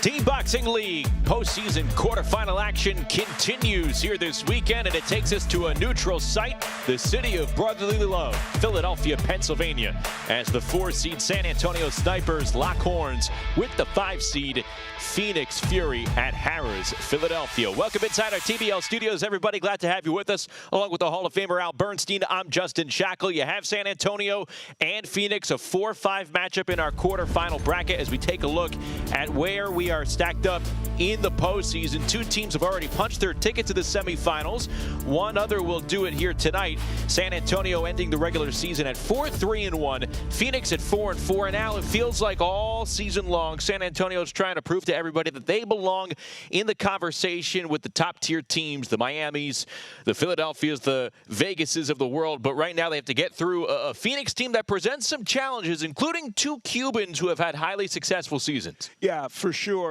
Team Boxing League postseason quarterfinal action continues here this weekend, and it takes us to a neutral site, the city of brotherly love, Philadelphia, Pennsylvania, as the 4-seed San Antonio Snipers lock horns with the 5-seed Phoenix Fury at Harrah's, Philadelphia. Welcome inside our TBL studios, everybody. Glad to have you with us, along with the Hall of Famer Al Bernstein. I'm Justin Shackle. You have San Antonio and Phoenix, a 4-5 matchup in our quarterfinal bracket as we take a look at where we are stacked up in the postseason. Two teams have already punched their ticket to the semifinals. One other will do it here tonight. San Antonio ending the regular season at 4-3-1. Phoenix at 4-4. And now it feels like all season long, San Antonio is trying to prove to everybody that they belong in the conversation with the top tier teams, the Miamis, the Philadelphias, the Vegases of the world. But right now they have to get through a Phoenix team that presents some challenges, including two Cubans who have had highly successful seasons. Yeah, for sure.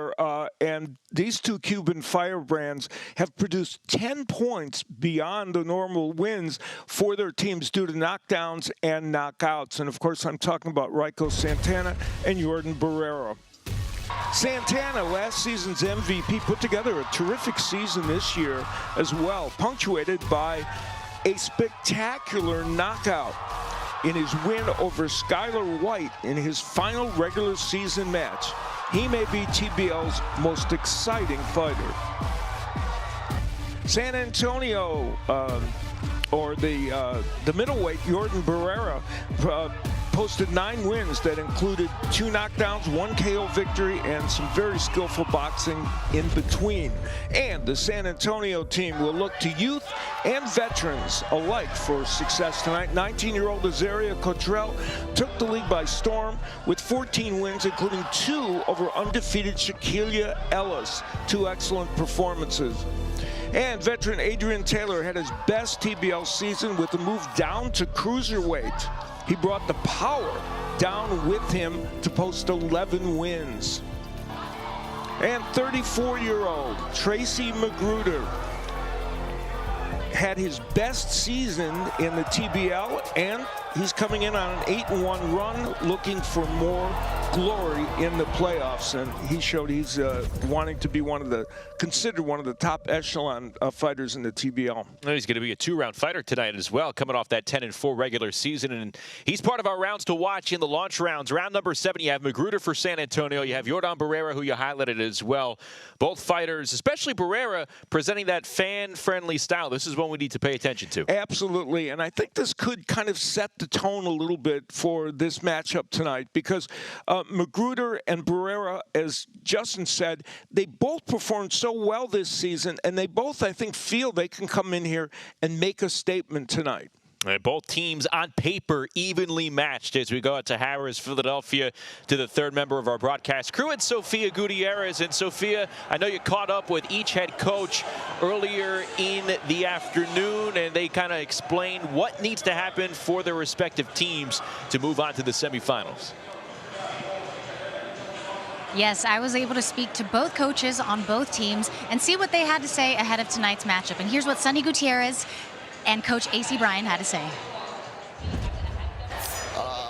And these two Cuban firebrands have produced 10 points beyond the normal wins for their teams due to knockdowns and knockouts. And, of course, I'm talking about Rico Santana and Jordan Barrera. Santana, last season's MVP, put together a terrific season this year as well, punctuated by a spectacular knockout in his win over Skylar White in his final regular season match. He may be TBL's most exciting fighter. San Antonio, or the middleweight, Jordan Barrera, posted 9 wins that included 2 knockdowns, 1 KO victory, and some very skillful boxing in between. And the San Antonio team will look to youth and veterans alike for success tonight. 19-year-old Azaria Cottrell took the league by storm with 14 wins, including 2 over undefeated Shaquilla Ellis. 2 excellent performances. And veteran Adrian Taylor had his best TBL season with a move down to cruiserweight. He brought the power down with him to post 11 wins. And 34-year-old Tracy Magruder had his best season in the TBL, and he's coming in on an 8-1 run, looking for more glory in the playoffs. And he showed he's wanting to be considered one of the top echelon fighters in the TBL. He's going to be a 2-round fighter tonight as well, coming off that 10-4 regular season. And he's part of our rounds to watch in the launch rounds. Round number 7, you have Magruder for San Antonio. You have Jordan Barrera, who you highlighted as well. Both fighters, especially Barrera, presenting that fan-friendly style. This is one we need to pay attention to. Absolutely. And I think this could kind of set the tone a little bit for this matchup tonight, because Magruder and Barrera, as Justin said, they both performed so well this season, and they both, I think, feel they can come in here and make a statement tonight. And both teams on paper evenly matched as we go out to Harrah's, Philadelphia, to the third member of our broadcast crew, it's Sofia Gutierrez. And Sofia, I know you caught up with each head coach earlier in the afternoon, and they kind of explained what needs to happen for their respective teams to move on to the semifinals. Yes, I was able to speak to both coaches on both teams and see what they had to say ahead of tonight's matchup. And here's what Sonny Gutierrez and Coach A.C. Bryan had to say.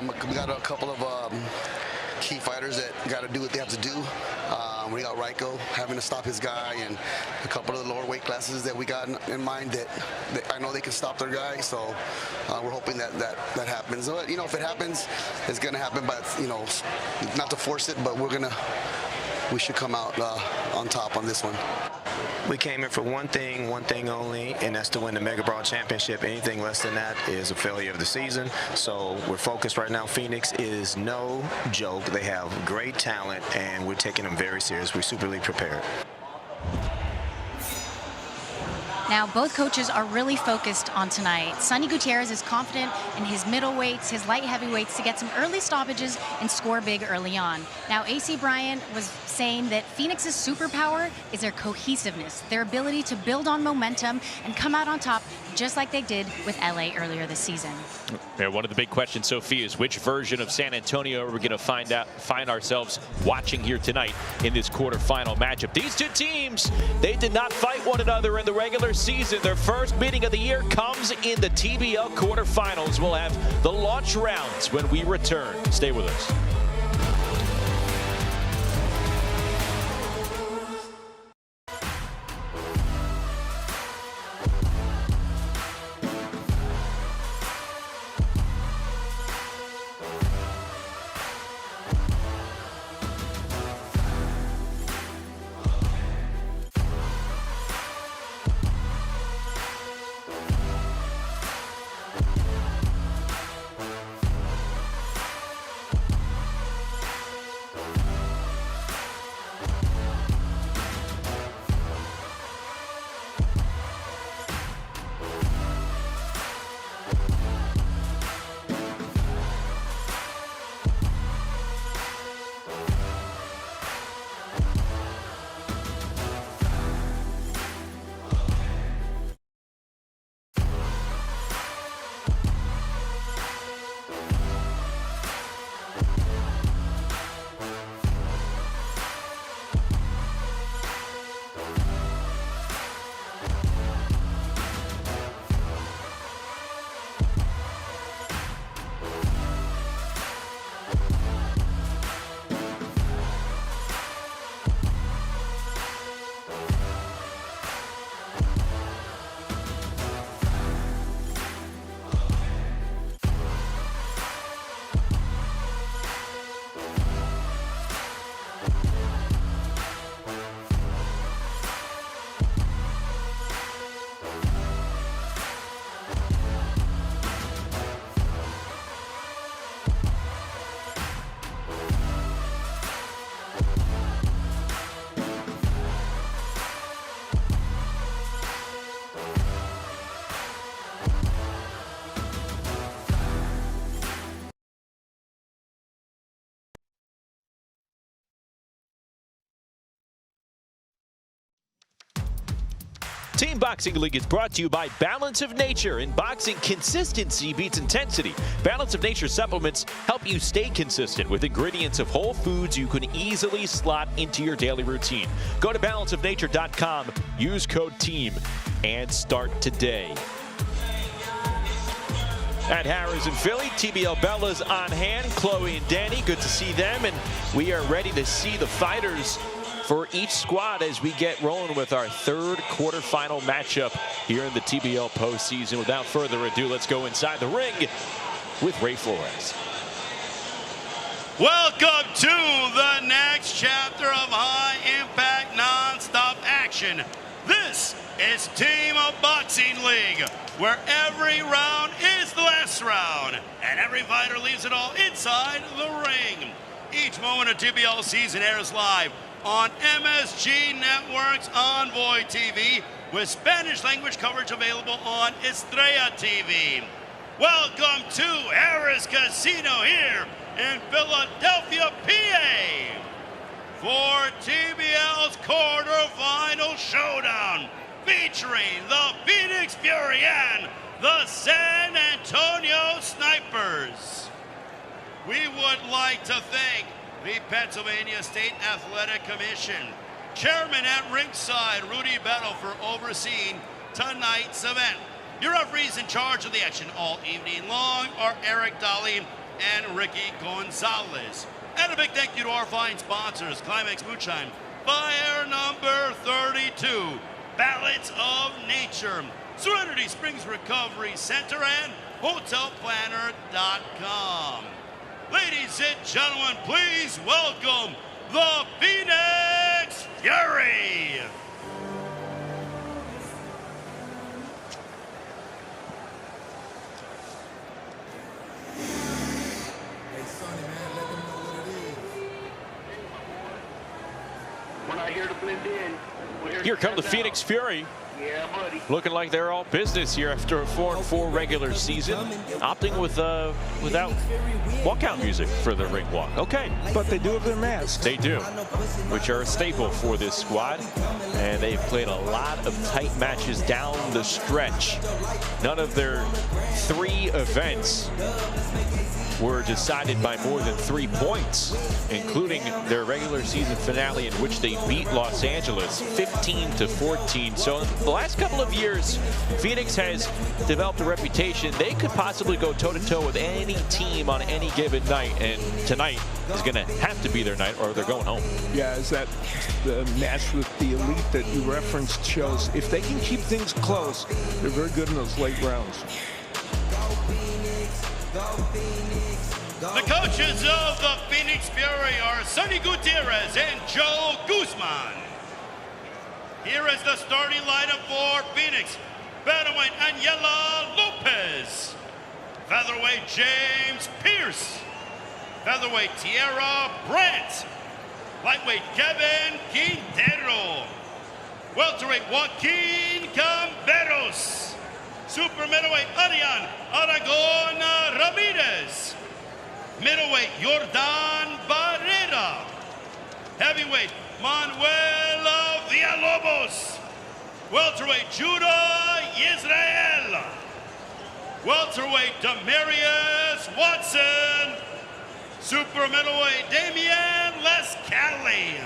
We got a couple of key fighters that got to do what they have to do. We got Rico having to stop his guy, and a couple of the lower weight classes that we got in mind that I know they can stop their guy. So we're hoping that happens. You know, if it happens, it's going to happen. But you know, not to force it, but we should come out on top on this one. We came in for one thing only, and that's to win the Mega Brawl Championship. Anything less than that is a failure of the season. So we're focused right now. Phoenix is no joke. They have great talent, and we're taking them very serious. We're superly prepared. Now, both coaches are really focused on tonight. Sonny Gutierrez is confident in his middleweights, his light heavyweights to get some early stoppages and score big early on. Now, A.C. Bryan was saying that Phoenix's superpower is their cohesiveness, their ability to build on momentum and come out on top just like they did with LA earlier this season. Yeah, one of the big questions, Sophie, is which version of San Antonio are we going to find ourselves watching here tonight in this quarterfinal matchup? These two teams, they did not fight one another in the regular season. Their first meeting of the year comes in the TBL quarterfinals. We'll have the launch rounds when we return. Stay with us. Team Boxing League is brought to you by Balance of Nature. In boxing, consistency beats intensity. Balance of Nature supplements help you stay consistent with ingredients of whole foods you can easily slot into your daily routine. Go to balanceofnature.com, use code TEAM, and start today. At Harrah's in Philly, TBL Bella's on hand. Chloe and Danny, good to see them, and we are ready to see the fighters for each squad as we get rolling with our third quarterfinal matchup here in the TBL postseason. Without further ado, let's go inside the ring with Ray Flores. Welcome to the next chapter of high-impact, non-stop action. This is Team Boxing League, where every round is the last round, and every fighter leaves it all inside the ring. Each moment of TBL season airs live on MSG Network's Envoy TV, with Spanish language coverage available on Estrella TV. Welcome to Harrah's Casino here in Philadelphia, PA, for TBL's quarterfinal showdown, featuring the Phoenix Fury and the San Antonio Snipers. We would like to thank the Pennsylvania State Athletic Commission, Chairman at ringside, Rudy Bettle, for overseeing tonight's event. Your referees in charge of the action all evening long are Eric Dolly and Ricky Gonzalez. And a big thank you to our fine sponsors, Climax Moonshine, Fire Number 32, Balance of Nature, Serenity Springs Recovery Center, and HotelPlanner.com. Ladies and gentlemen, please welcome the Phoenix Fury. Hey, Sonny, man, let them know what it is. We're not here to blend in. We're Here to come the stand Phoenix out. Fury. Yeah, buddy. Looking like they're all business here after a 4-4 regular season, opting without walkout music for the ring walk. Okay, But they do have their masks. they do, which are a staple for this squad, and they've played a lot of tight matches down the stretch. None of their 3 events were decided by more than 3 points, including their regular season finale, in which they beat Los Angeles 15-14. So in the last couple of years, Phoenix has developed a reputation. They could possibly go toe-to-toe with any team on any given night, and tonight is going to have to be their night, or they're going home. Yeah, as that the match with the elite that you referenced shows, if they can keep things close, they're very good in those late rounds. The coaches of the Phoenix Fury are Sonny Gutierrez and Joe Guzman. Here is the starting lineup for Phoenix. Featherweight Aniela Lopez. Featherweight James Pierce. Featherweight Tierra Brandt. Lightweight Kevin Quintero. Welterweight Joaquin Camberos. Super middleweight Adrian Aragon Ramirez. Middleweight Jordan Barrera. Heavyweight Manuel Villalobos. Welterweight Judah Israel. Welterweight Demarius Watson. Super middleweight Damian Lescali.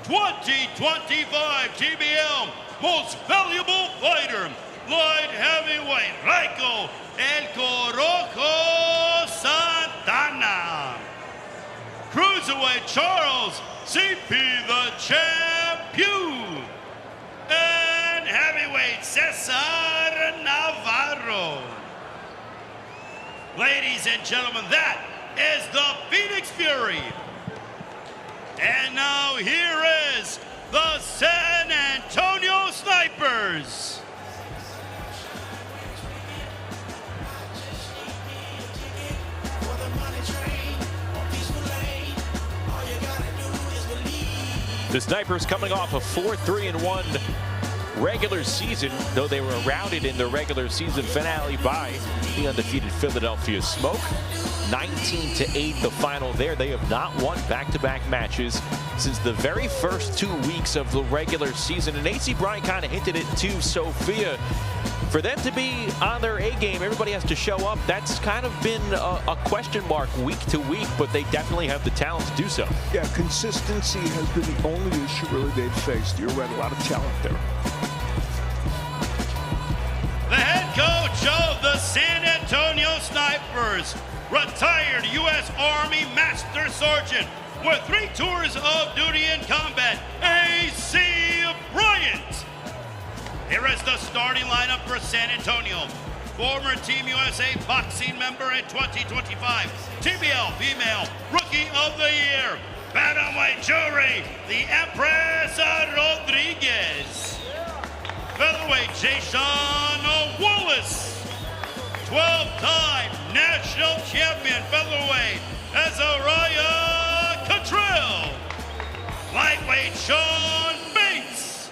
2025 TBL Most Valuable Fighter, light heavyweight Raiko El Corojo Santana. Cruiserweight Charles CP the Champion. And heavyweight Cesar Navarro. Ladies and gentlemen, that is the Phoenix Fury. And now here is the San Antonio Snipers. The Snipers coming off a 4-3-1 regular season, though they were routed in the regular season finale by the undefeated Philadelphia Smoke. 19-8 the final there. They have not won back-to-back matches since the very first 2 weeks of the regular season. And AC Bryant kind of hinted it to Sophia. For them to be on their A game, everybody has to show up. That's kind of been a question mark week to week, but they definitely have the talent to do so. Yeah, consistency has been the only issue really they've faced. You're right, a lot of talent there. The head coach of the San Antonio Snipers, retired U.S. Army Master Sergeant with 3 tours of duty in combat, AC Bryant. Here is the starting lineup for San Antonio. Former Team USA boxing member in 2025, TBL Female Rookie of the Year, Bantamweight Jury, the Empress Rodriguez. Featherweight Jason Wallace, 12-time national champion featherweight Azariah Cottrell. Lightweight Sean Bates.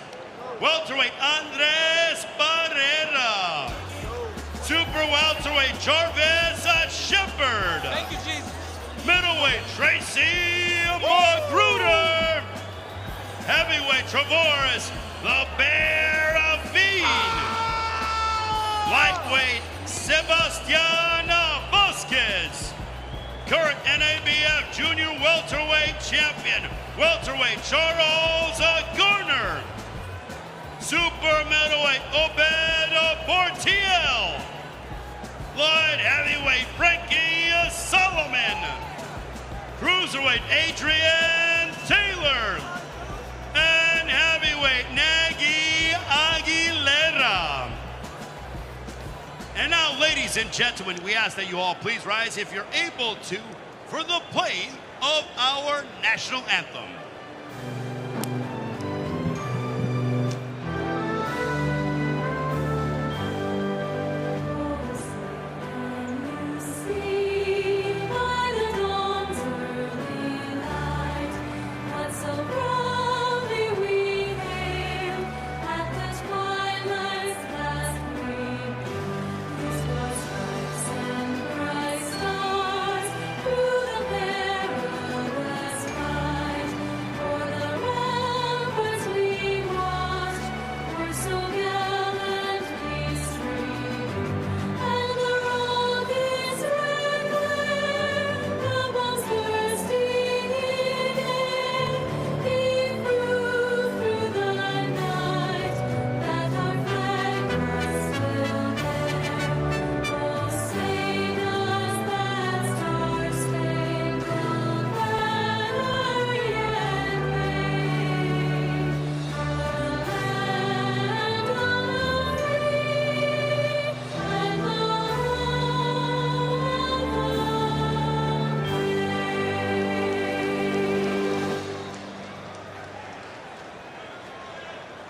Welterweight Andres Barrera. Super welterweight Jarvis Shepard. Thank you, Jesus. Middleweight Tracy Magruder. Heavyweight Travaris the Bear Aveen. Lightweight Sebastiana Vasquez. Current NABF Junior Welterweight Champion, welterweight Charles Garner. Super middleweight Obed Portiel. Light heavyweight Frankie Solomon. Cruiserweight Adrian Taylor. And heavyweight Nagy Aguilera. And now, ladies and gentlemen, we ask that you all please rise if you're able to for the playing of our national anthem.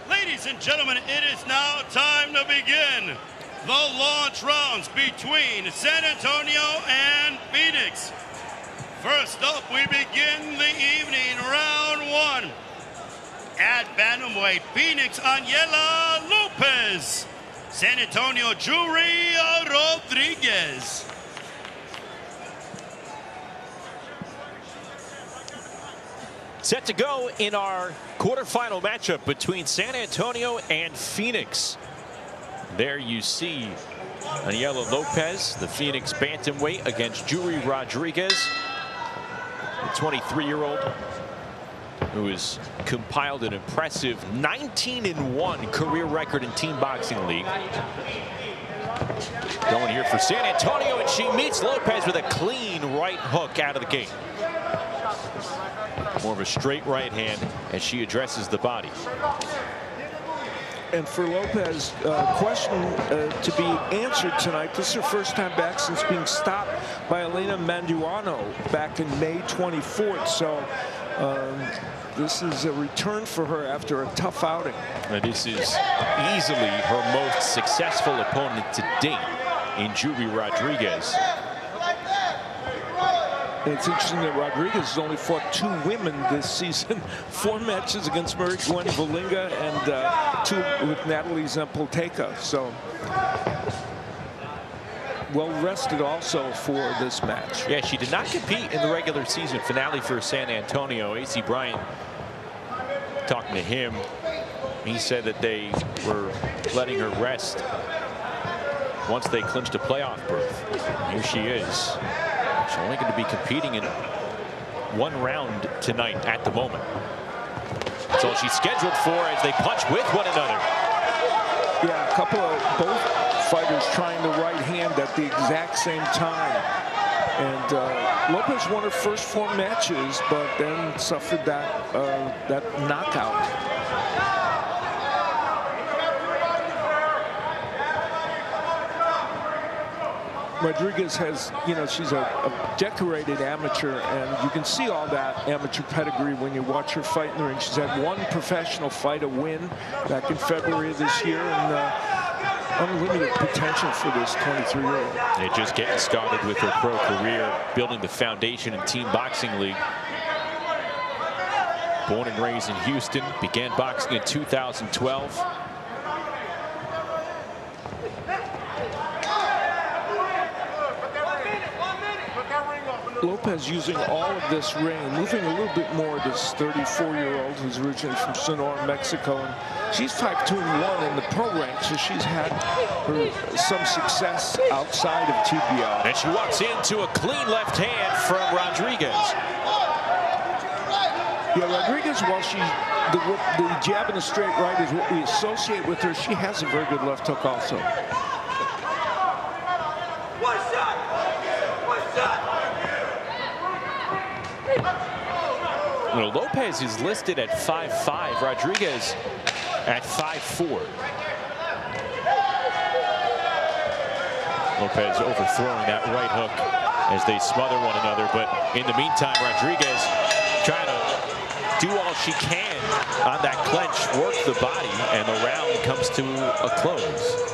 Ladies and gentlemen, it is now time to begin the launch rounds between San Antonio and Phoenix. First up, we begin the evening, round 1. At bantamweight, Phoenix Aniela Lopez. San Antonio Jury Rodriguez. Set to go in our quarterfinal matchup between San Antonio and Phoenix. There you see Aniela Lopez, the Phoenix bantamweight, against Jury Rodriguez, the 23-year-old who has compiled an impressive 19-1 career record in Team Boxing League. Going here for San Antonio, and she meets Lopez with a clean right hook out of the gate. More of a straight right hand as she addresses the body. And for Lopez, question to be answered tonight. This is her first time back since being stopped by Elena Manduano back in May 24th. So this is a return for her after a tough outing. And this is easily her most successful opponent to date in Jury Rodriguez. And it's interesting that Rodriguez has only fought 2 women this season. 4 matches against Mary Gwen Valinga and 2 with Natalie Zempolteka. So well rested also for this match. Yeah, she did not compete in the regular season finale for San Antonio. AC Bryant talking to him, he said that they were letting her rest once they clinched a playoff berth. Here she is. She's only going to be competing in one round tonight at the moment. That's all she's scheduled for as they punch with one another. Yeah, a couple of both fighters trying the right hand at the exact same time. And Lopez won her first 4 matches, but then suffered that knockout. Rodriguez has, you know, she's a decorated amateur, and you can see all that amateur pedigree when you watch her fight in the ring. She's had 1 professional fight, a win back in February of this year, and unlimited potential for this 23-year-old. They're just getting started with her pro career, building the foundation in Team Boxing League. Born and raised in Houston, began boxing in 2012. Lopez using all of this ring, moving a little bit more, this 34-year-old who's originally from Sonora, Mexico. And she's 5'2" in the pro ranks, so she's had some success outside of TBL. And she walks into a clean left hand from Rodriguez. Yeah, Rodriguez, while the jab and the straight right is what we associate with her, she has a very good left hook also. You know, Lopez is listed at 5'5", Rodriguez at 5'4". Lopez overthrowing that right hook as they smother one another, but in the meantime, Rodriguez trying to do all she can on that clench, work the body, and the round comes to a close.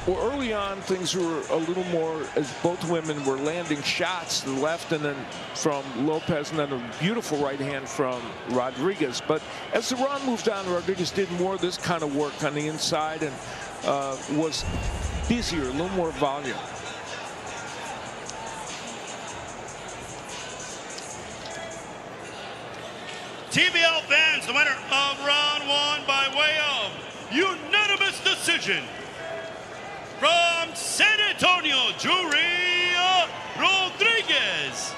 Well, early on, things were a little more, as both women were landing shots to the left and then from Lopez, and then a beautiful right hand from Rodriguez. But as the round moved on, Rodriguez did more of this kind of work on the inside and was busier, a little more volume. TBL fans, the winner of round 1 by way of unanimous decision, from San Antonio, Julia Rodriguez.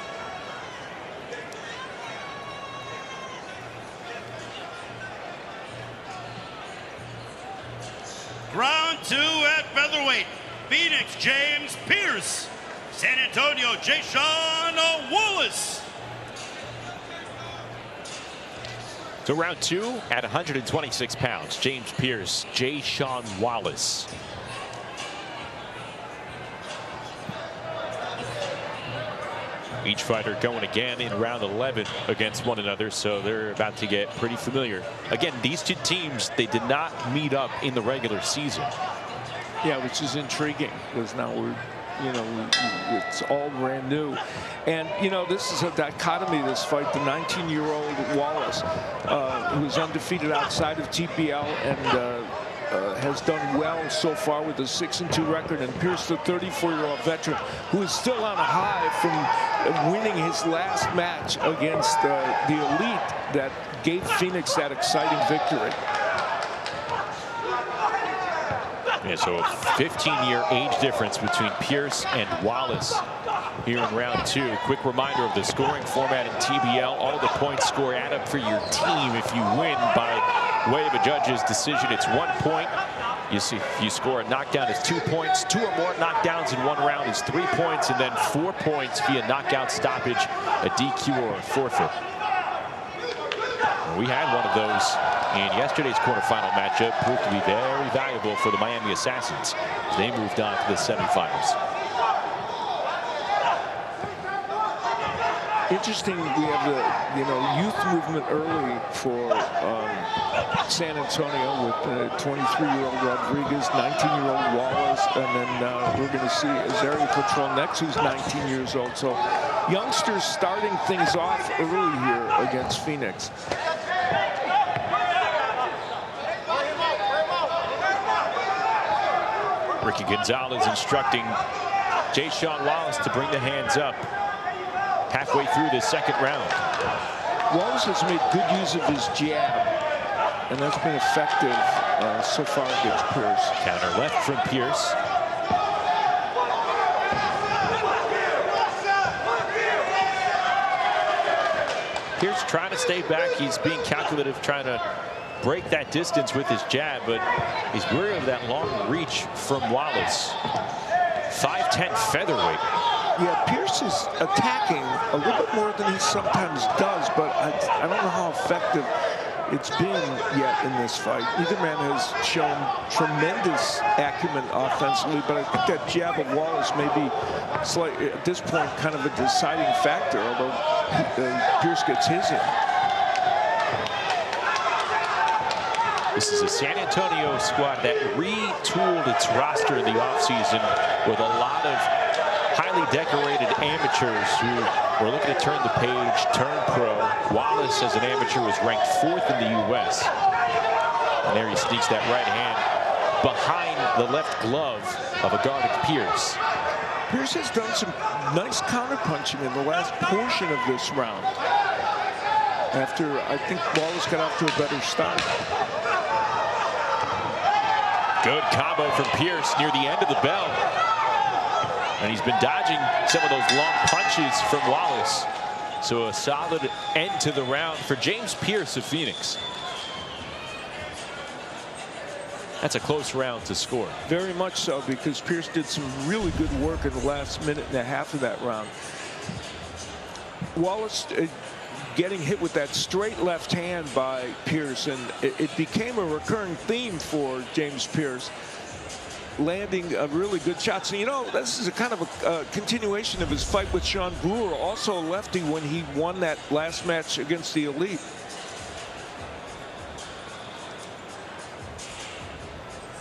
Round 2 at featherweight, Phoenix, James Pierce. San Antonio, Jayshawn Wallace. So round 2 at 126 pounds, James Pierce, Jayshawn Wallace. Each fighter going again in round 11 against one another, so they're about to get pretty familiar. Again, these two teams, they did not meet up in the regular season. Yeah, which is intriguing, because now it's all brand new. And, you know, this is a dichotomy, this fight. The 19-year-old Wallace, who's undefeated outside of TPL and has done well so far with a 6-2 record, and Pierce, the 34-year-old veteran, who is still on a high from winning his last match against the elite that gave Phoenix that exciting victory. Yeah, so a 15-year age difference between Pierce and Wallace here in round 2. Quick reminder of the scoring format in TBL. All the points score add up for your team. If you win by way of a judge's decision, it's 1 point. You see, if you score a knockdown, it's 2 points. 2 or more knockdowns in one round is 3 points, and then 4 points via knockout, stoppage, a DQ, or a forfeit. We had one of those in yesterday's quarterfinal matchup. Proved to be very valuable for the Miami Assassins as they moved on to the semifinals. Interesting, we have the youth movement early for San Antonio with 23-year-old Rodriguez, 19-year-old Wallace, and then we're going to see Azaria Patrol next, who's 19 years old. So youngsters starting things off early here against Phoenix. Ricky Gonzalez instructing Jayshawn Wallace to bring the hands up halfway through the second round. Wallace has made good use of his jab, and that's been effective so far against Pierce. Counter left from Pierce. Pierce trying to stay back. He's being calculative, trying to break that distance with his jab, but he's wary of that long reach from Wallace. 5'10" featherweight. Yeah, Pierce is attacking a little bit more than he sometimes does, but I don't know how effective it's been yet in this fight. Either man has shown tremendous acumen offensively, but I think that jab of Wallace may be slightly, at this point, kind of a deciding factor, although Pierce gets his in. This is a San Antonio squad that retooled its roster in the offseason with a lot of highly decorated amateurs who were looking to turn the page, turn pro. Wallace, as an amateur, was ranked 4th in the U.S. And there he sneaks that right hand behind the left glove of a guarded Pierce. Pierce has done some nice counterpunching in the last portion of this round, after I think Wallace got off to a better start. Good combo from Pierce near the end of the bell. And he's been dodging some of those long punches from Wallace. So a solid end to the round for James Pierce of Phoenix. That's a close round to score. Very much so, because Pierce did some really good work in the last minute and a half of that round. Wallace getting hit with that straight left hand by Pierce, and it became a recurring theme for James Pierce, landing really good shots. And you know, this is a kind of a continuation of his fight with Sean Brewer, also a lefty, when he won that last match against the Elite.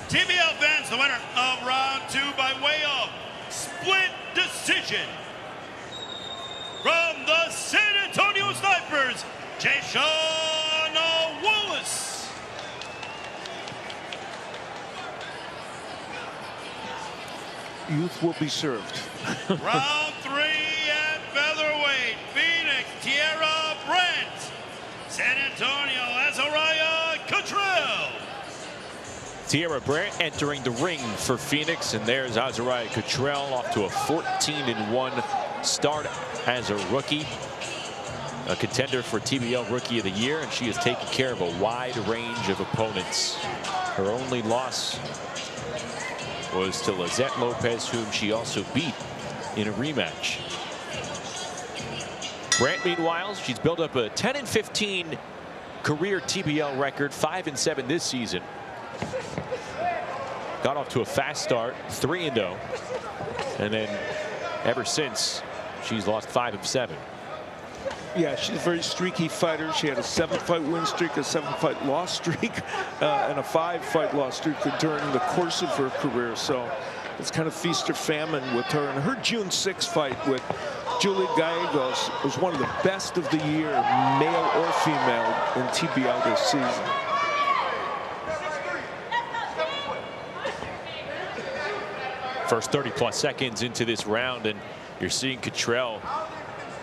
TBL fans, the winner of round 2 by way of split decision. From the San Antonio Snipers, Jason Wallace. Youth will be served. Round 3 at featherweight, Phoenix, Tierra Brent. San Antonio, Azariah Cottrell. Tierra Brent entering the ring for Phoenix, and there's Azariah Cottrell off to a 14-1 start as a rookie. A contender for TBL Rookie of the Year, and she has taken care of a wide range of opponents. Her only loss was to Lizette Lopez, whom she also beat in a rematch. Brant, meanwhile, she's built up a 10-15 career TBL record, 5-7 this season. Got off to a fast start, 3-0, and then ever since, she's lost 5 of 7. Yeah, she's a very streaky fighter. She had a 7-fight win streak, a 7-fight loss streak, and a 5-fight loss streak during the course of her career. So it's kind of feast or famine with her. And her June 6th fight with Julia Gallegos was one of the best of the year, male or female, in TBL this season. First 30+ seconds into this round, and you're seeing Cottrell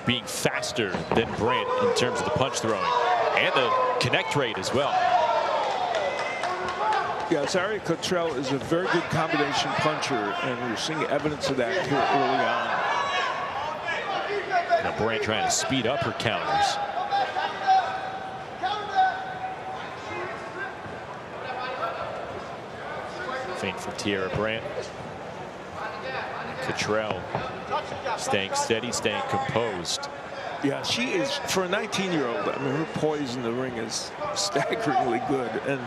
being faster than Brant in terms of the punch throwing and the connect rate as well. Yeah, Azariah Cottrell is a very good combination puncher, and we're seeing evidence of that here early on. Now Brant trying to speed up her counters. Feint for Tierra Brant. Cottrell staying steady, staying composed. Yeah, she is, for a 19-year-old, I mean, her poise in the ring is staggeringly good. And,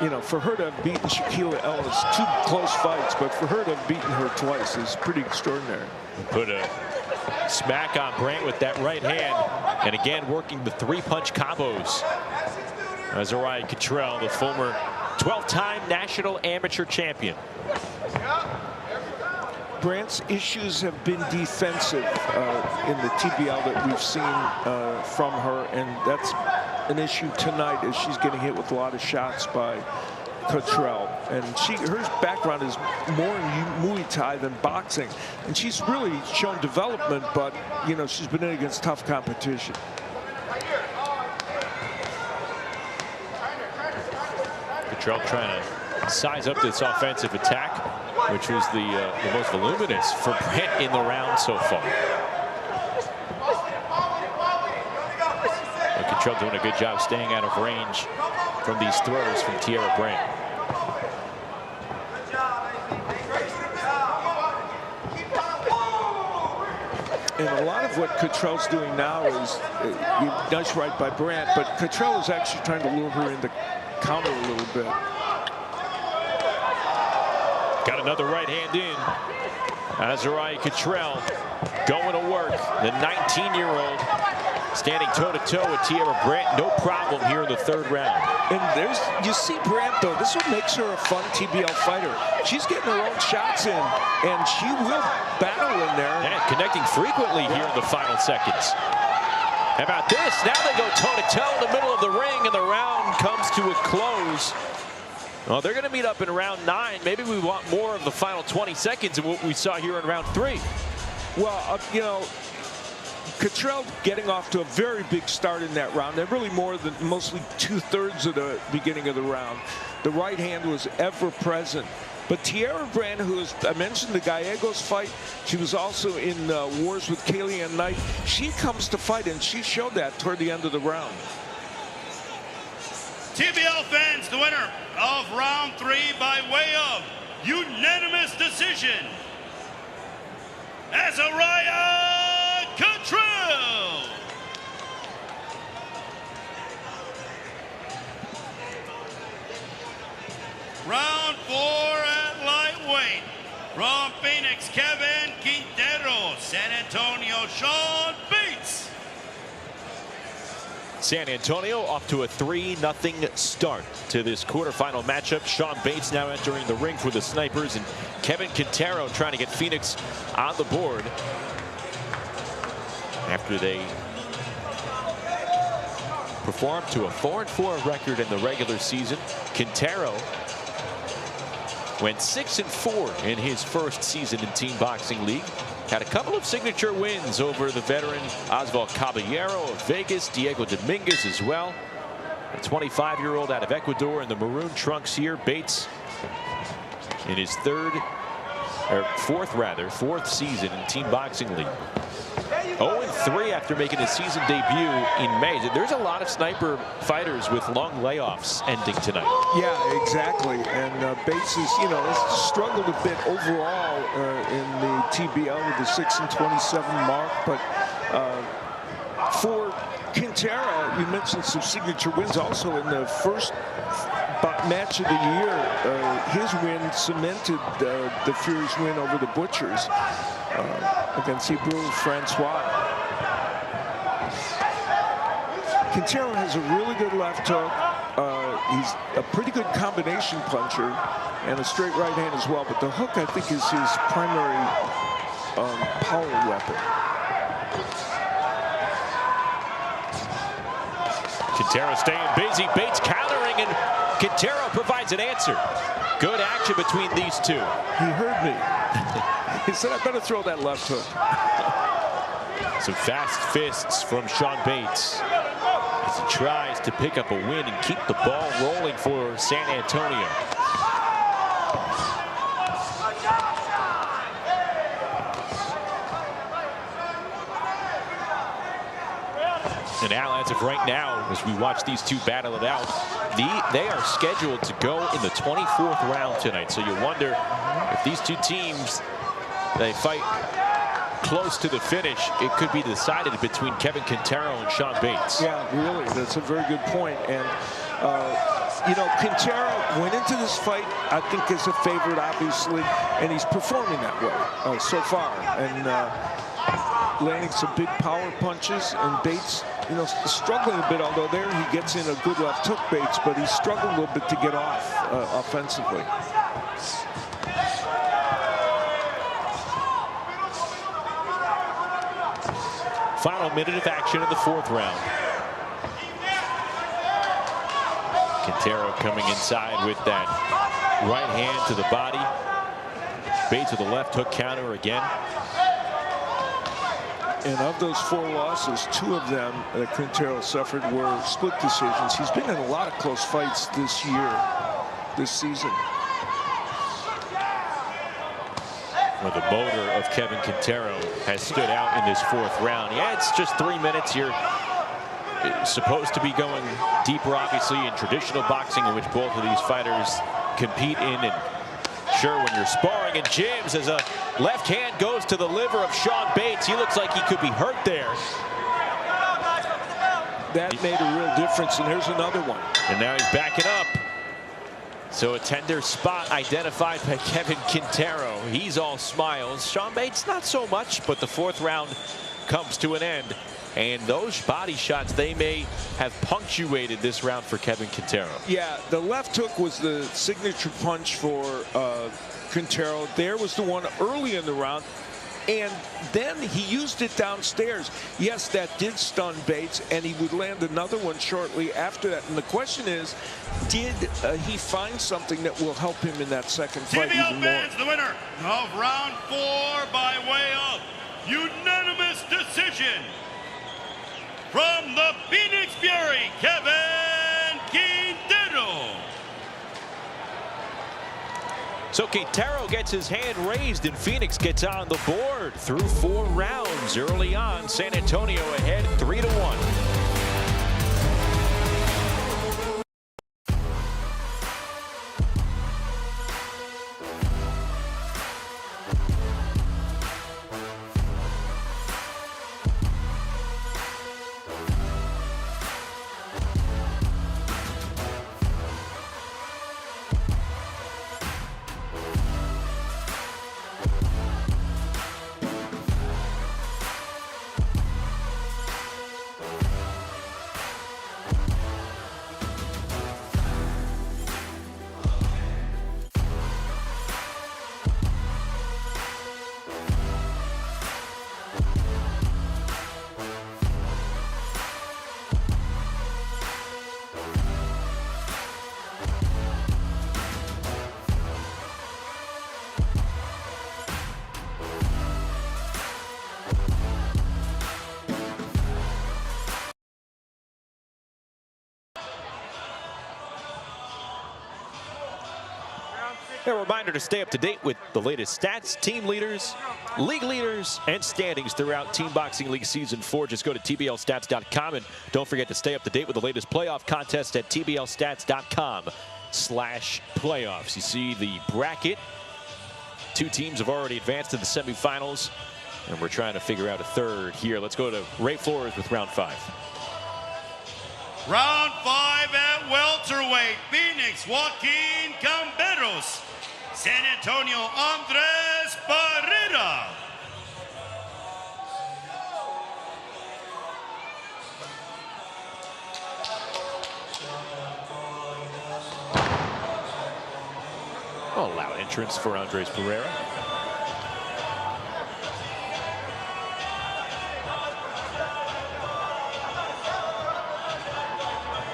you know, for her to have beaten Shaquille Ellis, 2 close fights, but for her to have beaten her twice is pretty extraordinary. Put a smack on Brant with that right hand, and again working the 3-punch combos. Azariah Cottrell, the former 12-time national amateur champion. Brant's issues have been defensive in the TBL that we've seen from her, and that's an issue tonight as she's getting hit with a lot of shots by Cottrell. And her background is more in Muay Thai than boxing, and she's really shown development, but you know, she's been in against tough competition. Cottrell trying to size up this offensive attack, which was the most voluminous for Brent in the round so far. And Cottrell doing a good job staying out of range from these throws from Tierra Brent. And a lot of what Cottrell's doing now is nice right by Brandt, but Cottrell is actually trying to lure her into counter a little bit. Got another right hand in. Azariah Cottrell going to work. The 19-year-old standing toe-to-toe with Tierra Brandt. No problem here in the third round. And you see Brandt, though, this is what makes her a fun TBL fighter. She's getting her own shots in, and she will battle in there. And connecting frequently here in the final seconds. How about this? Now they go toe-to-toe in the middle of the ring, and the round comes to a close. Well, they're going to meet up in round 9. Maybe we want more of the final 20 seconds of what we saw here in round 3. Well, you know, Cottrell getting off to a very big start in that round, and really more than mostly 2/3 of the beginning of the round. The right hand was ever present. But Tierra Brandt, who is, I mentioned the Gallegos fight, she was also in wars with Kaylee Knight. She comes to fight, and she showed that toward the end of the round. TBL fans, the winner of round 3 by way of unanimous decision, Azariah Cottrell. Round 4 at lightweight. From Phoenix, Kevin Quintero. San Antonio, Sean Bates. San Antonio off to a 3-0 start to this quarterfinal matchup. Sean Bates now entering the ring for the Snipers, and Kevin Quintero trying to get Phoenix on the board after they performed to a 4-4 record in the regular season. Quintero went 6-4 in his first season in Team Boxing League. Had a couple of signature wins over the veteran Oswald Caballero of Vegas, Diego Dominguez as well. A 25-year-old out of Ecuador in the maroon trunks here. Bates in his fourth season in Team Boxing League. 0-3 after making his season debut in May. There's a lot of sniper fighters with long layoffs ending tonight. Yeah, exactly. And Bates is, you know, has struggled a bit overall in the TBL with the 6-27 mark. But for Quintero, you mentioned some signature wins also in the first match of the year. His win cemented the Fury's win over the Butchers against Ibrahim Francois. Quintero has a really good left hook. He's a pretty good combination puncher and a straight right hand as well. But the hook, I think, is his primary power weapon. Quintero staying busy. Bates countering, and Quintero provides an answer. Good action between these two. He heard me. He said, I better throw that left hook. Some fast fists from Sean Bates as he tries to pick up a win and keep the ball rolling for San Antonio. And now, as of right now, as we watch these two battle it out, they are scheduled to go in the 24th round tonight. So you wonder if these two teams, they fight close to the finish, it could be decided between Kevin Quintero and Sean Bates. Yeah, really, that's a very good point. And you know, Quintero went into this fight, I think, as a favorite, obviously, and he's performing that way so far. And landing some big power punches, and Bates, you know, struggling a bit, although there he gets in a good left hook, Bates, but he's struggled a little bit to get off offensively. Final minute of action in the fourth round. Quintero coming inside with that right hand to the body. Bates with a left hook counter again. And of those 4 losses, 2 of them that Quintero suffered were split decisions. He's been in a lot of close fights this year. this season. Well, the motor of Kevin Quintero has stood out in this fourth round. Yeah, it's just 3 minutes. You're supposed to be going deeper, obviously, in traditional boxing, in which both of these fighters compete in. And sure, when you're sparring and gyms, as a left hand goes to the liver of Sean Bates, he looks like he could be hurt there. That made a real difference, and here's another one. And now he's backing up. So a tender spot identified by Kevin Quintero. He's all smiles. Sean Bates, not so much, but the fourth round comes to an end. And those body shots, they may have punctuated this round for Kevin Quintero. Yeah, the left hook was the signature punch for Quintero. There was the one early in the round. And then he used it downstairs. Yes, that did stun Bates, and he would land another one shortly after that. And the question is, did he find something that will help him in that second fight even more? The winner of round 4 by way of unanimous decision from the Phoenix Fury, Kevin Quintero. So Quintero gets his hand raised, and Phoenix gets on the board through 4 rounds. Early on, San Antonio ahead 3-1. A reminder to stay up to date with the latest stats, team leaders, league leaders, and standings throughout Team Boxing League Season 4. Just go to tblstats.com, and don't forget to stay up to date with the latest playoff contest at tblstats.com/playoffs. You see the bracket. 2 teams have already advanced to the semifinals, and we're trying to figure out a third here. Let's go to Ray Flores with round 5. Round 5 at welterweight, Phoenix, Joaquin Camberos. San Antonio, Andres Barrera. Oh, loud entrance for Andres Barrera.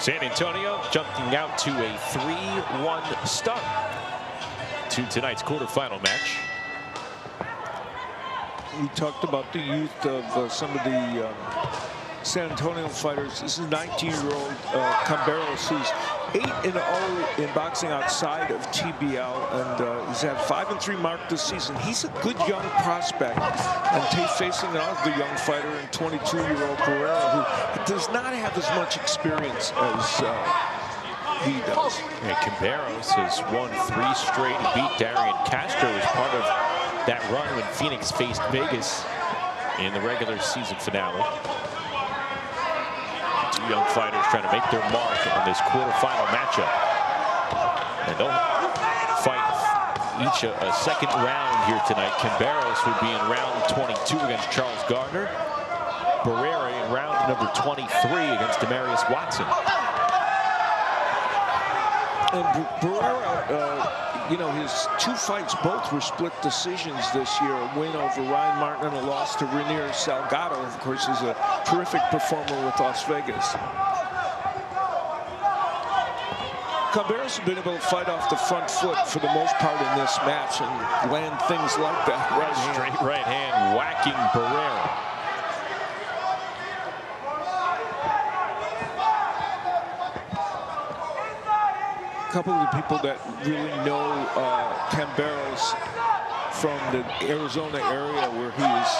San Antonio jumping out to a 3-1 start to tonight's quarterfinal match. We talked about the youth of some of the San Antonio fighters. This is 19-year-old Camberos, who's 8-0 in boxing outside of TBL, and he's had 5-3 mark this season. He's a good young prospect, and he's facing another young fighter in 22-year-old Barrera, who does not have as much experience as he does. And Camberos has won 3 straight. He beat Darian Castro as part of that run when Phoenix faced Vegas in the regular season finale. 2 young fighters trying to make their mark on this quarterfinal matchup. And they'll fight each a second round here tonight. Camberos would be in round 22 against Charles Gardner. Barrera in round number 23 against Demarius Watson. And Barrera, you know, his 2 fights both were split decisions this year. A win over Ryan Martin and a loss to Renier Salgado. Of course, is a terrific performer with Las Vegas. Camberos has been able to fight off the front foot for the most part in this match and land things like that right hand. Straight right hand whacking Barrera. couple of the people that really know Camberos from the Arizona area where he is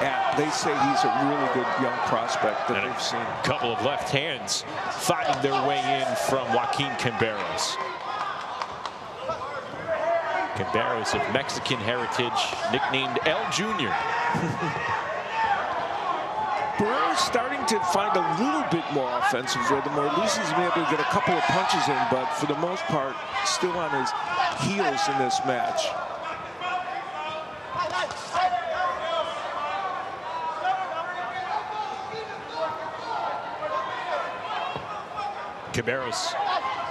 at, they say he's a really good young prospect that they've seen. A couple of left hands finding their way in from Joaquin Camberos. Camberos of Mexican heritage, nicknamed El Jr. Barrera's starting to find a little bit more offensive rhythm, or at least he's been able to get a couple of punches in, but for the most part, still on his heels in this match. Camberos,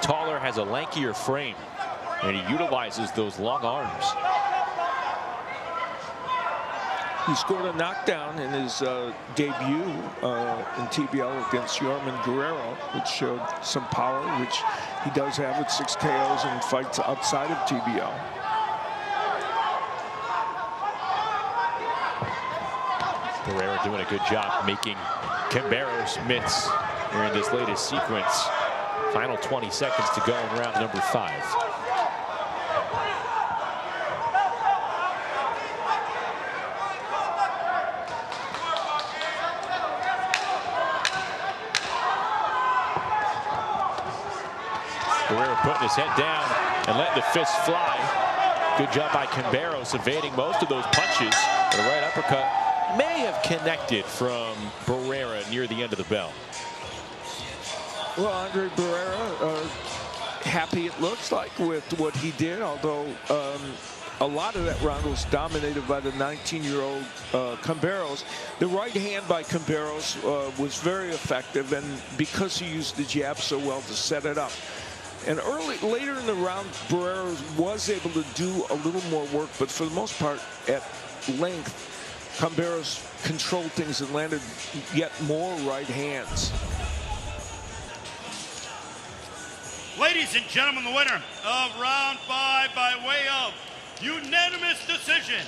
taller, has a lankier frame, and he utilizes those long arms. He scored a knockdown in his debut in TBL against Yorman Guerrero, which showed some power, which he does have with 6 KOs and fights outside of TBL. Guerrero doing a good job making Camberos miss here in this latest sequence. Final 20 seconds to go in round number 5. Guerrero putting his head down and letting the fist fly. Good job by Camberos, evading most of those punches. But a right uppercut may have connected from Barrera near the end of the bell. Well, Andre Barrera, happy it looks like with what he did, although a lot of that round was dominated by the 19-year-old Camberos. The right hand by Camberos was very effective, and because he used the jab so well to set it up. And later in the round, Barrera was able to do a little more work, but for the most part, at length, Camberos controlled things and landed yet more right hands. Ladies and gentlemen, the winner of round 5 by way of unanimous decision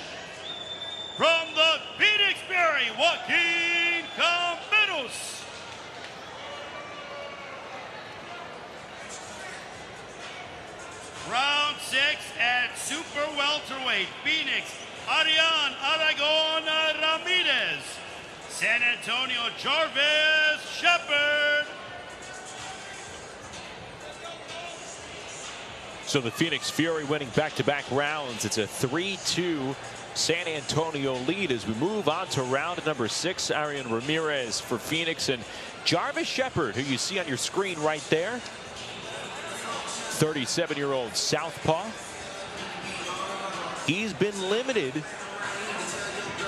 from the Phoenix Fury, Joaquin Camberos. Round 6 at super welterweight, Phoenix, Arian Aragon Ramirez, San Antonio, Jarvis Shepard. So the Phoenix Fury winning back-to-back rounds. It's a 3-2 San Antonio lead as we move on to round number 6. Arian Ramirez for Phoenix and Jarvis Shepard, who you see on your screen right there. 37-year-old southpaw. He's been limited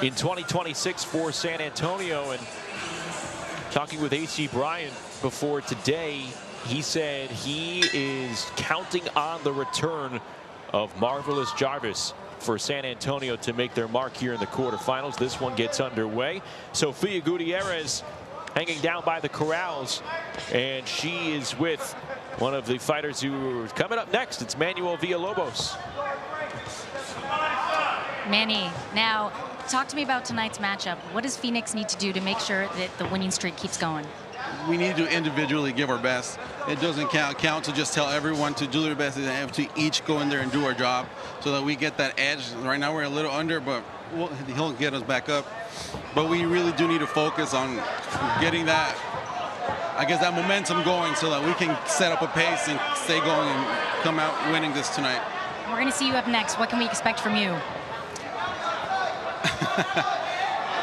in 2026 for San Antonio, and talking with AC Bryant before today, he said he is counting on the return of Marvelous Jarvis for San Antonio to make their mark here in the quarterfinals. This one gets underway. Sofia Gutierrez hanging down by the corrals, and she is with one of the fighters who are coming up next. It's Manuel Villalobos. Manny, now talk to me about tonight's matchup. What does Phoenix need to do to make sure that the winning streak keeps going? We need to individually give our best. It doesn't count to just tell everyone to do their best. They have to each go in there and do our job so that we get that edge. Right now we're a little under, but he'll get us back up. But we really do need to focus on getting that, I guess, that momentum going so that we can set up a pace and stay going and come out winning this tonight. We're going to see you up next. What can we expect from you?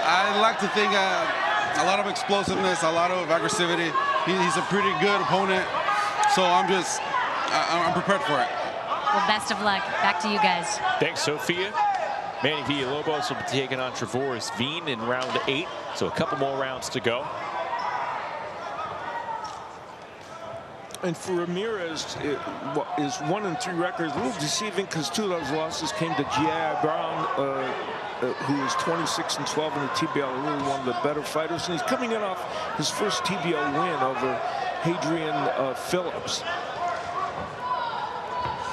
I'd like to think a lot of explosiveness, a lot of aggressivity. He's a pretty good opponent, so I'm prepared for it. Well, best of luck. Back to you guys. Thanks, Sofia. Manny Villalobos will be taking on Trevoris Veen in round 8, so a couple more rounds to go. And for Ramirez, it is 1-3 record. A little deceiving because 2 of those losses came to G.I. Brown, who is 26-12 in the TBL, really one of the better fighters. And he's coming in off his first TBL win over Hadrian Phillips.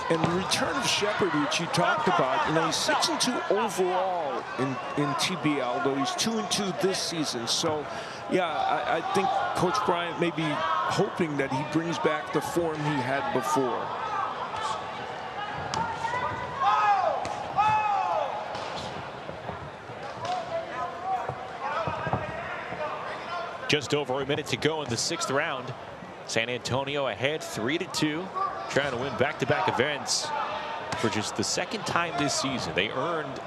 And the return of Shepard, which you talked about, you know, he's 6-2 overall in TBL, though he's 2-2 this season. So, yeah, I think Coach Bryant may be hoping that he brings back the form he had before. Just over a minute to go in the 6th round. San Antonio ahead 3-2, trying to win back-to-back events for just the 2nd time this season. They earned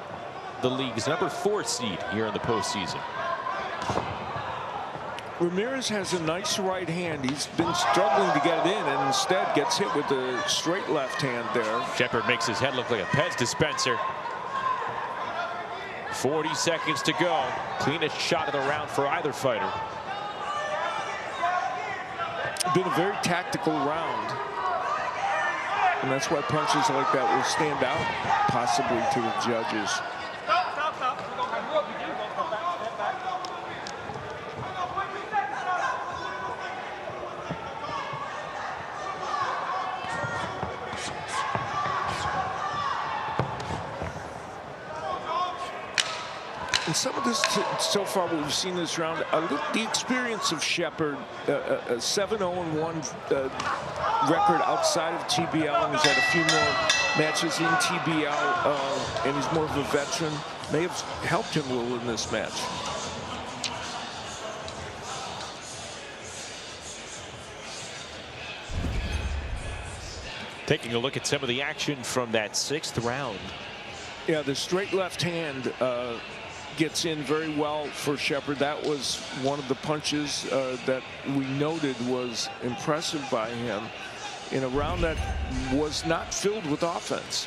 the league's number 4 seed here in the postseason. Ramirez has a nice right hand. He's been struggling to get it in, and instead gets hit with a straight left hand there. Shepard makes his head look like a Pez dispenser. 40 seconds to go. Cleanest shot of the round for either fighter. Been a very tactical round, and that's why punches like that will stand out possibly to the judges. And some of this, so far, what we've seen this round, the experience of Shepard, a 7-0-1 record outside of TBL, and he's had a few more matches in TBL, and he's more of a veteran, may have helped him a little in this match. Taking a look at some of the action from that 6th round. Yeah, the straight left hand gets in very well for Shepard. That was one of the punches that we noted was impressive by him in a round that was not filled with offense.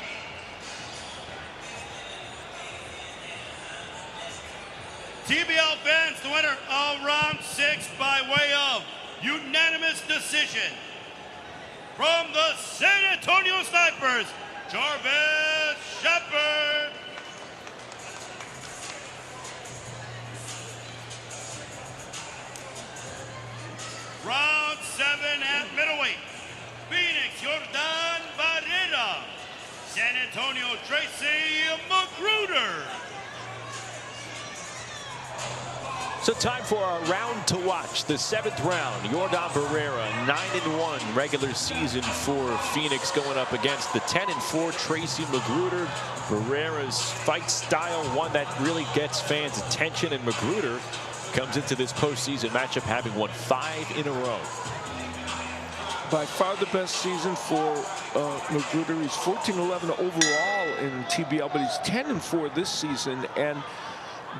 TBL fans, the winner of round 6 by way of unanimous decision from the San Antonio Snipers, Jarvis Shepard. Round 7 at middleweight. Phoenix, Jordan Barrera. San Antonio, Tracy Magruder. So time for our round to watch. The 7th round. Jordan Barrera, 9-1 regular season for Phoenix, going up against the 10-4 Tracy Magruder. Barrera's fight style, one that really gets fans' attention, and Magruder comes into this postseason matchup having won 5 in a row. By far the best season for Magruder. He's 14-11 overall in TBL, but he's 10-4 this season. And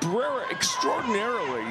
Barrera, extraordinarily,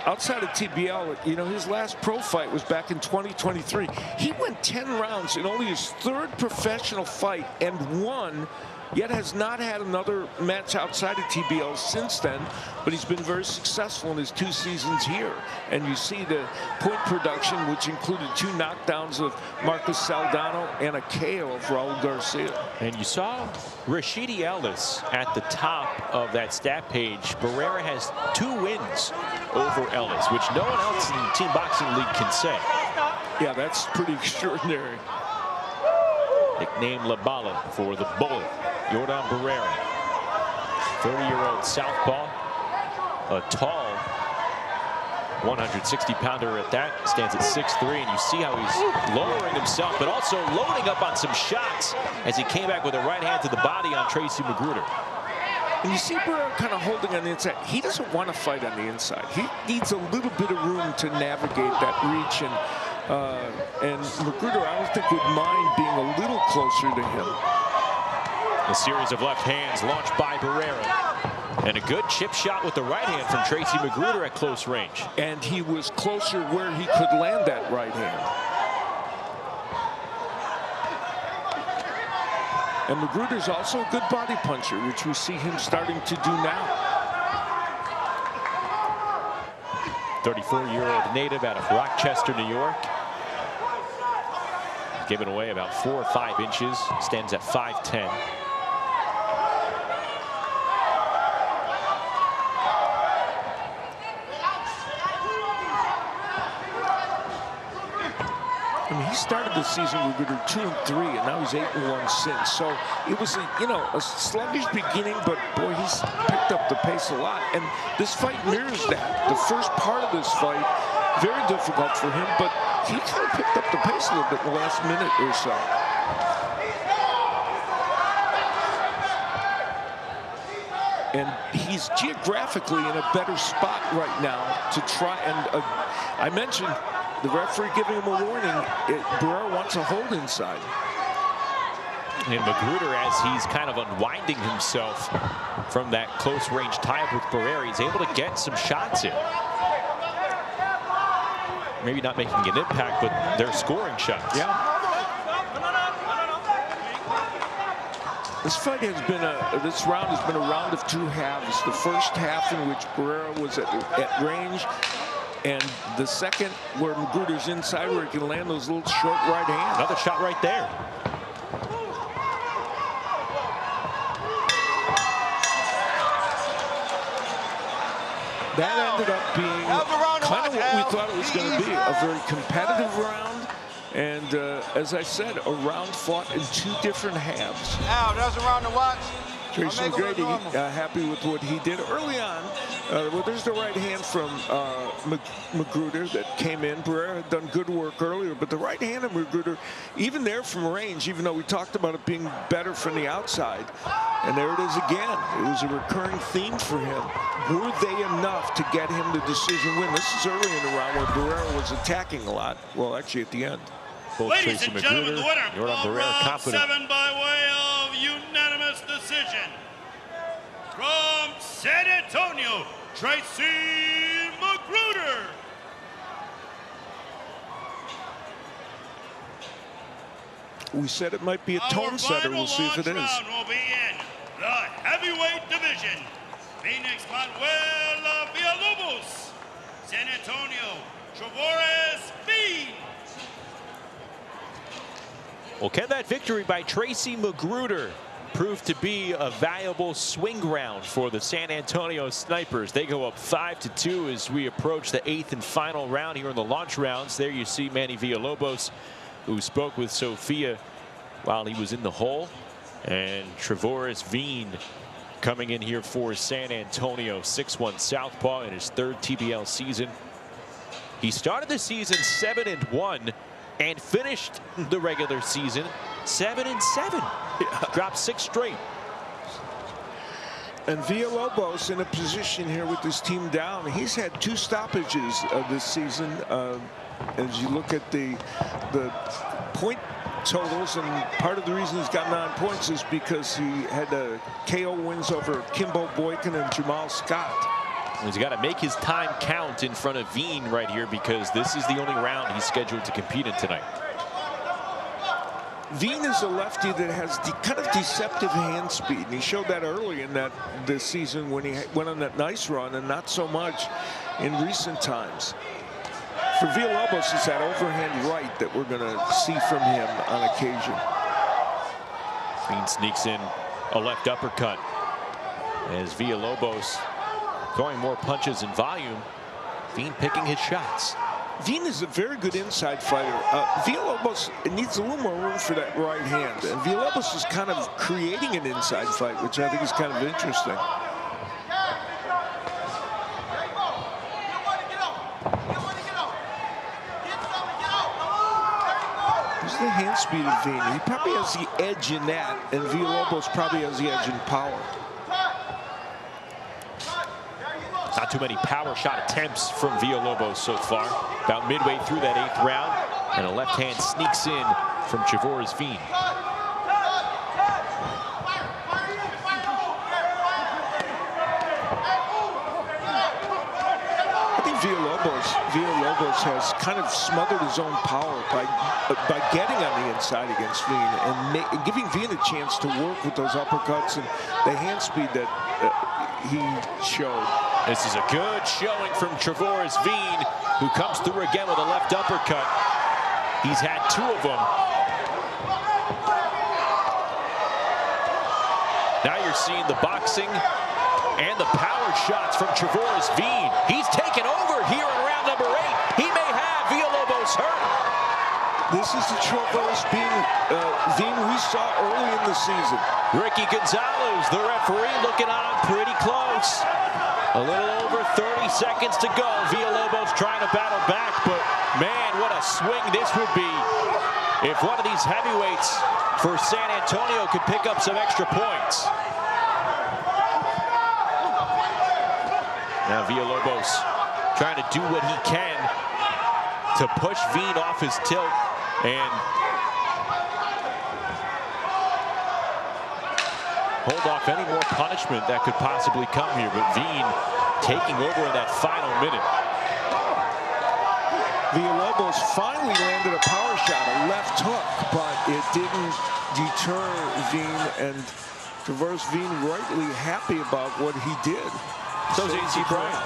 outside of TBL, you know, his last pro fight was back in 2023. He went 10 rounds in only his 3rd professional fight and won, yet has not had another match outside of TBL since then, but he's been very successful in his 2 seasons here. And you see the point production, which included 2 knockdowns of Marcus Saldano and a KO of Raul Garcia. And you saw Rashidi Ellis at the top of that stat page. Barrera has 2 wins over Ellis, which no one else in the Team Boxing League can say. Yeah, that's pretty extraordinary. Nicknamed La Bala for the Bullet. Jordan Barrera, 30-year-old southpaw, a tall 160-pounder at that, stands at 6'3", and you see how he's lowering himself, but also loading up on some shots as he came back with a right hand to the body on Tracy Magruder. And you see Barrera kind of holding on the inside. He doesn't want to fight on the inside. He needs a little bit of room to navigate that reach, and Magruder, I don't think, would mind being a little closer to him. A series of left hands launched by Barrera. And a good chip shot with the right hand from Tracy Magruder at close range. And he was closer where he could land that right hand. And Magruder's also a good body puncher, which we see him starting to do now. 34-year-old native out of Rochester, New York. Giving away about 4 or 5 inches. Stands at 5'10". I mean, he started the season with 2-3, and now he's 8-1 since. So it was, a sluggish beginning, but boy, he's picked up the pace a lot. And this fight mirrors that. The first part of this fight, very difficult for him, but he kind of picked up the pace a little bit in the last minute or so. And he's geographically in a better spot right now to try. And I mentioned the referee giving him a warning. Barrera wants a hold inside. And Magruder, as he's kind of unwinding himself from that close range tie-up with Barrera, he's able to get some shots in. Maybe not making an impact, but they're scoring shots. Yeah. This fight has been this round has been a round of two halves. The first half in which Barrera was at range, and the second where Magruder's inside where he can land those little short right hands. Another shot right there. That ended up being kind of what we thought it was going to be, a very competitive round. And as I said, a round fought in two different halves. Now, that's a round to watch. Tracy McGrady happy with what he did early on. Well, there's the right hand from Magruder that came in. Barrera had done good work earlier, but the right hand of Magruder, even there from range, even though we talked about it being better from the outside, and there it is again. It was a recurring theme for him. Were they enough to get him the decision win? This is early in the round where Barrera was attacking a lot. Well, actually at the end. Both Ladies Tracy and gentlemen, the winner Jordan of Barrera round confident. 7 by way of unanimous decision. From San Antonio, Tracy Magruder. We said it might be a tone setter. We'll see if it is. Round will be in the heavyweight division. Phoenix Manuel Villalobos, San Antonio, Trevores Bean. Well, can that victory by Tracy Magruder prove to be a valuable swing round for the San Antonio Snipers? They go up 5-2 as we approach the 8th and final round here in the launch rounds. There you see Manny Villalobos, who spoke with Sophia while he was in the hole, and Trevores Bean coming in here for San Antonio, 6'1" southpaw in his 3rd TBL season. He started the season 7-1 and finished the regular season 7-7. Dropped 6 straight. And Villalobos in a position here with his team down. He's had 2 stoppages this season. As you look at the point totals, and part of the reason he's got 9 points is because he had KO wins over Kimbo Boykin and Jamal Scott. He's got to make his time count in front of Veen right here, because this is the only round he's scheduled to compete in tonight. Veen is a lefty that has kind of deceptive hand speed, and he showed that early in this season when he went on that nice run, and not so much in recent times. For Villalobos, it's that overhand right that we're going to see from him on occasion. Veen sneaks in a left uppercut as Villalobos going more punches in volume. Veen picking his shots. Veen is a very good inside fighter. Villalobos needs a little more room for that right hand. And Villalobos is kind of creating an inside fight, which I think is kind of interesting. Here's the hand speed of Veen. He probably has the edge in that, and Villalobos probably has the edge in power. Not too many power shot attempts from Villalobos so far. About midway through that 8th round, and a left hand sneaks in from Trevores Veen. I think Villalobos has kind of smothered his own power by getting on the inside against Veen and giving Veen a chance to work with those uppercuts and the hand speed that he showed. This is a good showing from Trevores Veen, who comes through again with a left uppercut. He's had 2 of them. Now you're seeing the boxing and the power shots from Trevores Veen. He's taken over here in round number 8. He may have Villalobos hurt. This is the Trevores Veen we saw early in the season. Ricky Gonzalez, the referee, looking on pretty close. A little over 30 seconds to go. Villalobos trying to battle back, but man, what a swing this would be if one of these heavyweights for San Antonio could pick up some extra points. Now Villalobos trying to do what he can to push Veen off his tilt and hold off any more punishment that could possibly come here. But Veen taking over in that final minute. Villalobos finally landed a power shot, a left hook, but it didn't deter Veen, and Traverse Veen rightly happy about what he did. So is AC Bryant.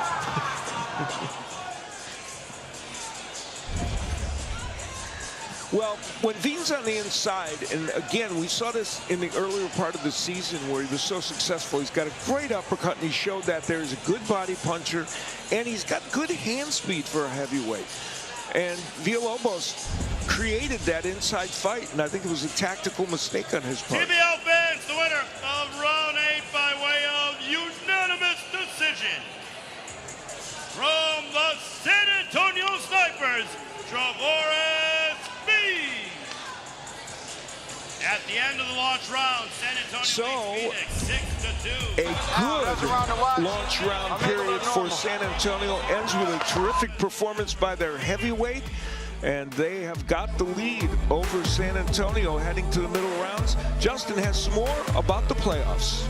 Well, when Veen's on the inside, and again, we saw this in the earlier part of the season where he was so successful. He's got a great uppercut, and he showed that there's a good body puncher, and he's got good hand speed for a heavyweight. And Villalobos created that inside fight, and I think it was a tactical mistake on his part. TBL fans, the winner of round 8 by way of unanimous decision. From the San Antonio Snipers, Traverse Veen. At the end of the launch round, San Antonio leads Phoenix 6-2. A good launch round period for San Antonio ends with a terrific performance by their heavyweight, and they have got the lead over San Antonio heading to the middle rounds. Justin has some more about the playoffs.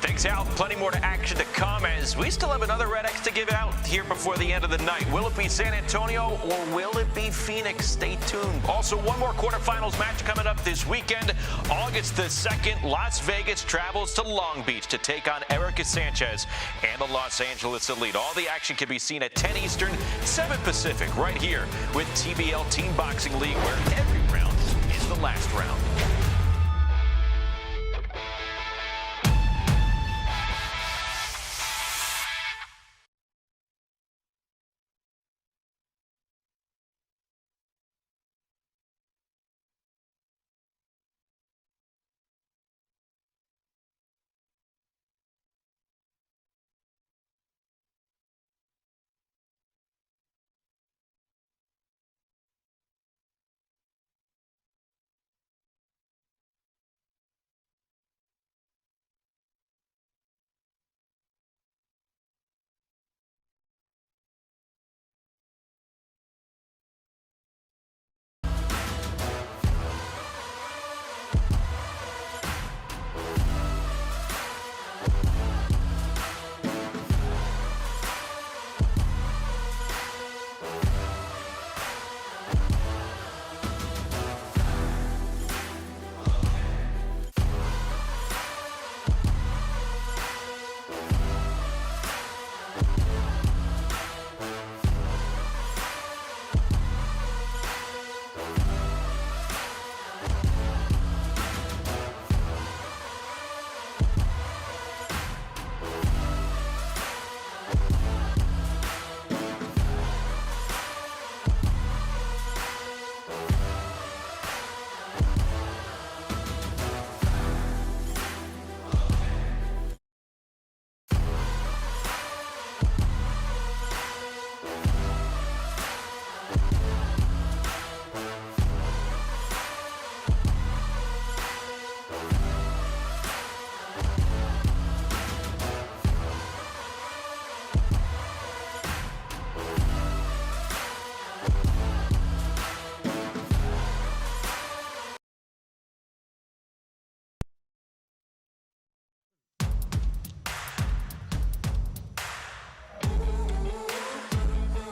Thanks, Al. Plenty more to action to come as we still have another Red X to give out here before the end of the night. Will it be San Antonio or will it be Phoenix? Stay tuned. Also, one more quarterfinals match coming up this weekend. August the 2nd, Las Vegas travels to Long Beach to take on Erica Sanchez and the Los Angeles Elite. All the action can be seen at 10 Eastern, 7 Pacific, right here with TBL Team Boxing League, where every round is the last round.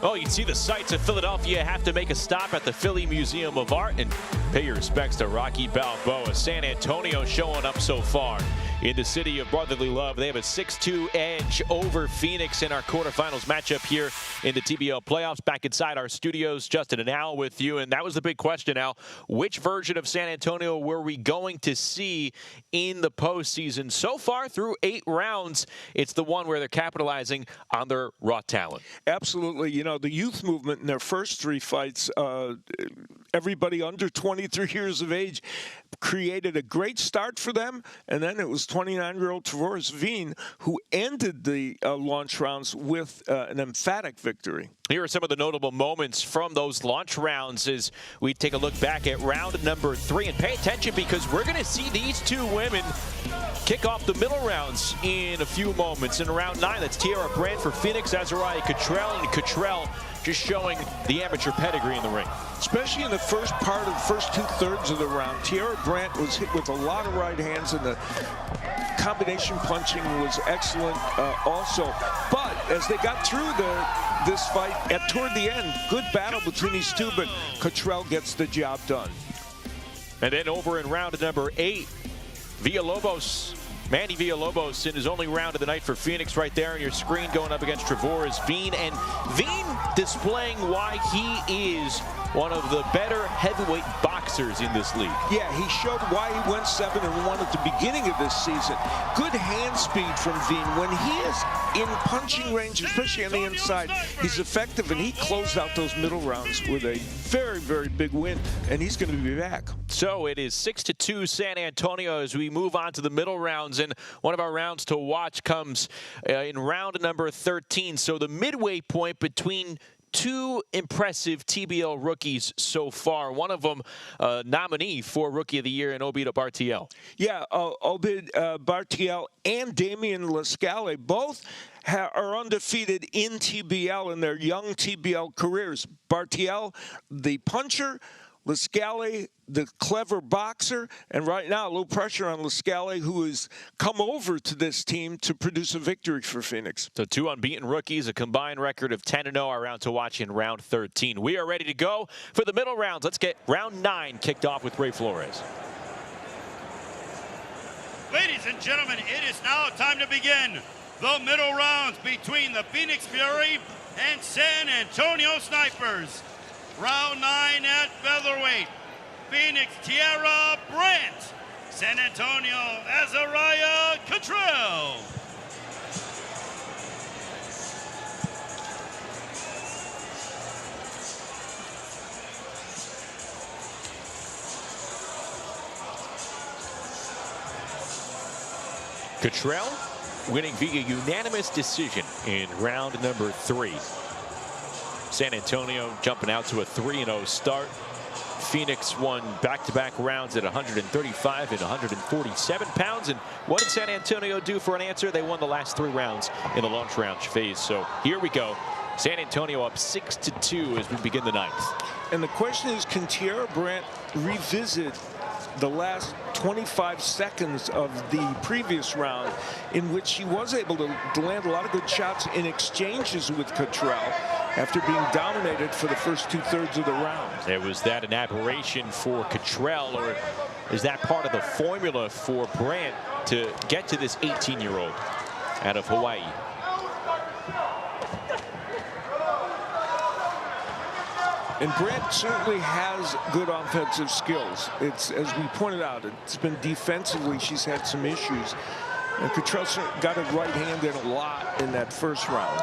Well, you can see the sights of Philadelphia. Have to make a stop at the Philly Museum of Art and pay your respects to Rocky Balboa. San Antonio showing up so far in the city of brotherly love. They have a 6-2 edge over Phoenix in our quarterfinals matchup here in the TBL playoffs. Back inside our studios, Justin and Al with you. And that was the big question, Al. Which version of San Antonio were we going to see in the postseason? So far through 8 rounds, it's the one where they're capitalizing on their raw talent. Absolutely. You know, the youth movement in their first 3 fights, everybody under 23 years of age created a great start for them. And then it was 29-year-old Traverse Veen who ended the launch rounds with an emphatic victory. Here are some of the notable moments from those launch rounds as we take a look back at round number 3. And pay attention because we're going to see these 2 women Kick off the middle rounds in a few moments. In round 9, that's Tiara Brandt for Phoenix, Azariah Cottrell, and Cottrell just showing the amateur pedigree in the ring. Especially in the first part of the first 2/3 of the round, Tiara Brandt was hit with a lot of right hands, and the combination punching was excellent also. But as they got through this fight, toward the end, good battle between these two, but Cottrell gets the job done. And then over in round number 8, Manny Villalobos in his only round of the night for Phoenix right there on your screen, going up against Trevoris Veen. And Veen displaying why he is one of the better heavyweight boxers in this league. Yeah, he showed why he went 7-1 at the beginning of this season. Good hand speed from Veen. When he is in punching range, especially on the inside, he's effective, and he closed out those middle rounds with a very, very big win, and he's going to be back. So it is 6-2 San Antonio as we move on to the middle rounds, and one of our rounds to watch comes in round number 13. So the midway point between two impressive TBL rookies so far. One of them nominee for Rookie of the Year in Obid Bartiel. Yeah, Obid Bartiel and Damian Lascala both are undefeated in TBL in their young TBL careers. Bartiel, the puncher, Lascala, the clever boxer, and right now a little pressure on Lascala, who has come over to this team to produce a victory for Phoenix. So two unbeaten rookies, a combined record of 10-0, our round to watch in round 13. We are ready to go for the middle rounds. Let's get round 9 kicked off with Ray Flores. Ladies and gentlemen, it is now time to begin the middle rounds between the Phoenix Fury and San Antonio Snipers. Round 9 at featherweight. Phoenix, Tiara Brandt. San Antonio, Azariah Cottrell. Cottrell winning via unanimous decision in round number 3. San Antonio jumping out to a 3-0 start. Phoenix won back-to-back rounds at 135 and 147 pounds. And what did San Antonio do for an answer? They won the last 3 rounds in the launch round phase. So here we go. San Antonio up 6-2 as we begin the 9th. And the question is, can Tiara Brandt revisit the last 25 seconds of the previous round, in which she was able to land a lot of good shots in exchanges with Cottrell after being dominated for the first 2/3 of the round? Was that an aberration for Cottrell, or is that part of the formula for Brandt to get to this 18-year-old out of Hawaii? And Brandt certainly has good offensive skills. It's, as we pointed out, it's been defensively she's had some issues. And Cottrell got her right hand in a lot in that first round.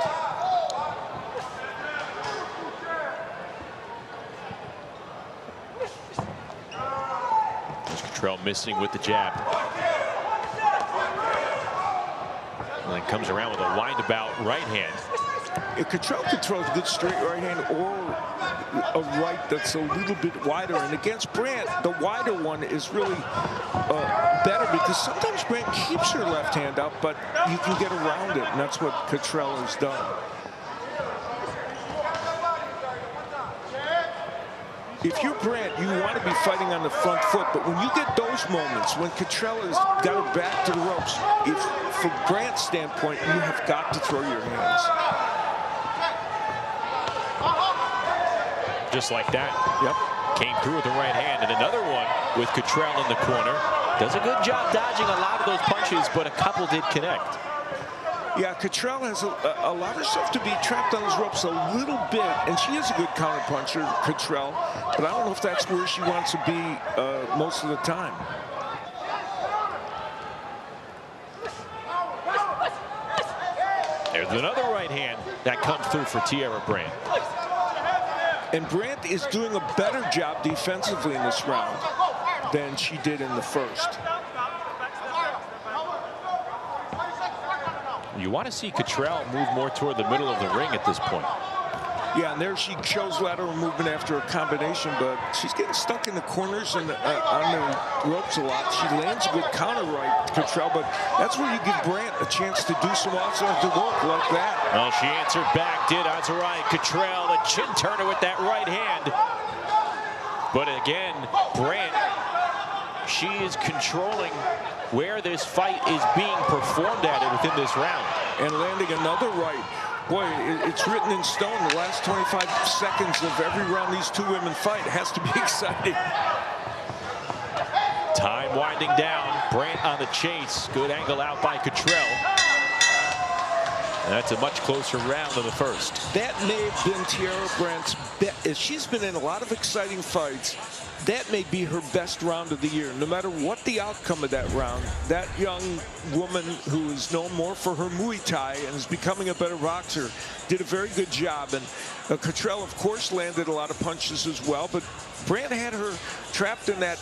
There's Cottrell missing with the jab. And then comes around with a windabout right hand. If Cottrell can throw a good straight right hand or a right that's a little bit wider, and against Brandt, the wider one is really better, because sometimes Brandt keeps her left hand up, but you can get around it, and that's what Cottrell has done. If you're Brandt, you want to be fighting on the front foot, but when you get those moments, when Cottrell has got her back to the ropes, from Brandt's standpoint, you have got to throw your hands. Just like that. Yep. Came through with the right hand, and another one with Cottrell in the corner. Does a good job dodging a lot of those punches, but a couple did connect. Yeah, Cottrell has allowed herself to be trapped on those ropes a little bit, and she is a good counterpuncher, Cottrell, but I don't know if that's where she wants to be most of the time. There's another right hand that comes through for Tiara Brandt. And Brandt is doing a better job defensively in this round than she did in the first. You want to see Cottrell move more toward the middle of the ring at this point. Yeah, and there she shows lateral movement after a combination, but she's getting stuck in the corners and on the ropes a lot. She lands a good counter right, Cottrell, but that's where you give Brandt a chance to do some offensive work like that. Well, she answered back, did Azariah Cottrell, a chin turner with that right hand. But again, Brandt, she is controlling where this fight is being performed at within this round. And landing another right. Boy, it's written in stone. The last 25 seconds of every round these two women fight has to be exciting. Time winding down. Brandt on the chase. Good angle out by Cottrell. And that's a much closer round than the first. That may have been Tiara Brandt's best. She's been in a lot of exciting fights. That may be her best round of the year. No matter what the outcome of that round, that young woman who is known more for her Muay Thai and is becoming a better boxer did a very good job. And Cottrell, of course, landed a lot of punches as well. But Brandt had her trapped in that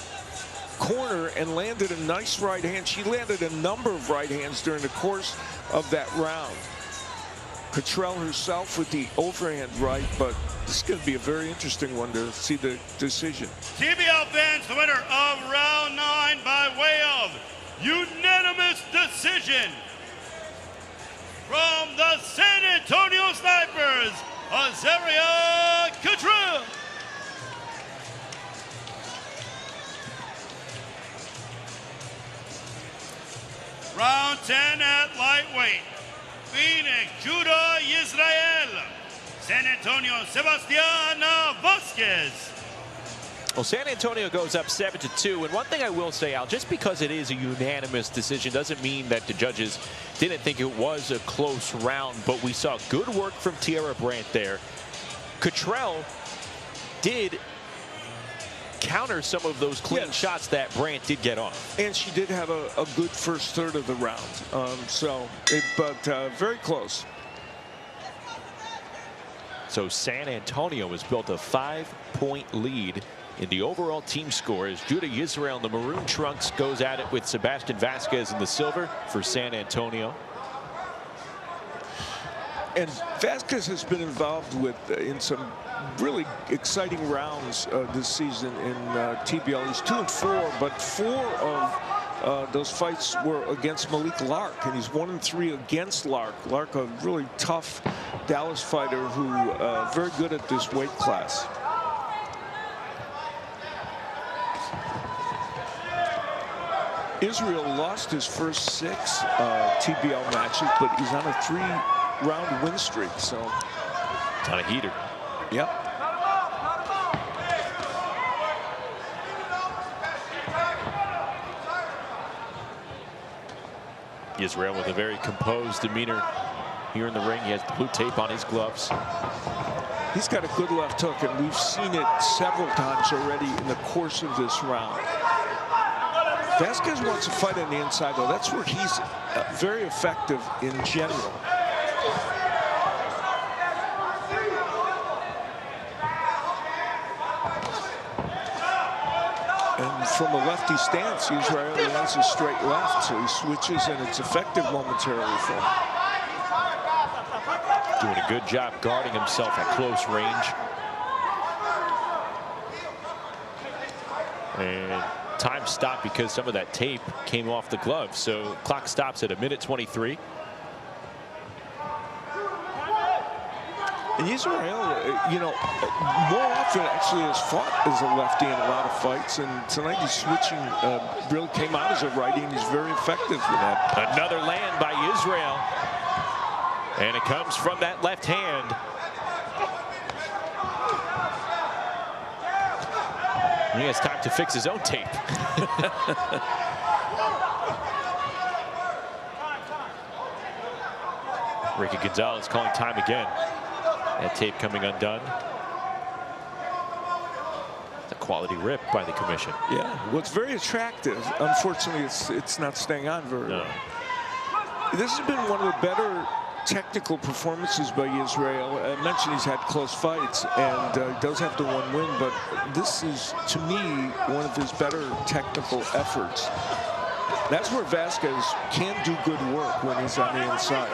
corner and landed a nice right hand. She landed a number of right hands during the course of that round. Cottrell herself with the overhand right, but this is going to be a very interesting one to see the decision. TBL fans, the winner of round 9 by way of unanimous decision from the San Antonio Snipers, Azariah Cottrell. Round 10 at lightweight. Phoenix, Judah, Israel. San Antonio, Sebastian Vasquez. Well, San Antonio goes up 7-2. And one thing I will say, Al, just because it is a unanimous decision doesn't mean that the judges didn't think it was a close round. But we saw good work from Tiara Brandt there. Cottrell did counter some of those clean shots that Brandt did get off. And she did have a good first third of the round. Very close. So San Antonio has built a 5-point lead in the overall team score as Judah Israel in the maroon trunks goes at it with Sebastian Vasquez in the silver for San Antonio. And Vasquez has been involved in some really exciting rounds this season in TBL. He's 2-4, but 4 of those fights were against Malik Lark, and he's 1-3 against Lark. Lark, a really tough Dallas fighter who very good at this weight class. Israel lost his first 6 TBL matches, but he's on a 3-round win streak. So, ton of heater. Yep. Israel with a very composed demeanor here in the ring. He has the blue tape on his gloves. He's got a good left hook, and we've seen it several times already in the course of this round. Vasquez wants to fight on the inside, though. That's where he's very effective in general. And from a lefty stance, Israel lands a straight left, so he switches, and it's effective momentarily for him. Doing a good job guarding himself at close range. And time stopped because some of that tape came off the glove. So clock stops at 1:23. And Israel, more often actually has fought as a lefty in a lot of fights. And tonight he's switching, really came out as a righty, and he's very effective with that. Another land by Israel. And it comes from that left hand. He has time to fix his own tape. Ricky Gonzalez calling time again. That tape coming undone. It's a quality rip by the commission. Yeah, well, it's very attractive. Unfortunately, it's not staying on very well. This has been one of the better technical performances by Israel. I mentioned he's had close fights, and he does have the 1 win, but this is, to me, one of his better technical efforts. That's where Vasquez can do good work when he's on the inside.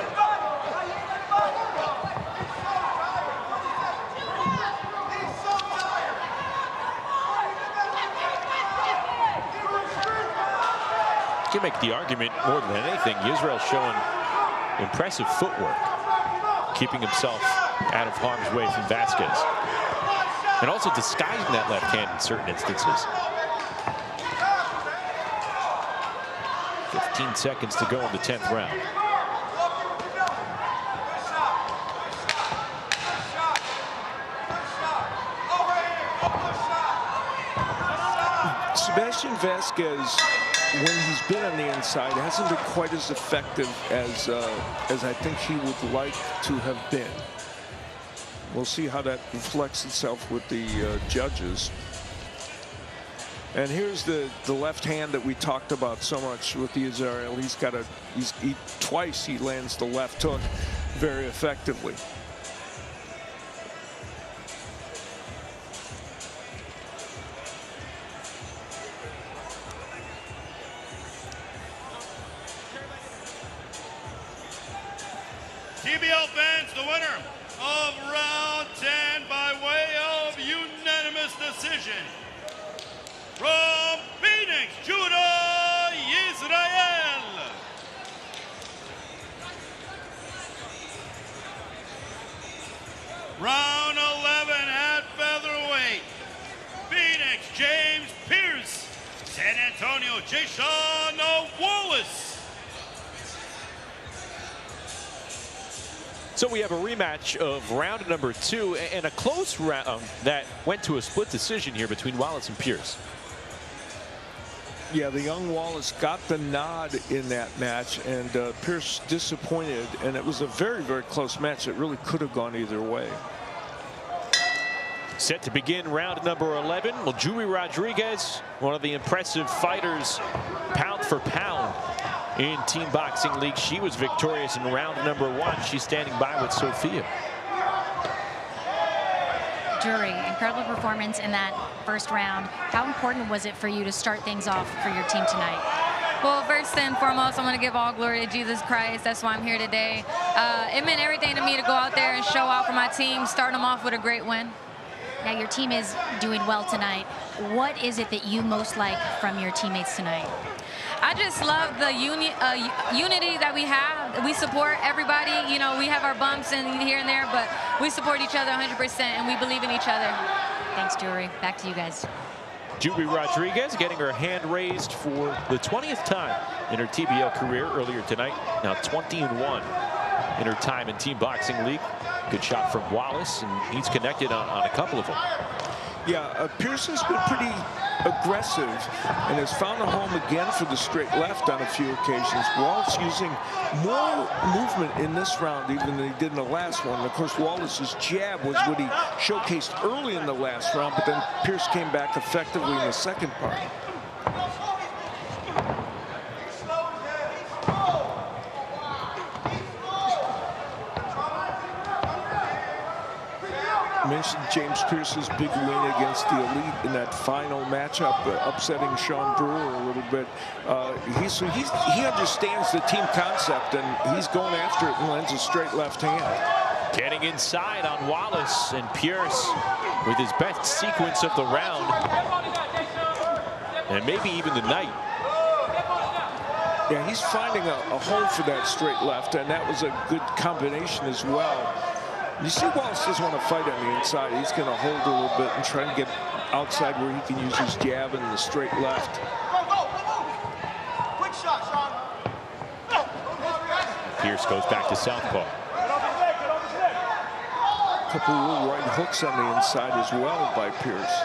You can make the argument more than anything. Israel's showing impressive footwork, keeping himself out of harm's way from Vasquez, and also disguising that left hand in certain instances. 15 seconds to go in the 10th round. Sebastian Vasquez, when he's been on the inside, hasn't been quite as effective as I think he would like to have been. We'll see how that reflects itself with the judges. And here's the left hand that we talked about so much with the Israel. Twice he lands the left hook very effectively. TBL fans, the winner of round 10 by way of unanimous decision from Phoenix, Judah, Israel. Round 11 at featherweight. Phoenix, James Pierce. San Antonio, Jason Wallace. So we have a rematch of round number 2 and a close round that went to a split decision here between Wallace and Pierce. Yeah, the young Wallace got the nod in that match, and Pierce disappointed, and it was a very, very close match. It really could have gone either way. Set to begin round number 11. Well, Julie Rodriguez, one of the impressive fighters, pound for pound in Team Boxing League. She was victorious in round number 1. She's standing by with Sophia. Drury, incredible performance in that first round. How important was it for you to start things off for your team tonight? Well, first and foremost, I want to give all glory to Jesus Christ. That's why I'm here today. It meant everything to me to go out there and show out for my team, starting them off with a great win. Now your team is doing well tonight. What is it that you most like from your teammates tonight? I just love the unity that we have. We support everybody. You know, we have our bumps and here and there, but we support each other 100%, and we believe in each other. Thanks, Drury. Back to you guys. Julie Rodriguez getting her hand raised for the 20th time in her TBL career earlier tonight. Now 20-1 in her time in Team Boxing League. Good shot from Wallace, and he's connected on a couple of them. Yeah, Pierce has been pretty aggressive and has found a home again for the straight left on a few occasions. Wallace using more movement in this round even than he did in the last one. And of course, Wallace's jab was what he showcased early in the last round, but then Pierce came back effectively in the second part. Mentioned James Pierce's big win against the Elite in that final matchup, upsetting Sean Brewer a little bit. He understands the team concept, and he's going after it and lands a straight left hand. Getting inside on Wallace, and Pierce with his best sequence of the round, and maybe even the night. Yeah, he's finding a home for that straight left, and that was a good combination as well. You see Wallace doesn't want to fight on the inside. He's going to hold a little bit and try to get outside where he can use his jab and the straight left. Quick shot, Sean. Pierce goes back to southpaw. A couple of little right hooks on the inside as well by Pierce.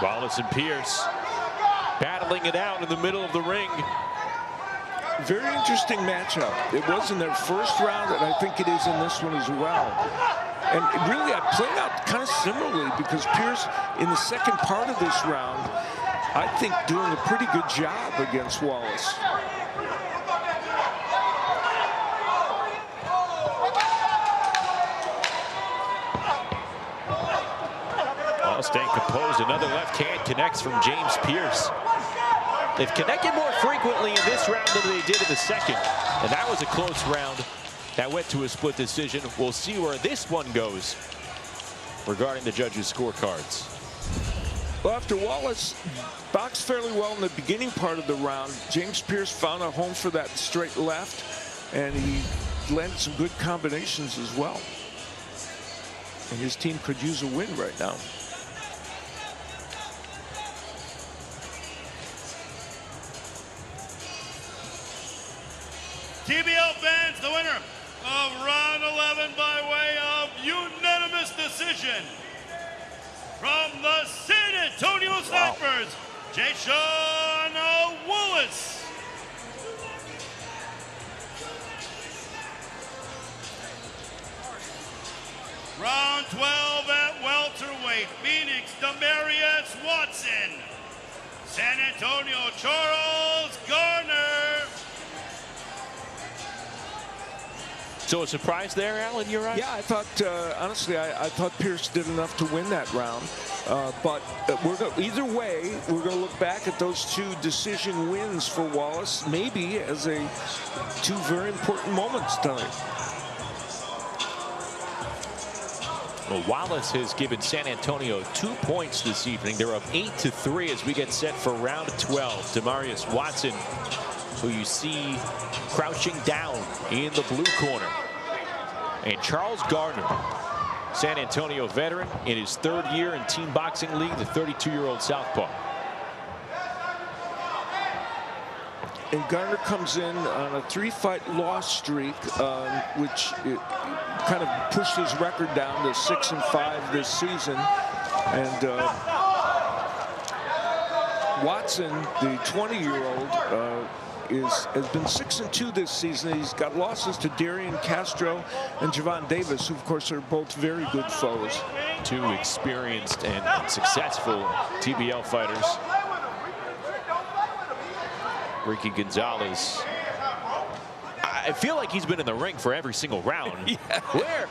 Wallace and Pierce battling it out in the middle of the ring. Very interesting matchup. It was in their first round, and I think it is in this one as well. And really, I played out kind of similarly because Pierce, in the second part of this round, I think doing a pretty good job against Wallace. Staying composed. Another left hand connects from James Pierce. They've connected more frequently in this round than they did in the second, and that was a close round That went to a split decision. We'll see where this one goes regarding the judges' scorecards. Well, after Wallace boxed fairly well in the beginning part of the round, James Pierce found a home for that straight left, and he landed some good combinations as well. And his team could use a win right now. TBL fans, the winner of round 11 by way of unanimous decision from the San Antonio Snipers, Jason Wallace. Round 12 at welterweight, Phoenix Demarius Watson, San Antonio Charles Garner. So a surprise there, Al, in your eyes? Yeah, I thought, honestly, I thought Pierce did enough to win that round. But either way, we're going to look back at those two decision wins for Wallace, maybe as two very important moments tonight. Well, Wallace has given San Antonio 2 points this evening. They're up 8-3 as we get set for round 12. Demarius Watson, who you see crouching down in the blue corner. And Charles Gardner, San Antonio veteran in his 3rd year in Team Boxing League, the 32-year-old southpaw. And Garner comes in on a 3-fight loss streak, which kind of pushed his record down to 6-5 this season. And Watson, the 20-year-old, has been 6-2 this season. He's got losses to Darian Castro and Javon Davis, who of course are both very good foes. Two experienced and successful TBL fighters. Ricky Gonzalez, I feel like he's been in the ring for every single round. Yeah.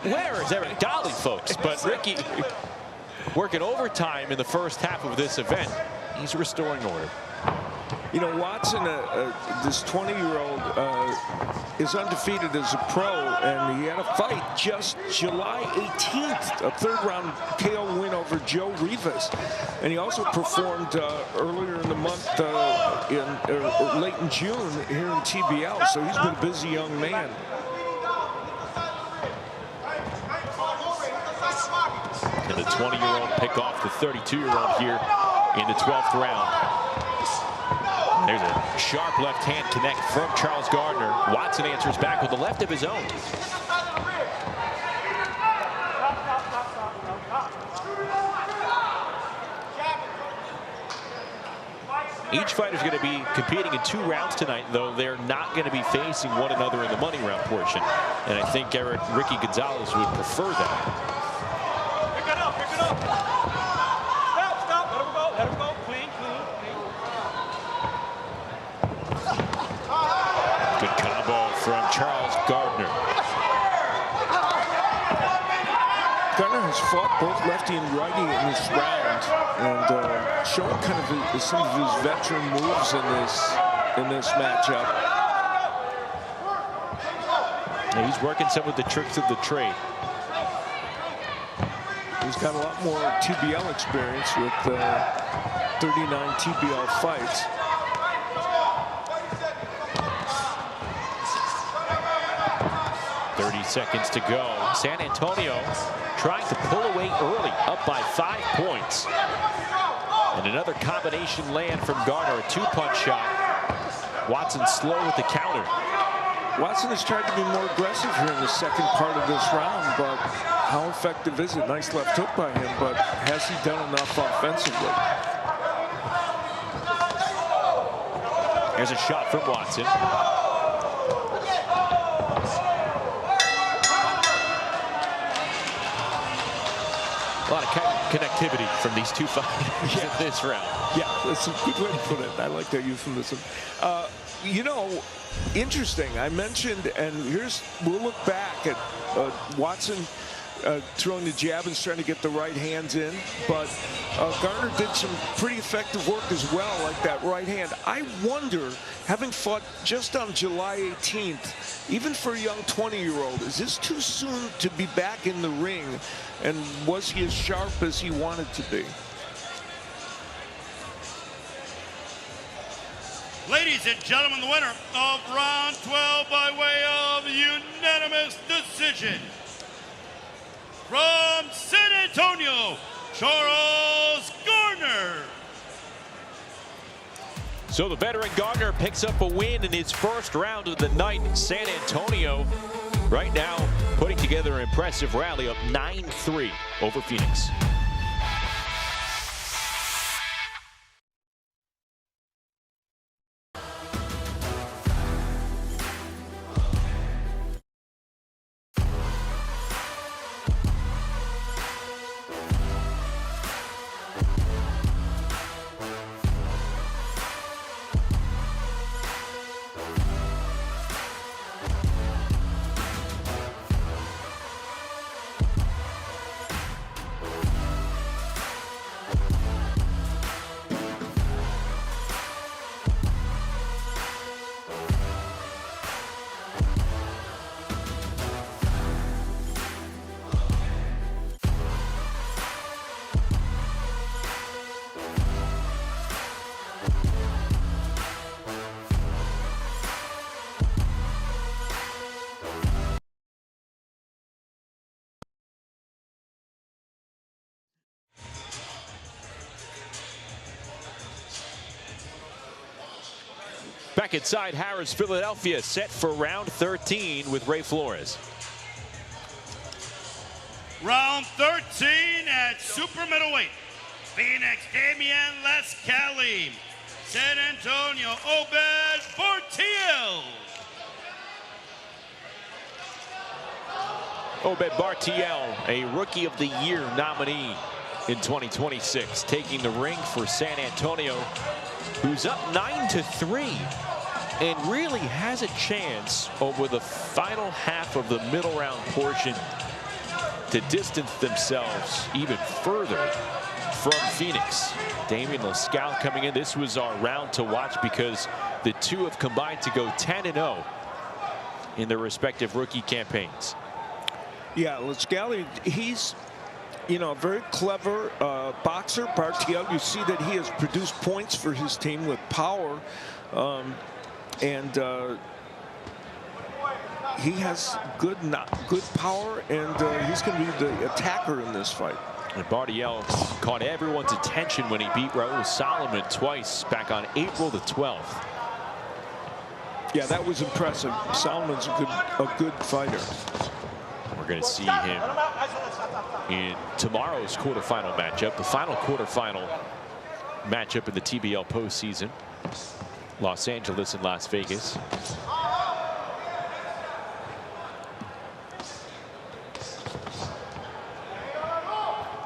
Where is Eric Dolly, folks? But Ricky working overtime in the first half of this event. He's restoring order. You know, Watson, this 20-year-old, is undefeated as a pro, and he had a fight just July 18th, a 3rd-round KO win over Joe Rivas. And he also performed earlier in the month, or late in June, here in TBL. So he's been a busy young man. Can the 20-year-old pick off the 32-year-old here in the 12th round? There's a sharp left hand connect from Charles Gardner. Watson answers back with the left of his own. Each fighter's going to be competing in 2 rounds tonight, though they're not going to be facing one another in the money round portion. And I think Ricky Gonzalez would prefer that. Pick it up, pick it up. Stop, let him go, clean. Good combo from Charles Gardner. Gardner has fought both lefty and righty in this round, and showing kind of some of his veteran moves in this matchup. Yeah, he's working some of the tricks of the trade. He's got a lot more TBL experience with 39 TBL fights. Seconds to go. San Antonio trying to pull away early, up by 5 points. And another combination land from Garner, a 2-punch shot. Watson slow with the counter. Watson has tried to be more aggressive here in the second part of this round, but how effective is it? Nice left hook by him, but has he done enough offensively? There's a shot from Watson. A lot of connectivity from these two fighters in this round. Yeah, that's a good way to put it. I like that euphemism. You know, interesting. I mentioned, and we'll look back at Watson throwing the jab and trying to get the right hands in. But Garner did some pretty effective work as well, like that right hand. I wonder, having fought just on July 18th, even for a young 20-year-old, is this too soon to be back in the ring? And was he as sharp as he wanted to be? Ladies and gentlemen, the winner of round 12 by way of unanimous decision, from San Antonio, Charles Garner. So the veteran Garner picks up a win in his first round of the night. San Antonio right now putting together an impressive rally, up 9-3 over Phoenix. Back inside Harrah's Philadelphia, set for round 13 with Ray Flores. Round 13 at super middleweight. Phoenix, Damian Lescali. San Antonio, Obed Bartiel. Obed Bartiel, a Rookie of the Year nominee in 2026, taking the ring for San Antonio, who's up 9-3 and really has a chance over the final half of the middle round portion to distance themselves even further from Phoenix. Damian Lescali coming in. This was our round to watch because the two have combined to go 10-0 in their respective rookie campaigns. Yeah, Lescali, he's, you know, a very clever boxer. Bartiel, you see that he has produced points for his team with power, and he has good power, and he's going to be the attacker in this fight. And Bartiel caught everyone's attention when he beat Raul Solomon twice back on April the 12th. Yeah, that was impressive. Solomon's a good fighter. We're going to see him in tomorrow's quarterfinal matchup, the final quarterfinal matchup in the TBL postseason. Los Angeles and Las Vegas.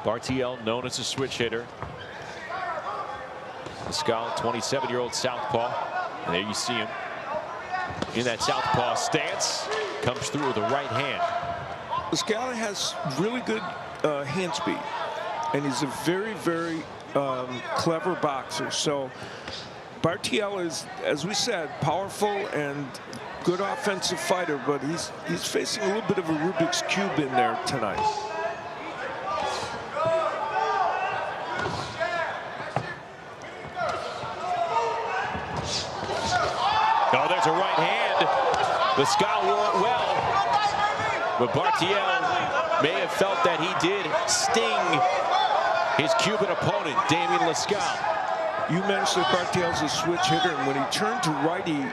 Bartiel, known as a switch hitter. Lescali, 27-year-old southpaw. And there you see him in that southpaw stance. Comes through with the right hand. Lescali has really good hand speed, and he's a very, very clever boxer. So Bartiel is, as we said, powerful and good offensive fighter, but he's facing a little bit of a Rubik's Cube in there tonight. Oh, there's a right hand. Lescali wore it well, but Bartiel may have felt that he did sting his Cuban opponent, Damian Lescali. You mentioned that Bartiel's a switch hitter, and when he turned to righty,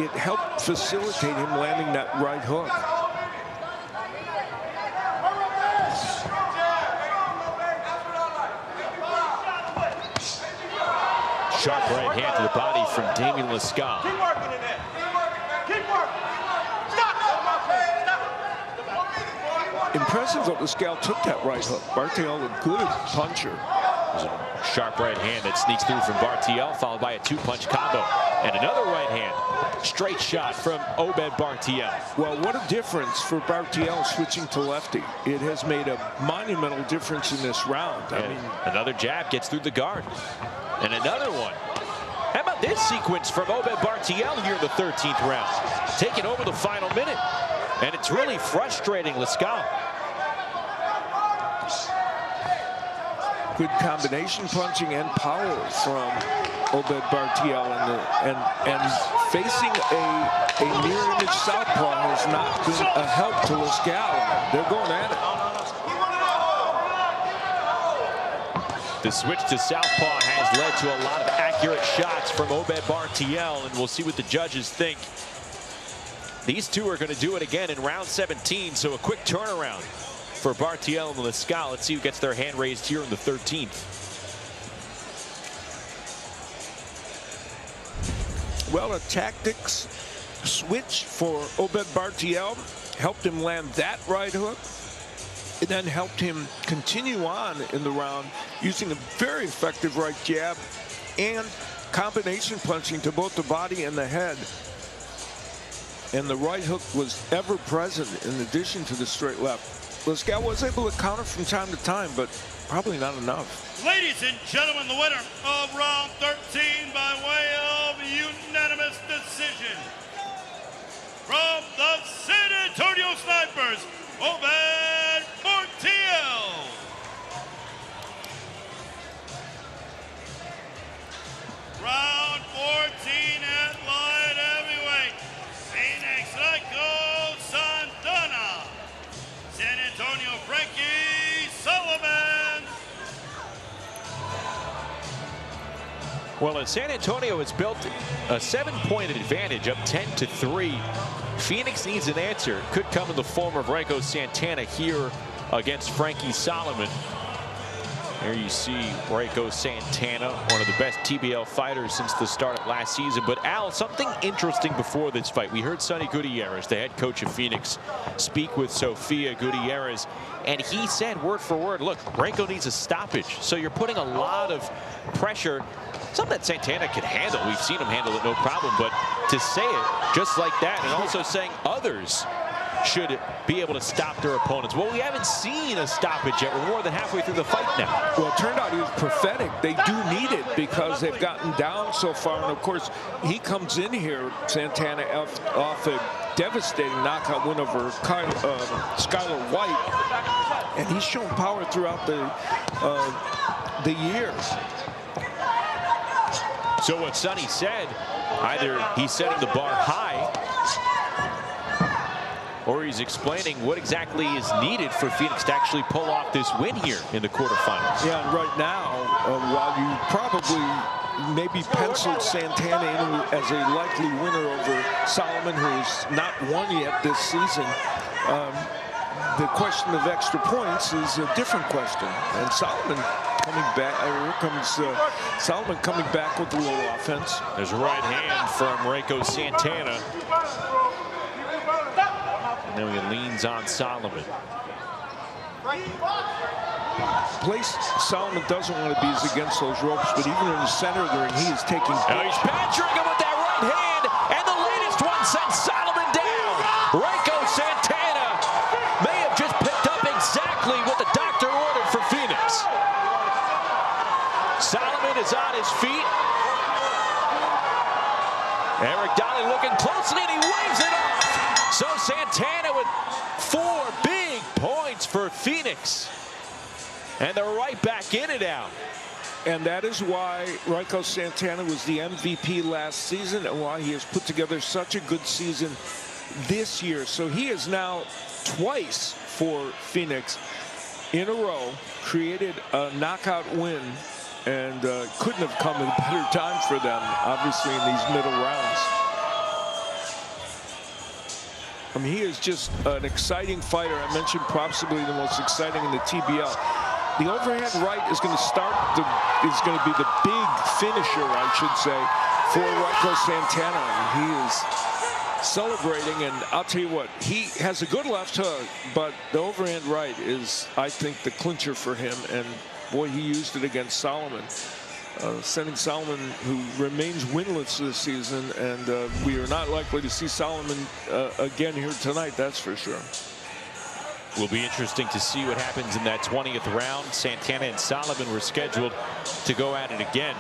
it helped facilitate him landing that right hook. Sharp right hand to the body from Damian Lescali. Keep working in there. Keep working. Stop. Impressive that Lescali took that right hook. Bartiel, a good puncher. There's a sharp right hand that sneaks through from Bartiel, followed by a two-punch combo. And another right hand. Straight shot from Obed Bartiel. Well, what a difference for Bartiel switching to lefty. It has made a monumental difference in this round. I mean, another jab gets through the guard. And another one. How about this sequence from Obed Bartiel here in the 13th round? Taking over the final minute. And it's really frustrating Lascal. Good combination punching and power from Obed Bartiel, and facing a mirror image southpaw has not been a help to Lascal. They're going at it. The switch to southpaw has led to a lot of accurate shots from Obed Bartiel, and we'll see what the judges think. These two are going to do it again in round 17, so a quick turnaround for Bartiel and Lascal. Let's see who gets their hand raised here in the 13th. Well, a tactics switch for Obed Bartiel helped him land that right hook. It then helped him continue on in the round using a very effective right jab and combination punching to both the body and the head. And the right hook was ever present in addition to the straight left. Lascal was able to counter from time to time, but probably not enough. Ladies and gentlemen, the winner of round 13 by way of unanimous decision from the San Antonio Snipers, Obed Bartiel. Round 14 at light heavyweight, Phoenix Rico Santana, San Antonio Frankie Sullivan. Well, as San Antonio has built a 7-point advantage, up 10-3. Phoenix needs an answer. Could come in the form of Rico Santana here against Frankie Solomon. There you see Rico Santana, one of the best TBL fighters since the start of last season. But Al, something interesting before this fight. We heard Sonny Gutierrez, the head coach of Phoenix, speak with Sofia Gutierrez, and he said word for word, look, Rico needs a stoppage. So you're putting a lot of pressure, something that Santana can handle. We've seen him handle it no problem, but to say it just like that, and also saying others should be able to stop their opponents. Well, we haven't seen a stoppage yet. We're more than halfway through the fight now. Well, it turned out he was prophetic. They do need it because they've gotten down so far. And, of course, he comes in here, Santana, off a devastating knockout win over Skylar White. And he's shown power throughout the years. So what Sonny said, either he's setting the bar high, or he's explaining what exactly is needed for Phoenix to actually pull off this win here in the quarterfinals. Yeah, and right now, while you probably maybe penciled Santana in as a likely winner over Solomon, who's not won yet this season, the question of extra points is a different question. And Solomon coming back, here comes Solomon coming back with a little offense. There's a right hand from Rico Santana. And then he leans on Solomon. Place Solomon doesn't want to be is against those ropes, but even in the center of the ring, he is taking. Now he's badgering him with that right hand, and the latest one sends Solomon down. Rico Santana may have just picked up exactly what the doctor ordered for Phoenix. Solomon is on his feet. Eric Dolly looking closely, and he waves it off. So Santana with 4 big points for Phoenix. And they're right back in it now. And that is why Rico Santana was the MVP last season and why he has put together such a good season this year. So he is now twice for Phoenix in a row created a knockout win, and couldn't have come at a better time for them, obviously, in these middle rounds. I mean, he is just an exciting fighter. I mentioned possibly the most exciting in the TBL. The overhand right is going to be the big finisher, I should say, for Rico Santana. He is celebrating, and I'll tell you what, he has a good left hook, but the overhand right is, I think, the clincher for him, and boy, he used it against Solomon. sending Solomon, who remains winless this season, and we are not likely to see Solomon again here tonight, that's for sure. Will be interesting to see what happens in that 20th round. Santana and Solomon were scheduled to go at it again.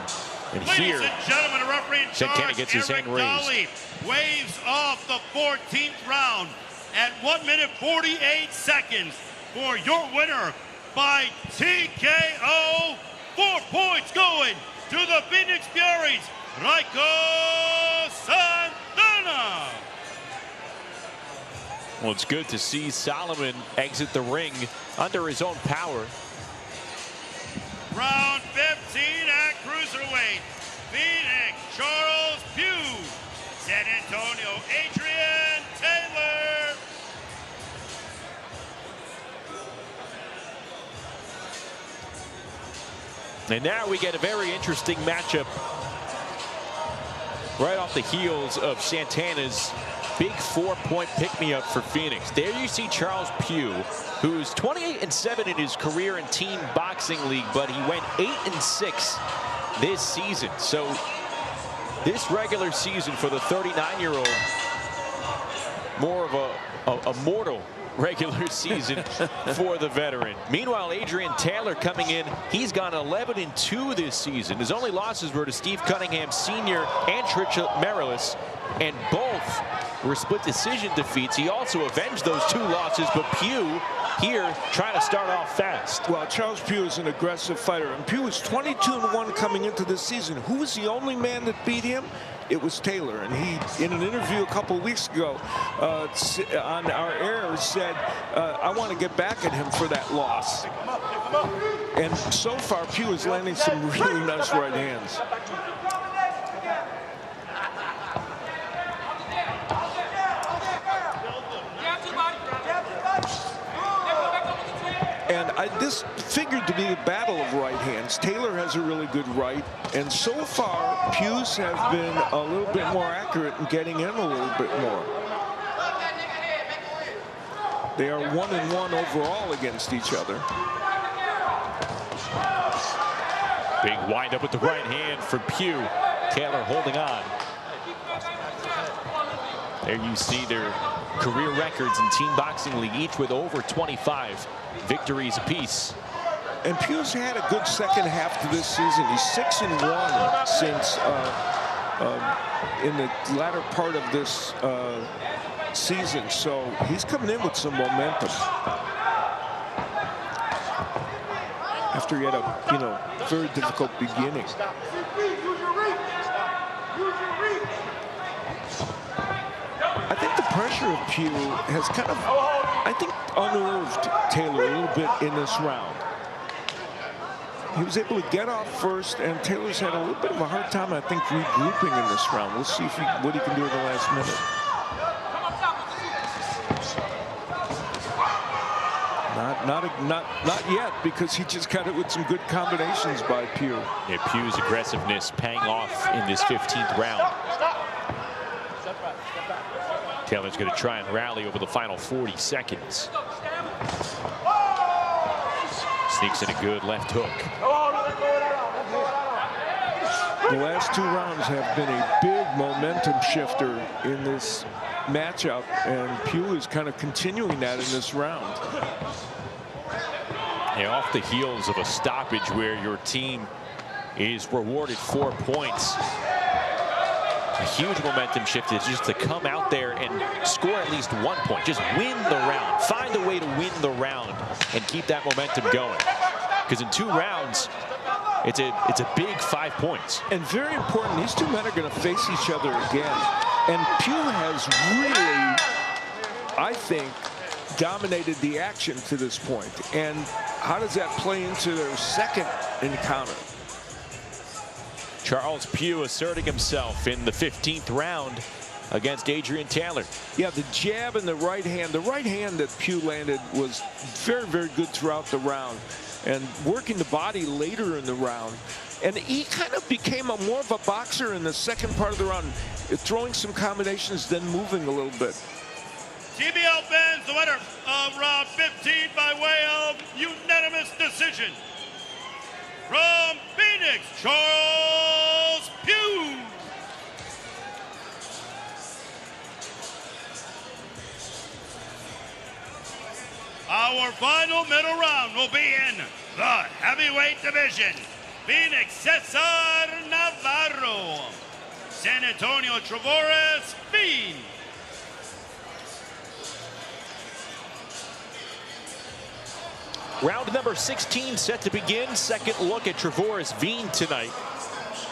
And Ladies and gentlemen, a referee in Santana charge, gets his Eric hand raised. Dolly, waves off the 14th round at 1 minute 48 seconds for your winner by TKO. 4 points going to the Phoenix Furies, Raiko Santana. Well, it's good to see Solomon exit the ring under his own power. Round 15 at cruiserweight. Phoenix, Charles Pugh. San Antonio, Adrian Taylor. And now we get a very interesting matchup right off the heels of Santana's big 4-point pick-me-up for Phoenix. There you see Charles Pugh, who's 28-7 in his career in Team Boxing League, but he went 8-6 this season. So this regular season for the 39-year-old, more of a mortal regular season for the veteran. Meanwhile, Adrian Taylor coming in, he's gone 11-2 this season. His only losses were to Steve Cunningham Sr. and Tricia Merilis, and both were split decision defeats. He also avenged those 2 losses, but Pugh here trying to start off fast. Well, Charles Pugh is an aggressive fighter, and Pugh was 22-1 coming into this season. Who was the only man that beat him? It was Taylor, and he, in an interview a couple of weeks ago on our air, said, I want to get back at him for that loss. And so far, Pugh is landing some really nice right hands. And this figured to be a battle of right hands. Taylor has a really good right, and so far, Pugh's have been a little bit more accurate in getting in a little bit more. They are 1-1 overall against each other. Big wind-up with the right hand for Pugh. Taylor holding on. There you see their career records in Team Boxing League, each with over 25 victories apiece. And Pugh's had a good second half to this season. He's 6-1 since in the latter part of this season. So he's coming in with some momentum after he had a very difficult beginning. I think the pressure of Pugh has kind of, I think, unnerved Taylor a little bit in this round. He was able to get off first, and Taylor's had a little bit of a hard time, I think, regrouping in this round. We'll see what he can do in the last minute. Not yet, because he just got it with some good combinations by Pugh. Yeah, Pugh's aggressiveness paying off in this 15th round. Taylor's going to try and rally over the final 40 seconds. Sneaks in a good left hook. The last 2 rounds have been a big momentum shifter in this matchup, and Pugh is kind of continuing that in this round. Yeah, off the heels of a stoppage where your team is rewarded 4 points. A huge momentum shift is just to come out there and score at least 1 point. Just win the round. Find a way to win the round and keep that momentum going. Because in 2 rounds, it's a big 5 points. And very important, these 2 men are going to face each other again. And Pugh has really, I think, dominated the action to this point. And how does that play into their second encounter? Charles Pugh asserting himself in the 15th round against Adrian Taylor. Yeah, the jab and the right hand that Pugh landed was very, very good throughout the round, and working the body later in the round. And he kind of became more of a boxer in the second part of the round, throwing some combinations, then moving a little bit. TBL fans, the winner of round 15 by way of unanimous decision from Phoenix. Phoenix, Charles Pugh. Our final middle round will be in the heavyweight division. Phoenix, Cesar Navarro. San Antonio, Trevores Fiend. Round number 16 set to begin. Second look at Trevores Fiend tonight.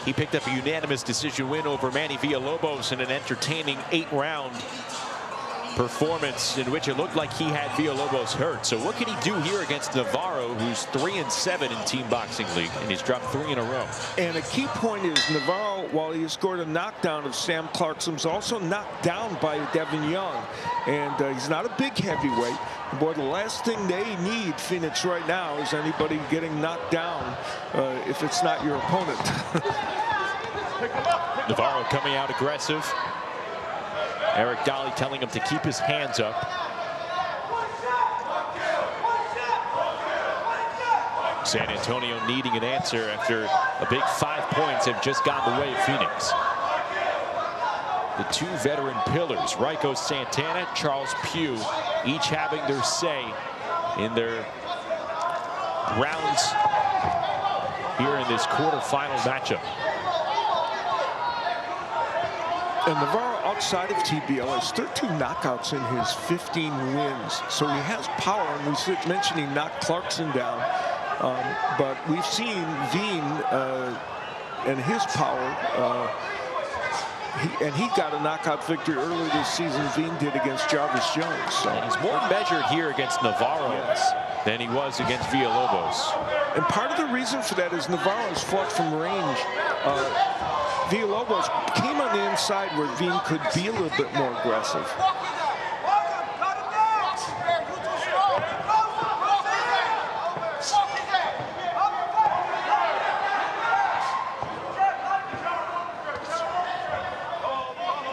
He picked up a unanimous decision win over Manny Villalobos in an entertaining 8-round performance in which it looked like he had Villalobos hurt. So what can he do here against Navarro, who's 3-7 in Team Boxing League, and he's dropped 3 in a row? And a key point is Navarro, while he scored a knockdown of Sam Clarkson, was also knocked down by Devin Young. And he's not a big heavyweight. Boy, the last thing they need, Phoenix, right now is anybody getting knocked down if it's not your opponent. Navarro coming out aggressive. Eric Dolly telling him to keep his hands up. San Antonio needing an answer after a big 5 points have just gone the way of Phoenix. The two veteran pillars, Rico Santana, Charles Pugh, each having their say in their rounds here in this quarterfinal matchup. And Navarro, outside of TBL, has 13 knockouts in his 15 wins. So he has power, and we mentioned he knocked Clarkson down. But we've seen Veen and his power. He got a knockout victory earlier this season. Veen did against Jarvis Jones. So. And he's more measured here against Navarro than he was against Villalobos. And part of the reason for that is Navarro's fought from range. Villalobos came on the inside where Veen could be a little bit more aggressive.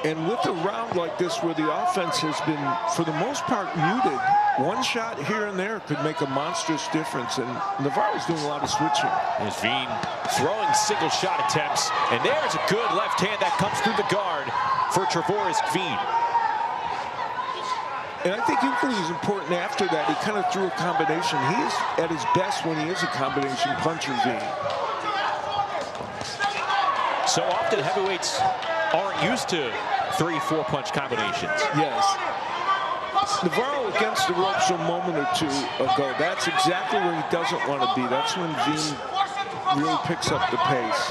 And with a round like this where the offense has been, for the most part, muted, one shot here and there could make a monstrous difference. And Navarro's doing a lot of switching. There's Veen throwing single shot attempts. And there's a good left hand that comes through the guard for Trevores Veen. And I think equally as important after that, he kind of threw a combination. He is at his best when he is a combination puncher, Veen. So often heavyweights aren't used to 3-4 punch combinations. Yes. Navarro against the ropes a moment or two ago. That's exactly where he doesn't want to be. That's when Veen really picks up the pace.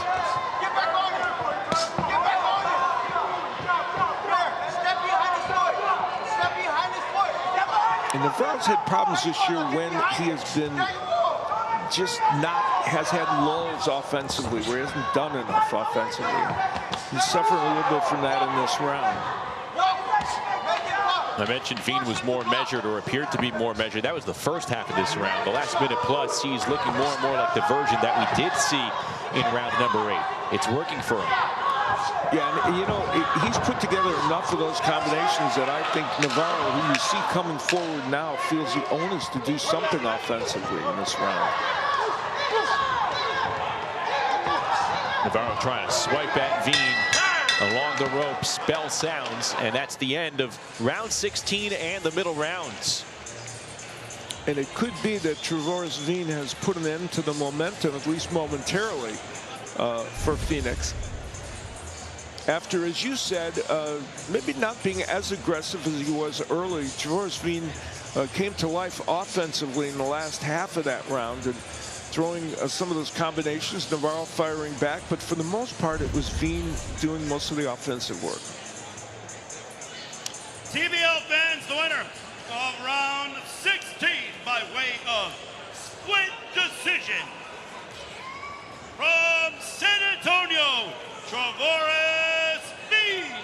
And Navarro's had problems this year when he has been has had lulls offensively, where he hasn't done enough offensively. He's suffering a little bit from that in this round. I mentioned Veen was more measured, or appeared to be more measured. That was the first half of this round. The last minute plus, he's looking more and more like the version that we did see in round number 8. It's working for him. Yeah, and you know, he's put together enough of those combinations that I think Navarro, who you see coming forward now, feels the onus to do something offensively in this round. Navarro trying to swipe at Veen along the ropes. Bell sounds, and that's the end of round 16 and the middle rounds. And it could be that Trevores Veen has put an end to the momentum, at least momentarily, for Phoenix. After, as you said, maybe not being as aggressive as he was early, Trevores Veen came to life offensively in the last half of that round, and throwing some of those combinations, Navarro firing back, but for the most part it was Veen doing most of the offensive work. TBL fans, the winner of round 16 by way of split decision from San Antonio, Trevores Veen.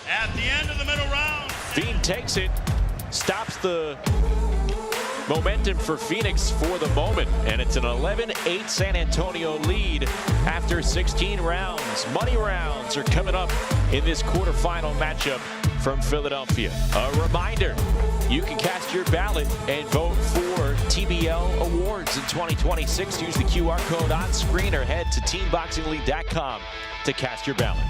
At the end of the middle round, Veen takes it, stops the momentum for Phoenix for the moment, and it's an 11-8 San Antonio lead after 16 rounds. Money rounds are coming up in this quarterfinal matchup from Philadelphia. A reminder, you can cast your ballot and vote for TBL Awards in 2026. Use the QR code on screen or head to teamboxingleague.com to cast your ballot.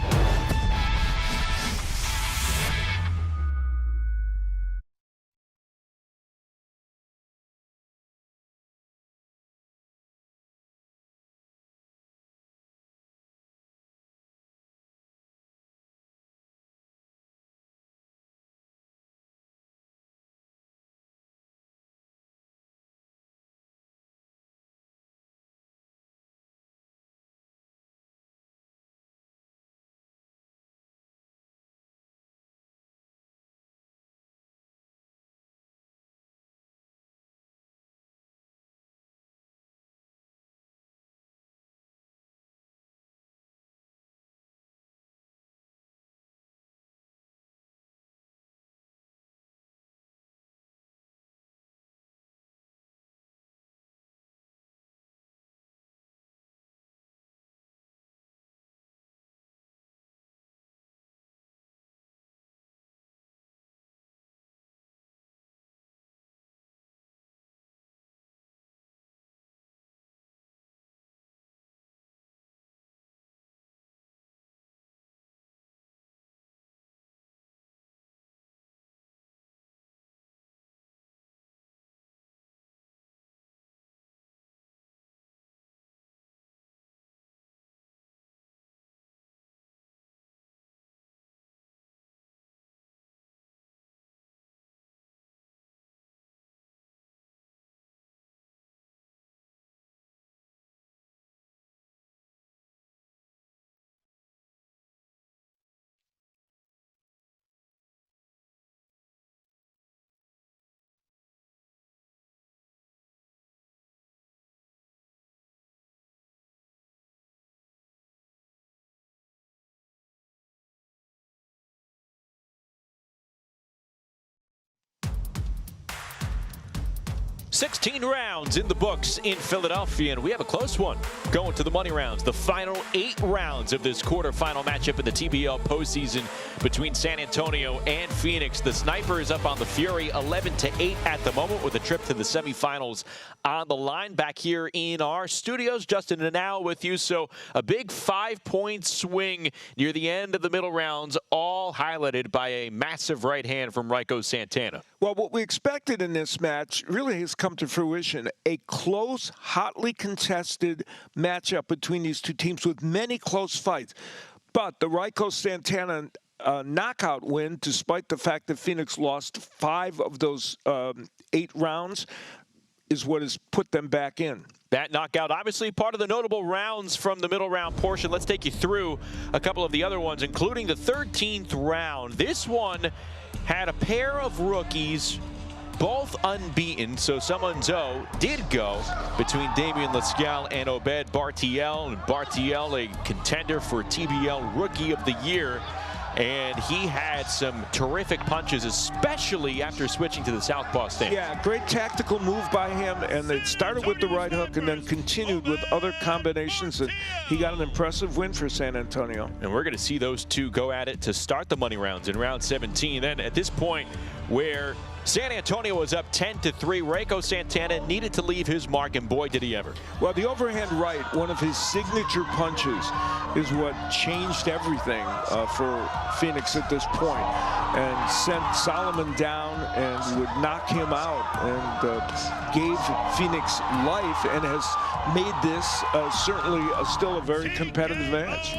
"16 rounds in the books in Philadelphia, and we have a close one going to the money rounds. The final 8 rounds of this quarterfinal matchup in the TBL postseason between San Antonio and Phoenix. The Sniper is up on the Fury 11-8 at the moment, with a trip to the semifinals on the line. Back here in our studios, Justin and Al with you. So a big 5-point swing near the end of the middle rounds, all highlighted by a massive right hand from Raiko Santana. Well, what we expected in this match really has come to fruition. A close, hotly contested matchup between these two teams with many close fights. But the Raiko Santana knockout win, despite the fact that Phoenix lost 5 of those 8 rounds, is what has put them back in. That knockout, obviously part of the notable rounds from the middle round portion. Let's take you through a couple of the other ones, including the 13th round. This one had a pair of rookies, both unbeaten, so Samunzo did go between Damien Lascal and Obed Bartiel. And Bartiel, a contender for TBL Rookie of the Year. And he had some terrific punches, especially after switching to the southpaw stance. Yeah, great tactical move by him, and it started with the right hook and then continued with other combinations, and he got an impressive win for San Antonio. And we're going to see those two go at it to start the money rounds in round 17. Then at this point, where San Antonio was up 10-3. Raiko Santana needed to leave his mark, and boy, did he ever. Well, the overhand right, one of his signature punches, is what changed everything for Phoenix at this point, and sent Solomon down and would knock him out, and gave Phoenix life, and has made this certainly still a very competitive match.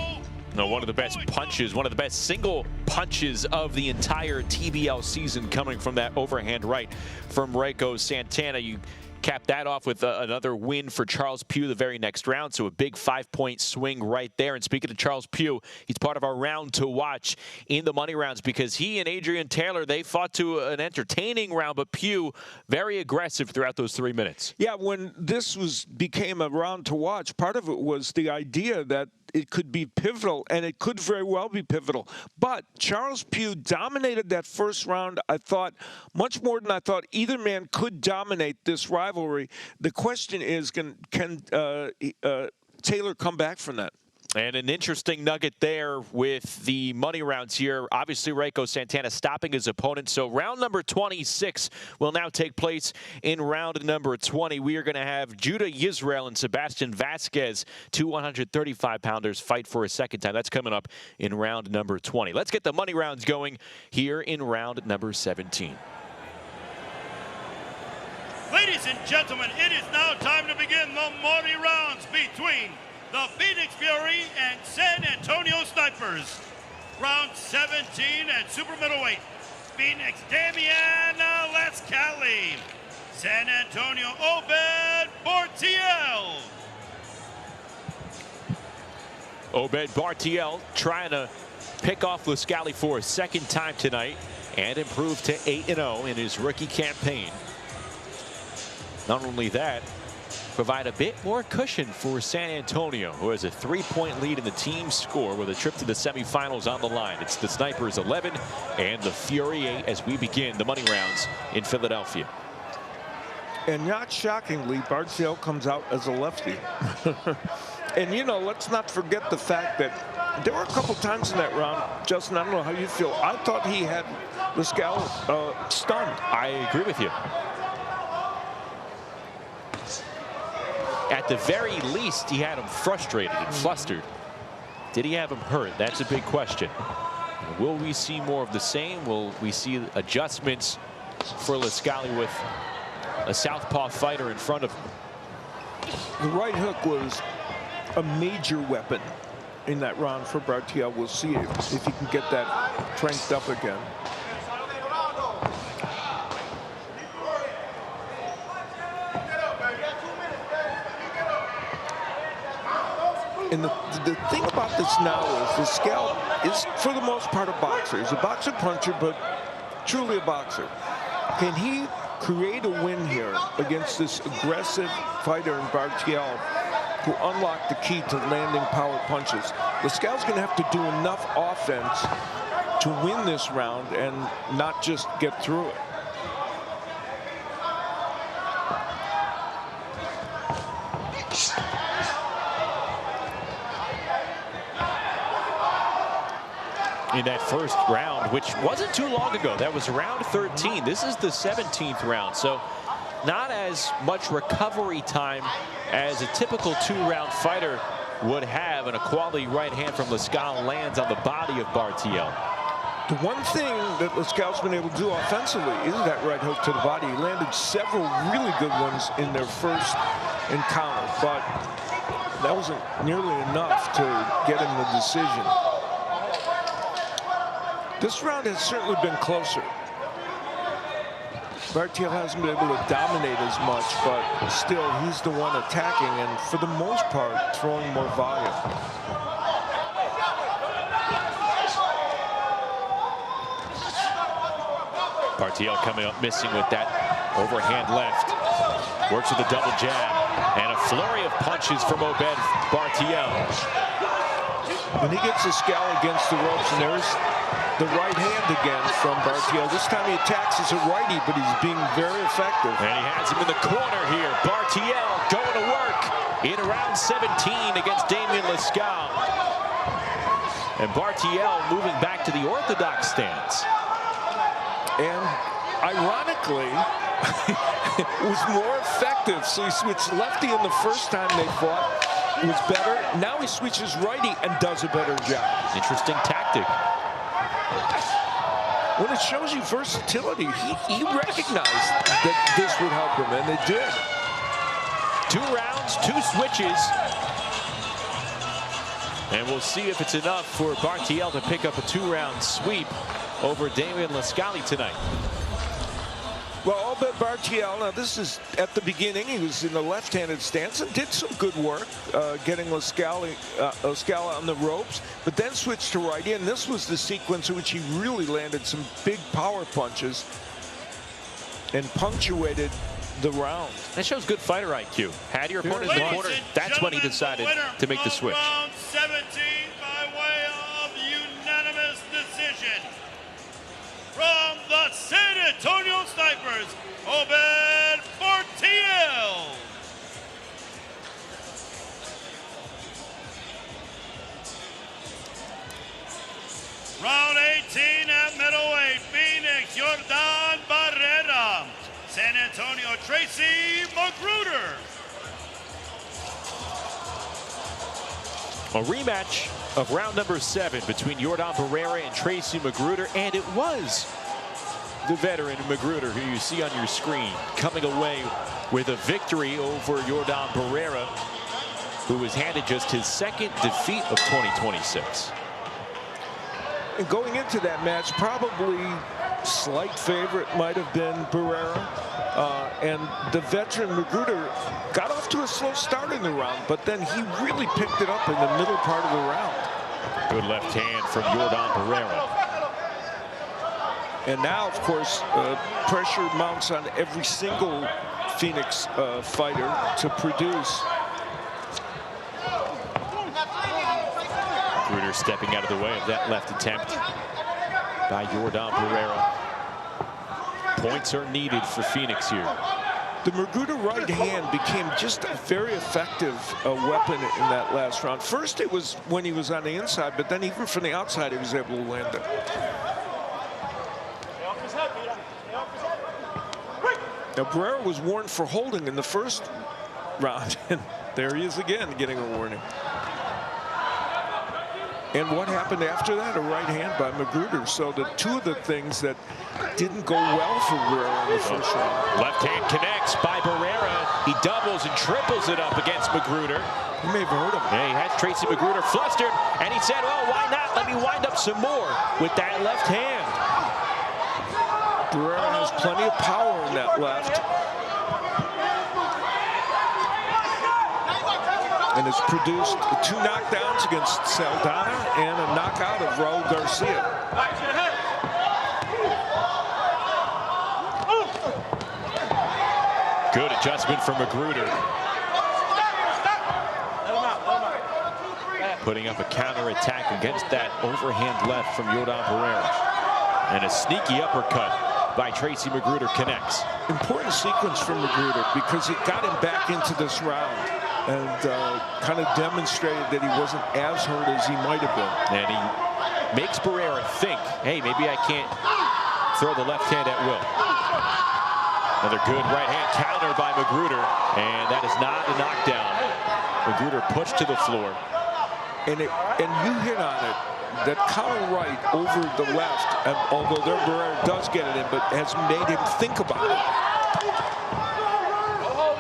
No, one of the best punches, one of the best single punches of the entire TBL season, coming from that overhand right from Raiko Santana. You cap that off with another win for Charles Pugh the very next round, so a big 5-point swing right there. And speaking of Charles Pugh, he's part of our round to watch in the money rounds, because he and Adrian Taylor, they fought to an entertaining round, but Pugh very aggressive throughout those 3 minutes. Yeah, when this became a round to watch, part of it was the idea that it could be pivotal, and it could very well be pivotal. But Charles Pugh dominated that first round, I thought, much more than I thought either man could dominate this rivalry. The question is, can Taylor come back from that? And an interesting nugget there with the money rounds here. Obviously, Raico Santana stopping his opponent. So round number 26 will now take place in round number 20. We are going to have Judah Yisrael and Sebastian Vasquez, two 135-pounders, fight for a second time. That's coming up in round number 20. Let's get the money rounds going here in round number 17. Ladies and gentlemen, it is now time to begin the money rounds between the Phoenix Fury and San Antonio Snipers. Round 17 at super middleweight. Phoenix Damian Lascali. San Antonio Obed Bartiel. Obed Bartiel trying to pick off Lascali for a second time tonight and improve to 8-0 in his rookie campaign. Not only that, provide a bit more cushion for San Antonio, who has a 3-point lead in the team score with a trip to the semifinals on the line. It's the Snipers 11 and the Fury 8 as we begin the money rounds in Philadelphia. And not shockingly, Bartiel comes out as a lefty. And, you know, let's not forget the fact that there were a couple times in that round, Justin, I don't know how you feel. I thought he had Lascali stunned. I agree with you. At the very least, he had him frustrated and flustered. Did he have him hurt? That's a big question. Will we see more of the same? Will we see adjustments for Lascali with a southpaw fighter in front of him? The right hook was a major weapon in that round for Bartiel. We'll see if he can get that cranked up again. And the thing about this now is the scale is, for the most part, a boxer. He's a boxer-puncher, but truly a boxer. Can he create a win here against this aggressive fighter in Bartiel, who unlocked the key to landing power punches? Lascali's going to have to do enough offense to win this round and not just get through it. In that first round, which wasn't too long ago. That was round 13. This is the 17th round, so not as much recovery time as a typical two-round fighter would have, and a quality right hand from Lascali lands on the body of Bartiel. The one thing that Lascali's been able to do offensively is that right hook to the body. He landed several really good ones in their first encounter, but that wasn't nearly enough to get him the decision. This round has certainly been closer. Bartiel hasn't been able to dominate as much, but still, he's the one attacking and, for the most part, throwing more volume. Bartiel coming up missing with that overhand left. Works with a double jab and a flurry of punches from Obed Bartiel. When he gets Lascali against the ropes, and there's the right hand again from Bartiel. This time he attacks as a righty, but he's being very effective. And he has him in the corner here. Bartiel going to work in round 17 against Damian Lascali. And Bartiel moving back to the orthodox stance. And ironically, was more effective. So he switched lefty in the first time they fought. It was better. Now he switches righty and does a better job. Interesting tactic. When it shows you versatility, he recognized that this would help him, and it did. 2 rounds, 2 switches. And we'll see if it's enough for Bartiel to pick up a 2-round sweep over Damian Lascali tonight. Well, Obed Bartiel, now this is at the beginning. He was in the left-handed stance and did some good work getting Lascali on the ropes, but then switched to righty, and this was the sequence in which he really landed some big power punches and punctuated the round. That shows good fighter IQ. Had your opponent in the corner, that's when he decided to make the switch. Round 17 by way of unanimous decision. From the San Antonio Snipers, Obed Bartiel. at middleweight, Phoenix, Jordan Barrera. San Antonio, Tracy Magruder. A rematch of round number 7 between Jordan Barrera and Tracy Magruder, and it was the veteran Magruder, who you see on your screen, coming away with a victory over Jordan Barrera, who was handed just his 2nd defeat of 2026. And going into that match, probably slight favorite might have been Barrera. And the veteran Magruder got off to a slow start in the round, but then he really picked it up in the middle part of the round. Good left hand from Jordan Barrera. And now, of course, pressure mounts on every single Phoenix fighter to produce. Magruder stepping out of the way of that left attempt by Jordan Barrera. Points are needed for Phoenix here. The Magruder right hand became just a very effective weapon in that last round. First, it was when he was on the inside, but then even from the outside, he was able to land it. Now, Barrera was warned for holding in the first round, and there he is again, getting a warning. And what happened after that? A right hand by Magruder. So the two of the things that didn't go well for Barrera in the first round. Left hand connects by Barrera. He doubles and triples it up against Magruder. He may have hurt him. Yeah, he had Tracy Magruder flustered, and he said, well, why not? Let me wind up some more with that left hand. Barrera has plenty of power in that left. And has produced 2 knockdowns against Saldana and a knockout of Raul Garcia. Good adjustment from Magruder. Putting up a counterattack against that overhand left from Jordan Barrera. And a sneaky uppercut by Tracy Magruder connects. Important sequence from Magruder because it got him back into this round and kind of demonstrated that he wasn't as hurt as he might have been. And he makes Barrera think, hey, maybe I can't throw the left hand at will. Another good right hand counter by Magruder, and that is not a knockdown. Magruder pushed to the floor. And you hit on it. That counter right over the left, although there Barrera does get it in, but has made him think about it.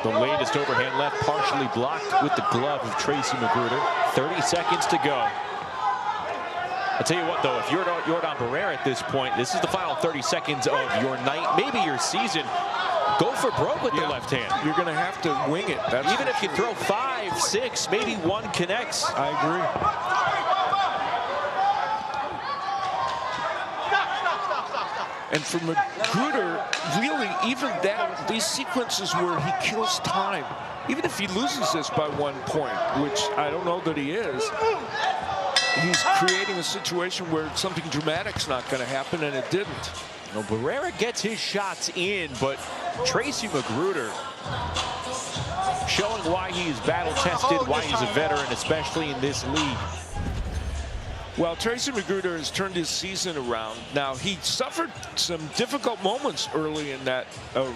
The latest overhand left partially blocked with the glove of Tracy Magruder. 30 seconds to go. I'll tell you what, though, if you're Jordan Barrera at this point, this is the final 30 seconds of your night, maybe your season. Go for broke with the left hand. You're going to have to wing it. That's even if you throw 5, 6, maybe 1 connects. I agree. And for Magruder, really, even these sequences where he kills time, even if he loses this by 1 point, which I don't know that he is, he's creating a situation where something dramatic's not going to happen, and it didn't. No, Barrera gets his shots in, but Tracy Magruder showing why he's battle-tested, why he's a veteran, especially in this league. Well, Tracy Magruder has turned his season around. Now, he suffered some difficult moments early in that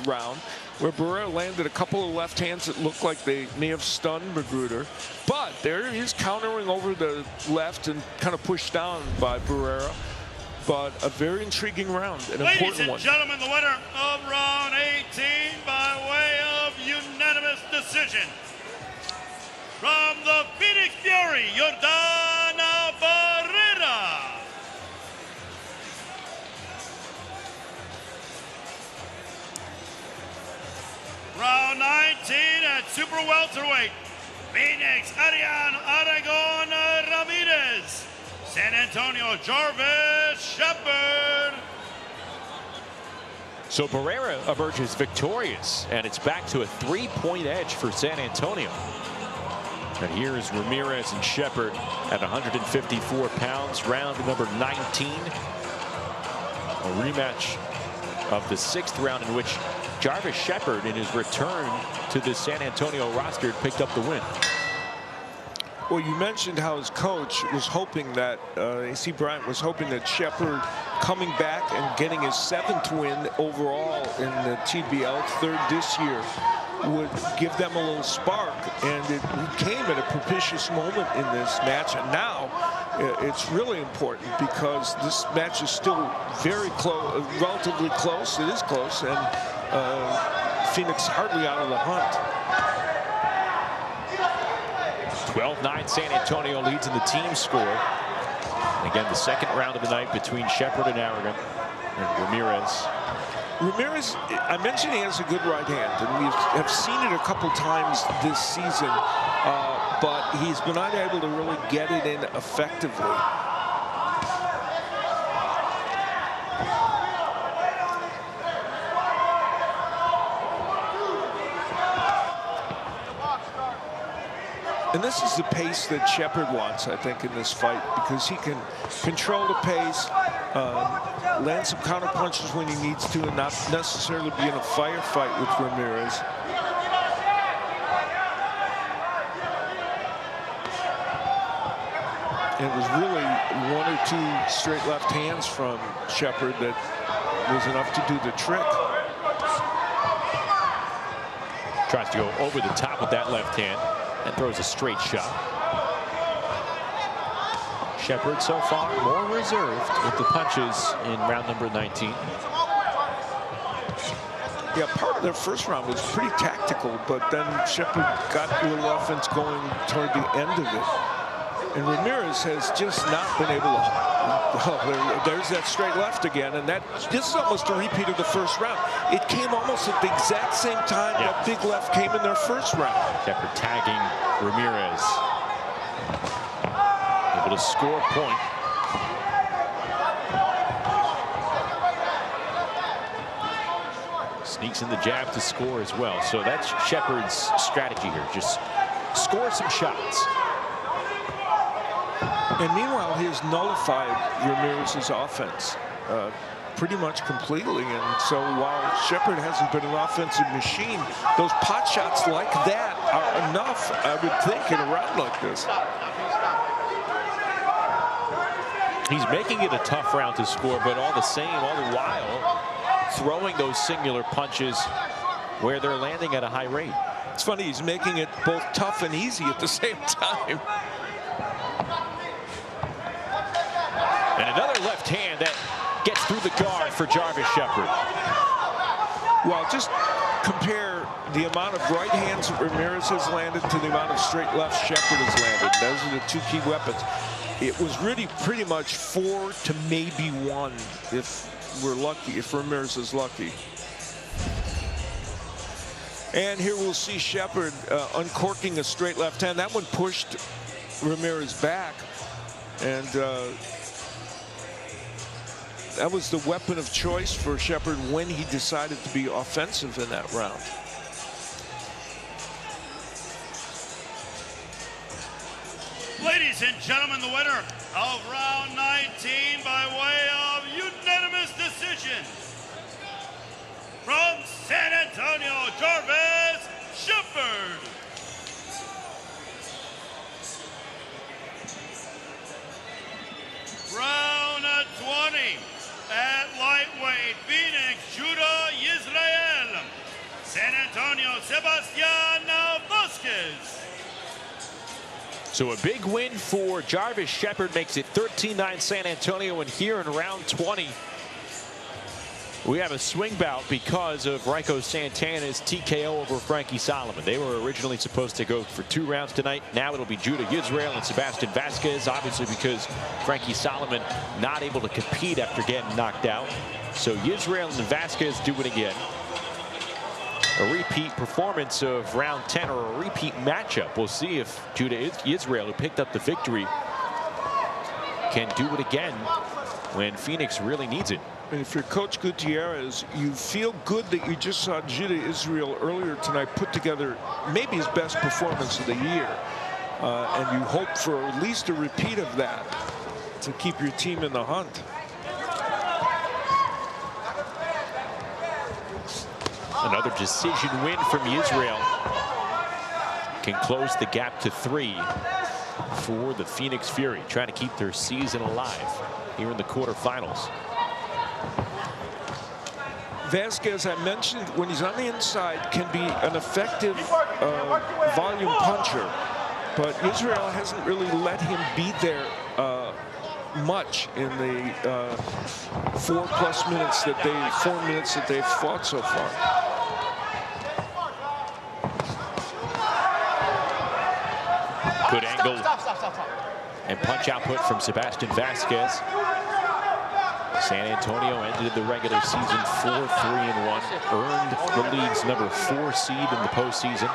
round where Barrera landed a couple of left hands that looked like they may have stunned Magruder. But there he is countering over the left and kind of pushed down by Barrera. But a very intriguing round, an important one. Ladies and gentlemen, the winner of round 18 by way of unanimous decision. From the Phoenix Fury, Jordan Barrera. Round 19 at super welterweight, Phoenix, Aragon Ramirez. San Antonio, Jarvis Shepard. So Barrera emerges victorious, and it's back to a 3-point edge for San Antonio. And here is Ramirez and Shepard at 154 pounds, round number 19. A rematch of the 6th round in which Jarvis Shepard, in his return to the San Antonio roster, picked up the win. Well, you mentioned how his coach was hoping that, AC Bryant was hoping that Shepard coming back and getting his 7th win overall in the TBL, 3rd this year, would give them a little spark, and it came at a propitious moment in this match. And now it's really important because this match is still very close, relatively close. It is close, and Phoenix hardly out of the hunt. 12-9 San Antonio leads in the team score. Again, the second round of the night between Shepard and Aragon and Ramirez. Ramirez, I mentioned he has a good right hand, and we have seen it a couple times this season, but he's been unable to really get it in effectively. And this is the pace that Shepard wants, I think, in this fight, because he can control the pace, land some counter punches when he needs to, and not necessarily be in a firefight with Ramirez. And it was really 1 or 2 straight left hands from Shepard that was enough to do the trick. Tries to go over the top with that left hand and throws a straight shot. Shepard so far more reserved with the punches in round number 19. Yeah, part of their first round was pretty tactical, but then Shepard got a little offense going toward the end of it. And Ramirez has just not been able to. Oh, there's that straight left again, and this is almost a repeat of the first round. It came almost at the exact same time that big left came in their first round. Shepard tagging Ramirez. Able to score a point. Sneaks in the jab to score as well. So that's Shepard's strategy here. Just score some shots. And meanwhile, he has nullified Ramirez's offense pretty much completely. And so while Shepard hasn't been an offensive machine, those pot shots like that are enough, I would think, in a round like this. He's making it a tough round to score, but all the same, all the while, throwing those singular punches where they're landing at a high rate. It's funny, he's making it both tough and easy at the same time. And another left hand that gets through the guard for Jarvis Shepard. Well, just compare the amount of right hands that Ramirez has landed to the amount of straight lefts Shepard has landed. Those are the 2 key weapons. It was really pretty much 4 to maybe 1 if we're lucky, if Ramirez is lucky. And here we'll see Shepard uncorking a straight left hand. That one pushed Ramirez back, and that was the weapon of choice for Shepard when he decided to be offensive in that round. Ladies and gentlemen, the winner of round 19 by way of unanimous decision from San Antonio, Jarvis Shepard. Round 20 at lightweight, Phoenix, Judah, Israel, San Antonio, Sebastian Vasquez. So a big win for Jarvis Shepard makes it 13-9 San Antonio, and here in round 20, we have a swing bout because of Raiko Santana's TKO over Frankie Solomon. They were originally supposed to go for 2 rounds tonight. Now it'll be Judah Israel and Sebastian Vasquez, obviously because Frankie Solomon not able to compete after getting knocked out. So Israel and Vasquez do it again. A repeat performance of round 10, or a repeat matchup. We'll see if Judah Israel, who picked up the victory, can do it again when Phoenix really needs it. And if you're Coach Gutierrez, you feel good that you just saw Judah Israel earlier tonight put together maybe his best performance of the year. And you hope for at least a repeat of that to keep your team in the hunt. Another decision win from Israel can close the gap to 3 for the Phoenix Fury, trying to keep their season alive here in the quarterfinals. Vasquez, I mentioned, when he's on the inside, can be an effective volume puncher. But Israel hasn't really let him be there much in the 4+ minutes that 4 minutes that they've fought so far. Good angle and punch output from Sebastian Vasquez. San Antonio ended the regular season 4-3-1, earned the league's number 4 seed in the postseason.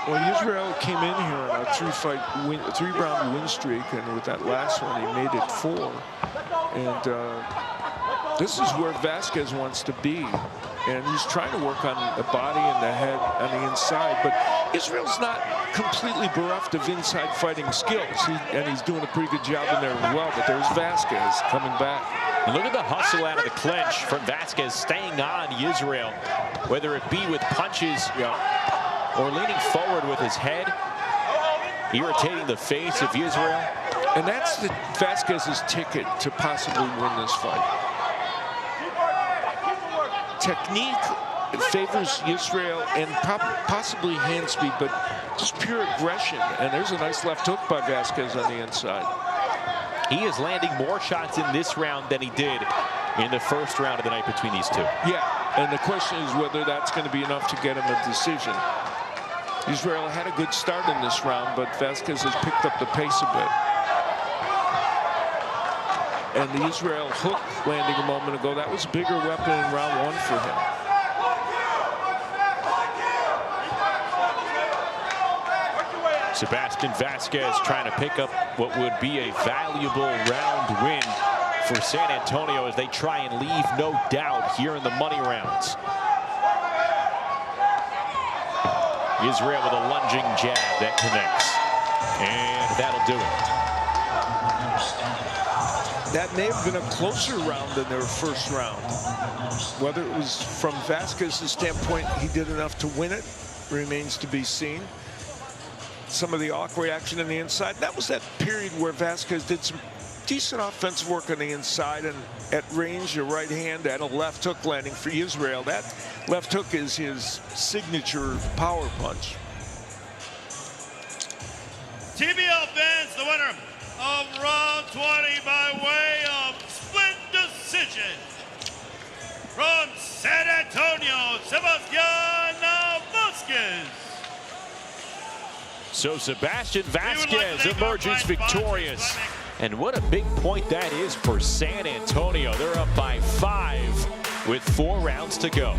Well, Israel came in here on a 3-round win streak, and with that last one, he made it 4. And this is where Vasquez wants to be, and he's trying to work on the body and the head on the inside. But Israel's not completely bereft of inside fighting skills, and he's doing a pretty good job in there as well. But there's Vasquez coming back. And look at the hustle out of the clinch from Vasquez, staying on Israel, whether it be with punches, or leaning forward with his head, irritating the face of Israel. And that's Vasquez's ticket to possibly win this fight. Technique favors Israel and possibly hand speed, but just pure aggression. And there's a nice left hook by Vasquez on the inside. He is landing more shots in this round than he did in the first round of the night between these two. Yeah, and the question is whether that's going to be enough to get him a decision. Israel had a good start in this round, but Vasquez has picked up the pace a bit. And the Israel hook landing a moment ago, that was a bigger weapon in round 1 for him. Sebastian Vasquez trying to pick up what would be a valuable round win for San Antonio as they try and leave no doubt here in the money rounds. Israel with a lunging jab that connects, and that'll do it. That may have been a closer round than their first round. Whether it was from Vasquez's standpoint, he did enough to win it, remains to be seen. Some of the awkward action on the inside, that was that period where Vasquez did some decent offensive work on the inside, and at range, a right hand and a left hook landing for Israel. That left hook is his signature power punch. TBL fans, the winner of round 20 by way of split decision from San Antonio, Sebastian Vasquez. So Sebastian Vasquez emerges victorious. And what a big point that is for San Antonio. They're up by 5 with 4 rounds to go.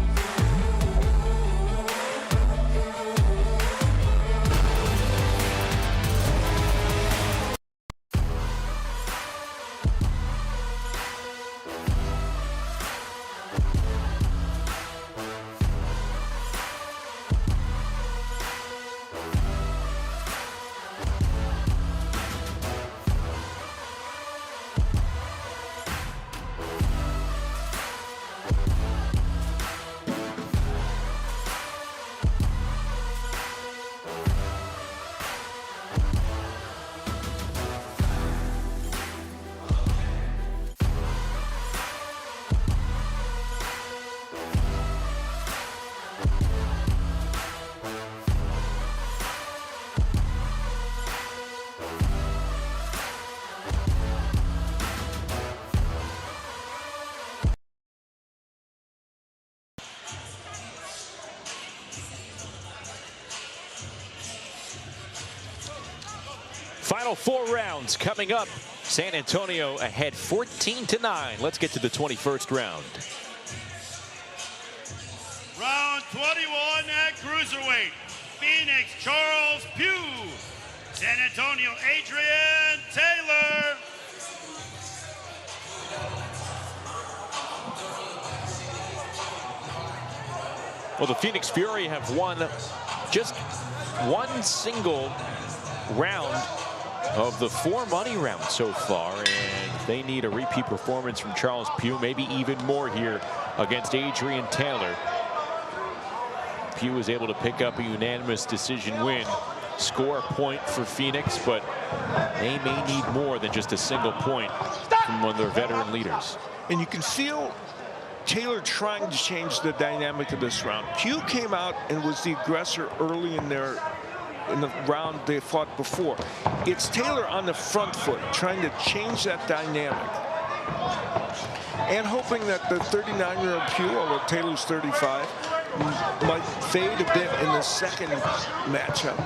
Final 4 rounds coming up. San Antonio ahead 14-9. Let's get to the 21st round. Round 21 at cruiserweight. Phoenix, Charles Pugh. San Antonio, Adrian Taylor. Well, the Phoenix Fury have won just one single round of the 4 money rounds so far, and they need a repeat performance from Charles Pugh, maybe even more here against Adrian Taylor. Pugh was able to pick up a unanimous decision win. Score a point for Phoenix, but they may need more than just a single point from one of their veteran leaders. And you can feel Taylor trying to change the dynamic of this round. Pugh came out and was the aggressor early in the round they fought before. It's Taylor on the front foot trying to change that dynamic and hoping that the 39-year-old Pugh, although Taylor's 35, might fade a bit in the second matchup.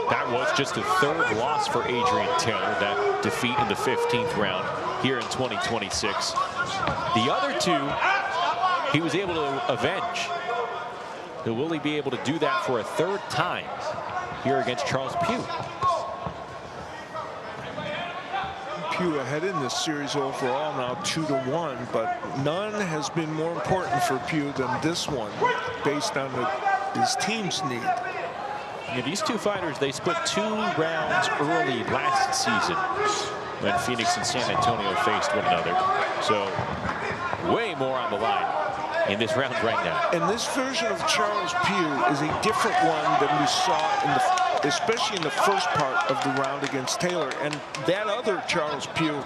That was just a third loss for Adrian Taylor, that defeat in the 15th round here in 2026. The other two, he was able to avenge. But will he be able to do that for a third time here against Charles Pugh? Pugh ahead in this series overall now 2-1, but none has been more important for Pugh than this one based on his team's need. Yeah, these two fighters, they split 2 rounds early last season when Phoenix and San Antonio faced one another. So way more on the line in this round right now. And this version of Charles Pugh is a different one than we saw especially in the first part of the round against Taylor. And that other Charles Pugh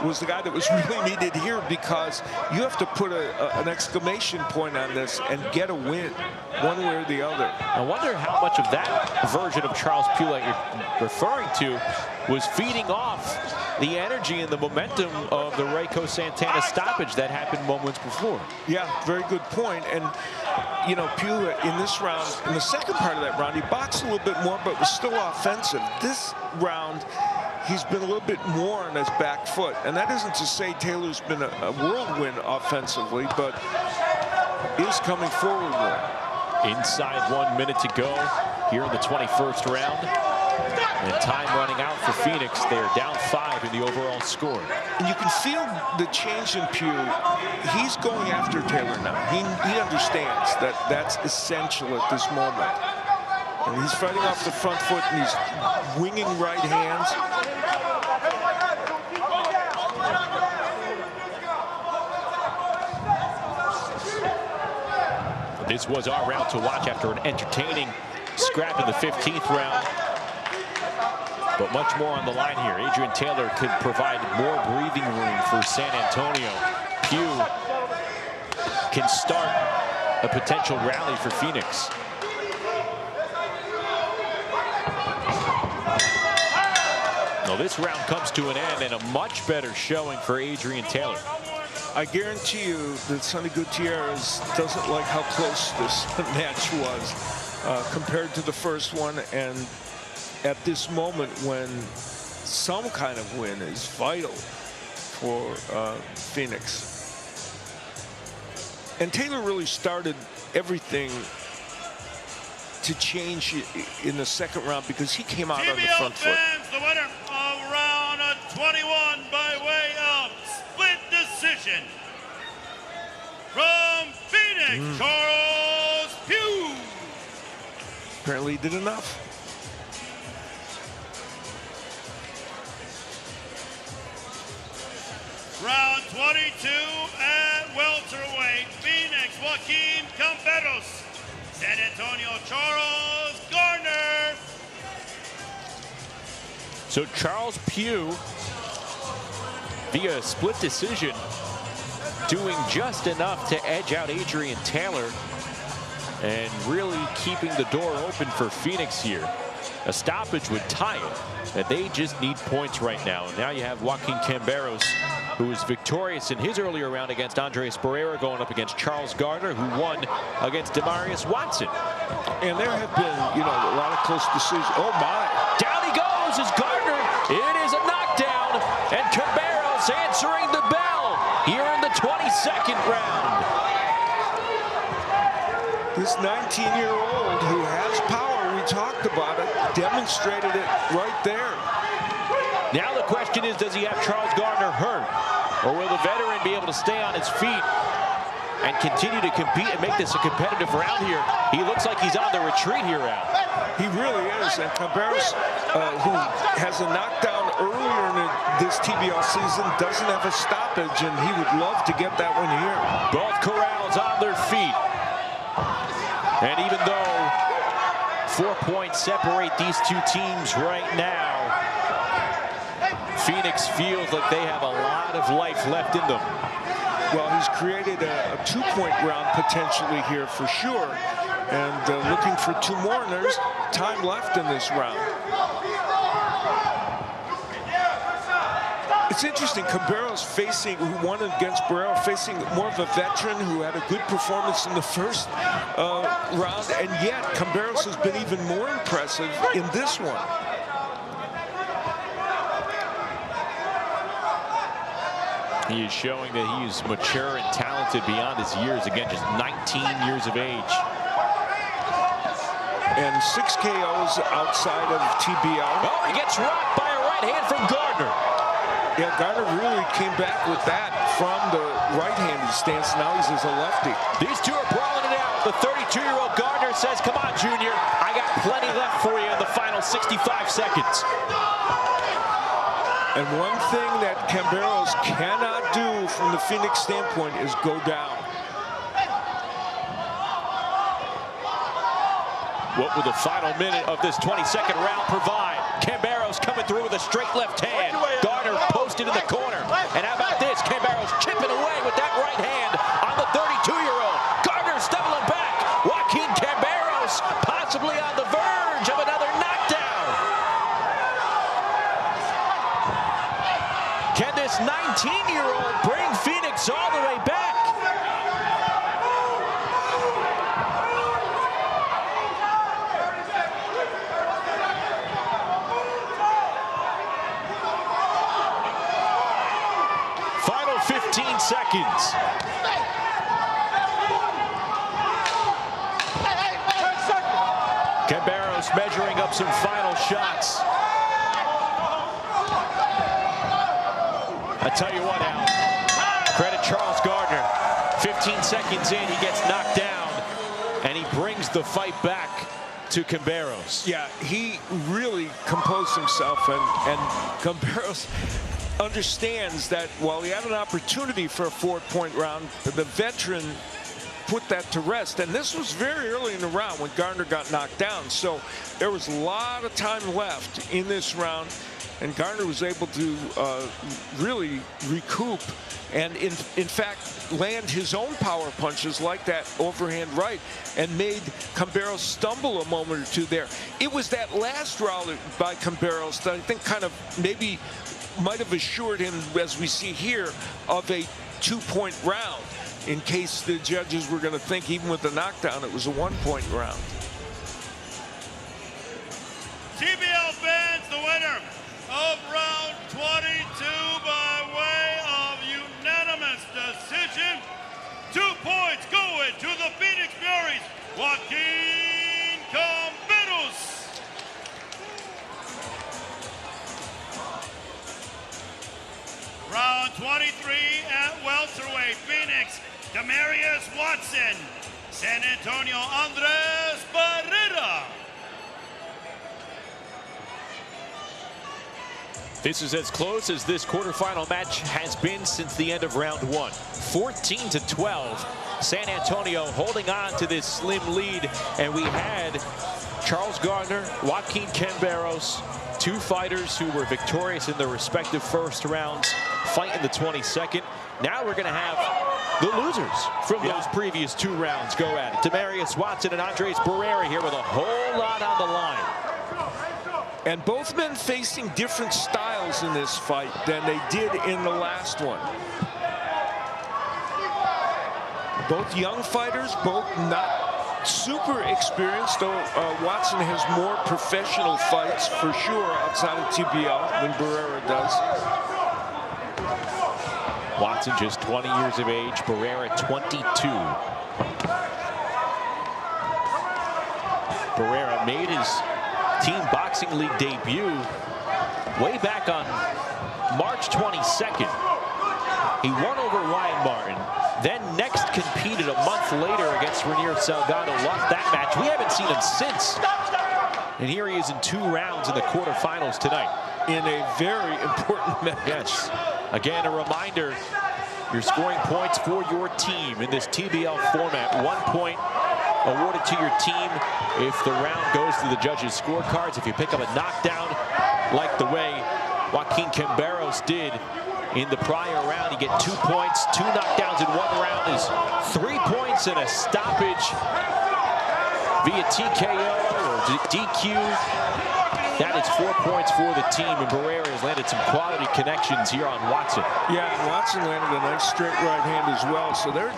was the guy that was really needed here, because you have to put an exclamation point on this and get a win one way or the other. I wonder how much of that version of Charles Pugh that you're referring to was feeding off the energy and the momentum of the Rayco Santana stoppage that happened moments before. Yeah, very good point. And you know, Pugh in this round, in the second part of that round, he boxed a little bit more, but was still offensive. This round, he's been a little bit more on his back foot. And that isn't to say Taylor's been a whirlwind offensively, but is coming forward more. Inside 1 minute to go here in the 21st round. And time running out for Phoenix. They're down 5 in the overall score. And you can feel the change in Pugh. He's going after Taylor now. He understands that that's essential at this moment. And he's fighting off the front foot, and he's winging right hands. This was our round to watch after an entertaining scrap in the 15th round. But much more on the line here. Adrian Taylor could provide more breathing room for San Antonio. Pugh can start a potential rally for Phoenix. Well, this round comes to an end, and a much better showing for Adrian Taylor. I guarantee you that Sonny Gutierrez doesn't like how close this match was compared to the first one, and at this moment when some kind of win is vital for Phoenix. And Taylor really started everything to change in the second round, because he came out on the front foot. The winner of round 21 by way of split decision from Phoenix, Charles Pugh. Apparently he did enough. Round 22 at welterweight, Phoenix, Joaquin Camberos. San Antonio, Charles Gardner. So Charles Pugh, via split decision, doing just enough to edge out Adrian Taylor and really keeping the door open for Phoenix here. A stoppage would tie it, and they just need points right now. And now you have Joaquin Camberos, who was victorious in his earlier round against Andres Pereira, going up against Charles Gardner, who won against Demarius Watson. And there have been, you know, a lot of close decisions. Oh my! Down he goes as Gardner. It is a knockdown, and Camberos answering the bell here in the 22nd round. This 19-year-old who has power, we talked about it, demonstrated it right there. Now the question is, does he have Charles Gardner hurt? Or will the veteran be able to stay on his feet and continue to compete and make this a competitive round here? He looks like he's on the retreat here, Al. He really is. And Camberos, who has a knockdown earlier in this TBL season, doesn't have a stoppage, and he would love to get that one here. Both corrals on their feet. And even though 4 points separate these two teams right now, Phoenix feels like they have a lot of life left in them. Well, he's created a 2-point round potentially here for sure. And looking for 2 more, and there's time left in this round. It's interesting, Camberos who won against Barrera, facing more of a veteran who had a good performance in the first round, and yet Camberos has been even more impressive in this one. He is showing that he is mature and talented beyond his years. Again, just 19 years of age. And 6 KOs outside of TBL. Oh, he gets rocked by a right hand from Gardner. Yeah, Gardner really came back with that from the right-handed stance. Now he's as a lefty. These two are brawling it out. The 32-year-old Gardner says, come on, Junior. I got plenty left for you in the final 65 seconds. And one thing that Camberos cannot do from the Phoenix standpoint is go down. What will the final minute of this 22nd round provide? Camberos coming through with a straight left hand. Gardner posted in the corner. And how about this? Camberos chipping away with that right hand on the 32-year-old. Gardner stumbling back. Joaquin Camberos possibly on the verge of another knockdown. Can this 19-year-old bring Phoenix all the way back? Final 15 seconds. Camberos measuring up some final shots. I tell you what, Al, credit Charles Gardner. 15 seconds in, he gets knocked down, and he brings the fight back to Camberos. Yeah, he really composed himself, and Camberos understands that while he had an opportunity for a 4-point round, the veteran put that to rest. And this was very early in the round when Gardner got knocked down. So there was a lot of time left in this round, and Gardner was able to really recoup and in fact land his own power punches like that overhand right, and made Camberos stumble a moment or two there. It was that last round by Camberos that I think kind of maybe might have assured him, as we see here, of a 2-point round, in case the judges were going to think, even with the knockdown, it was a 1-point round. TBL fans, the winner of round 22 by way of unanimous decision. 2 points going to the Phoenix Furies, Joaquin Camberos. Round 23 at welterweight, Phoenix, Demarius Watson, San Antonio, Andres Barrera. This is as close as this quarterfinal match has been since the end of round 1. 14-12. San Antonio holding on to this slim lead, and we had Charles Gardner, Joaquin Camberos, 2 fighters who were victorious in their respective first rounds, fight in the 22nd. Now we're going to have the losers from those previous 2 rounds go at it. Demarius Watson and Andres Barrera here with a whole lot on the line. And both men facing different styles in this fight than they did in the last one. Both young fighters, both not super experienced, though Watson has more professional fights for sure outside of TBL than Barrera does. Watson just 20 years of age, Barrera 22. Barrera made his Team Boxing League debut way back on March 22nd. He won over Ryan Martin, then next competed a month later against Renier Salgado, lost that match. We haven't seen him since. And here he is in 2 rounds in the quarterfinals tonight. In a very important match. Yes. Again, a reminder, you're scoring points for your team in this TBL format. 1 point awarded to your team if the round goes to the judges' scorecards. If you pick up a knockdown, like the way Joaquin Camberos did in the prior round, you get 2 points. 2 knockdowns in 1 round is 3 points and a stoppage via TKO or DQ. That is 4 points for the team, and Barrera has landed some quality connections here on Watson. Yeah, and Watson landed a nice straight right hand as well. So they're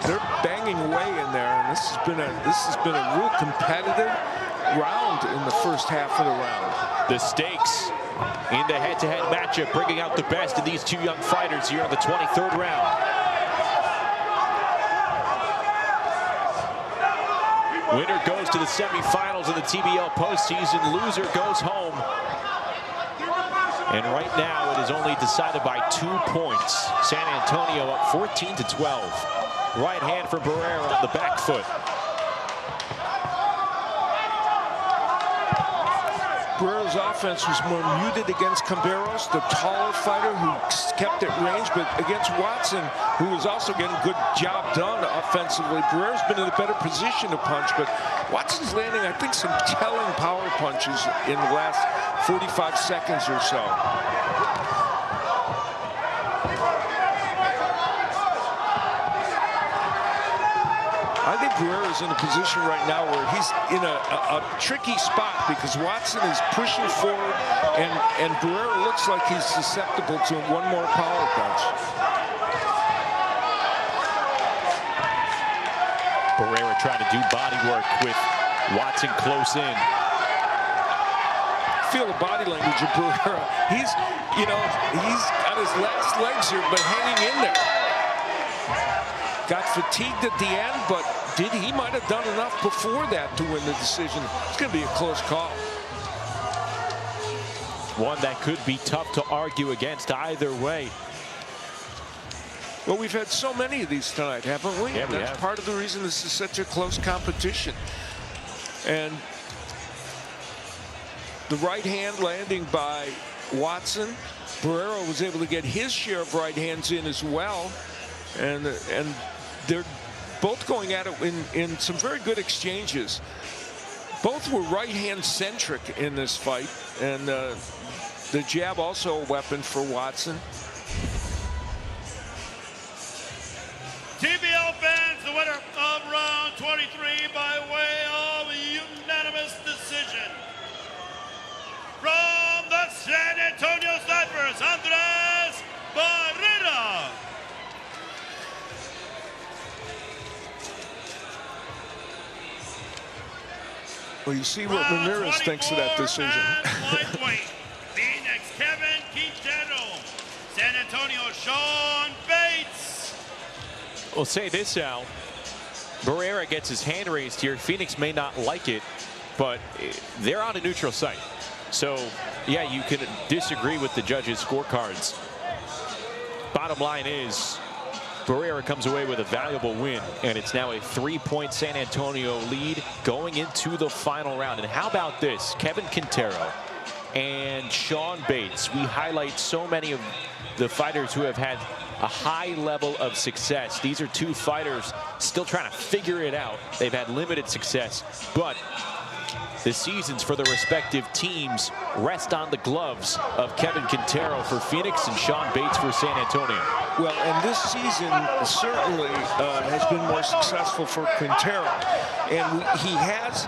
banging away in there, and this has been a real competitive round in the first half of the round. The stakes in the head-to-head matchup, bringing out the best of these 2 young fighters here in the 23rd round. Winner goes to the semifinals of the TBL postseason. Loser goes home. And right now, it is only decided by 2 points. San Antonio up 14-12. Right hand for Barrera on the back foot. Barrera's offense was more muted against Camberos, the taller fighter who kept at range, but against Watson, who was also getting a good job done offensively. Barrera's been in a better position to punch, but Watson's landing, I think, some telling power punches in the last 45 seconds or so. I think Barrera's in a position right now where he's in a tricky spot because Watson is pushing forward and Barrera looks like he's susceptible to one more power punch. Barrera trying to do body work with Watson close in. Feel the body language of Barrera. He's got his last legs here, but hanging in there. Got fatigued at the end, but he might have done enough before that to win the decision. It's going to be a close call. One that could be tough to argue against either way. Well, we've had so many of these tonight, haven't we? Yeah, That's part of the reason this is such a close competition. And the right hand landing by Watson. Barrera was able to get his share of right hands in as well. And they're both going at it in some very good exchanges. Both were right-hand centric in this fight, and the jab also a weapon for Watson. TBL fans, the winner of round 23 by way of unanimous decision. From the San Antonio Snipers, Andres Barrera. Well, you see what Ramirez thinks of that decision. Phoenix, Kevin Quintero. San Antonio, Sean Bates. We'll say this, Al. Barrera gets his hand raised here. Phoenix may not like it, but they're on a neutral site. So, yeah, you can disagree with the judges' scorecards. Bottom line is, Barrera comes away with a valuable win, and it's now a 3-point San Antonio lead going into the final round. And how about this? Kevin Quintero and Sean Bates. We highlight so many of the fighters who have had a high level of success. These are 2 fighters still trying to figure it out. They've had limited success, but the seasons for the respective teams rest on the gloves of Kevin Quintero for Phoenix and Sean Bates for San Antonio. Well, and this season certainly has been more successful for Quintero. And he has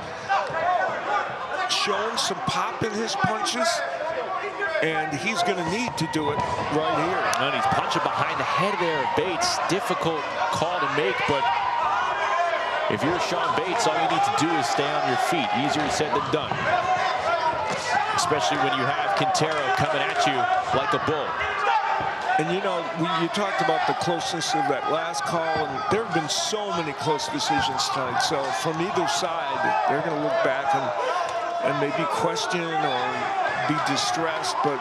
shown some pop in his punches, and he's going to need to do it right here. And he's punching behind the head there of Bates. Difficult call to make, but if you're Sean Bates, all you need to do is stay on your feet. Easier said than done. Especially when you have Quintero coming at you like a bull. And you know, you talked about the closeness of that last call, and there have been so many close decisions tonight. So from either side, they're going to look back and maybe question or be distressed, but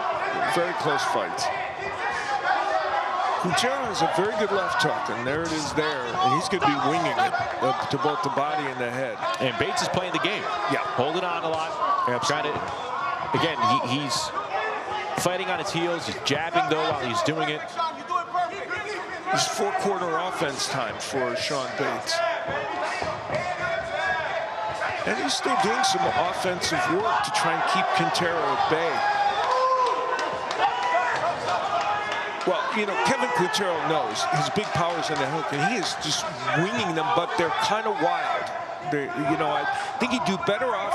very close fights. Quintero has a very good left hook, and there it is there. And he's going to be winging it to both the body and the head. And Bates is playing the game. Yeah. Holding on a lot. Trying to, again, he's fighting on his heels. He's jabbing, though, while he's doing it. It's four-quarter offense time for Sean Bates. And he's still doing some offensive work to try and keep Quintero at bay. Well, you know, Kevin Quintero knows his big power's in the hook, and he is just winging them, but they're kind of wild. You know, I think he'd do better off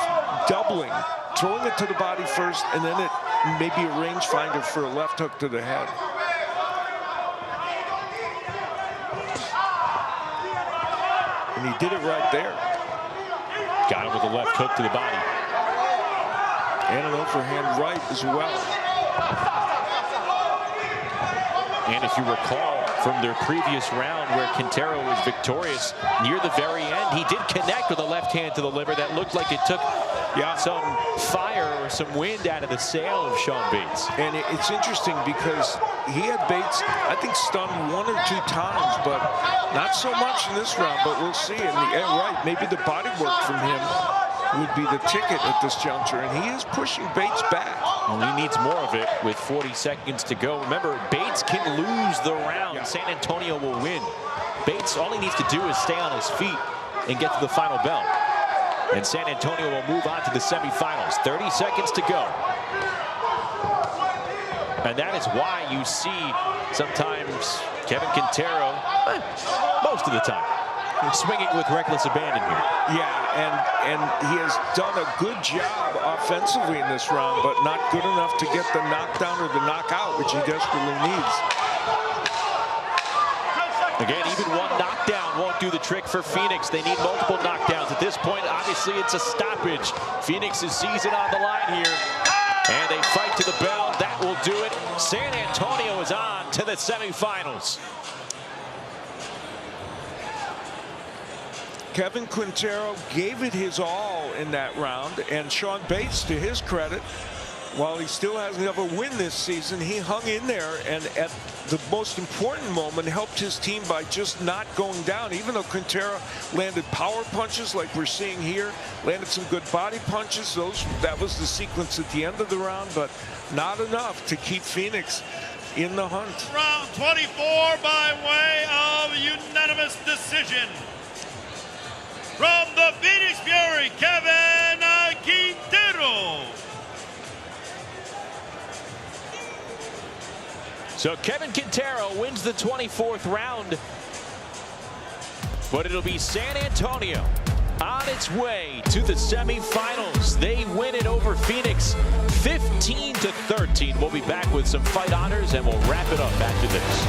doubling, throwing it to the body first, and then it maybe a rangefinder for a left hook to the head. And he did it right there. Got him with a left hook to the body. And an overhand right as well. And if you recall from their previous round where Quintero was victorious, near the very end, he did connect with a left hand to the liver that looked like it took some fire or some wind out of the sail of Sean Bates. And it's interesting because he had Bates, I think, stunned 1 or 2 times, but not so much in this round, but we'll see. And right, maybe the body work from him would be the ticket at this juncture, and he is pushing Bates back. Well, he needs more of it with 40 seconds to go. Remember, Bates can lose the round. San Antonio will win. Bates, all he needs to do is stay on his feet and get to the final bell. And San Antonio will move on to the semifinals. 30 seconds to go. And that is why you see sometimes Kevin Quintero, most of the time, swinging with reckless abandon here. Yeah, and he has done a good job offensively in this round, but not good enough to get the knockdown or the knockout, which he desperately needs. Again, even one knockdown won't do the trick for Phoenix. They need multiple knockdowns. At this point, obviously, it's a stoppage. Phoenix's season on the line here. And they fight to the bell. That will do it. San Antonio is on to the semifinals. Kevin Quintero gave it his all in that round, and Sean Bates, to his credit, while he still hasn't ever win this season, he hung in there and at the most important moment helped his team by just not going down. Even though Quintero landed power punches like we're seeing here, landed some good body punches, that was the sequence at the end of the round, but not enough to keep Phoenix in the hunt. Round 24 by way of unanimous decision. From the Phoenix Fury, Kevin Quintero. So Kevin Quintero wins the 24th round, but it'll be San Antonio on its way to the semifinals. They win it over Phoenix 15-13. We'll be back with some fight honors and we'll wrap it up after this.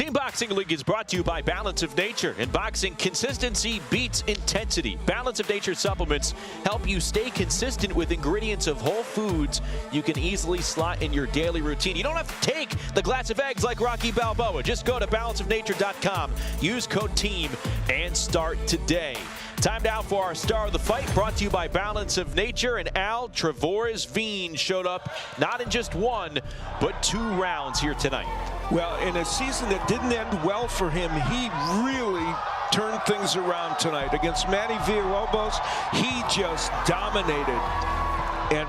Team Boxing League is brought to you by Balance of Nature. In boxing, consistency beats intensity. Balance of Nature supplements help you stay consistent with ingredients of whole foods you can easily slot in your daily routine. You don't have to take the glass of eggs like Rocky Balboa. Just go to balanceofnature.com, use code TEAM, and start today. Time now for our star of the fight, brought to you by Balance of Nature. And Al Trevores Veen showed up not in just one, but 2 rounds here tonight. Well, in a season that didn't end well for him, he really turned things around tonight. Against Manny Villalobos, he just dominated and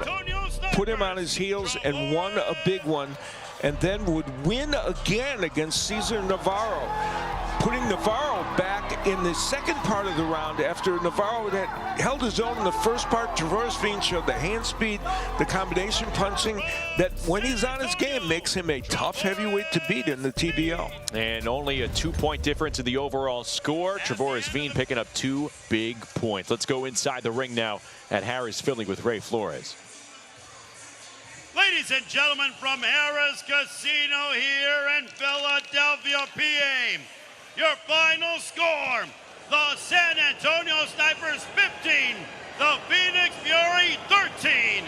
put him on his heels and won a big one, and then would win again against Cesar Navarro, putting Navarro back in the second part of the round after Navarro had held his own in the first part. Trevores Veen showed the hand speed, the combination punching that when he's on his game makes him a tough heavyweight to beat in the TBL. And only a 2-point difference in the overall score. Trevores Veen picking up 2 big points. Let's go inside the ring now at Harrah's Philly with Ray Flores. Ladies and gentlemen, from Harrah's Casino here in Philadelphia, PA. Your final score, the San Antonio Snipers 15, the Phoenix Fury 13.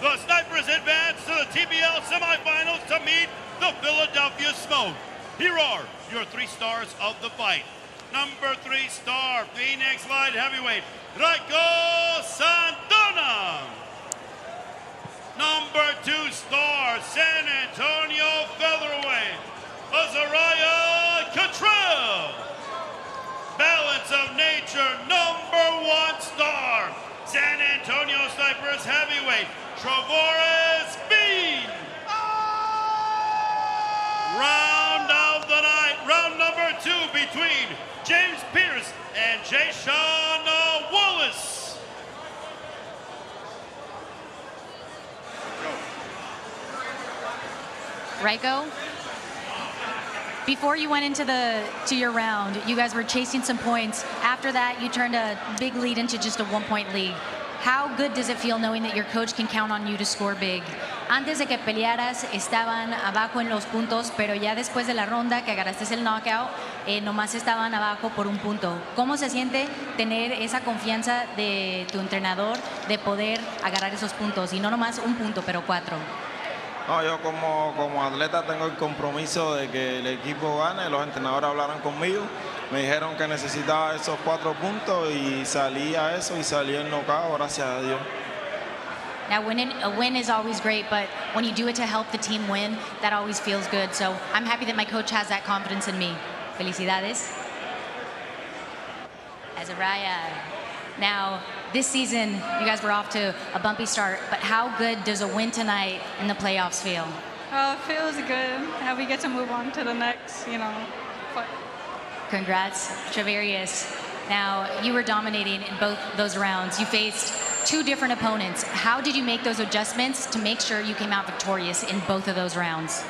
The Snipers advance to the TBL semifinals to meet the Philadelphia Smoke. Here are your 3 stars of the fight. Number 3 star, Phoenix light heavyweight, Raiko Santana. Number 2 star, San Antonio featherweight, Azariah Cottrell. Balance of Nature, number 1 star, San Antonio Snipers heavyweight, Trevores Veen. Round of the night, round number 2 between James Pierce and Jayshawn Wallace. Raiko, before you went into your round, you guys were chasing some points. After that, you turned a big lead into just a 1-point lead. How good does it feel knowing that your coach can count on you to score big? Antes de que pelearas, estaban abajo en los puntos, pero ya después de la ronda que agarraste el knockout, nomás estaban abajo por 1 punto. ¿Cómo se siente tener esa confianza de tu entrenador de poder agarrar esos puntos? Y no nomás 1 punto, pero 4. No, yo como atleta tengo el compromiso de que el equipo gane. Los entrenadores hablaron conmigo, me dijeron que necesitaba esos 4 puntos y salí a eso y salí el knockout, gracias a Dios. Now, a win is always great, but when you do it to help the team win, that always feels good. So I'm happy that my coach has that confidence in me. Felicidades. Azariah. Now, this season, you guys were off to a bumpy start, but how good does a win tonight in the playoffs feel? It feels good. How we get to move on to the next, fight. Congrats, Trevores. Now, you were dominating in both those rounds. You faced 2 different opponents. How did you make those adjustments to make sure you came out victorious in both of those rounds?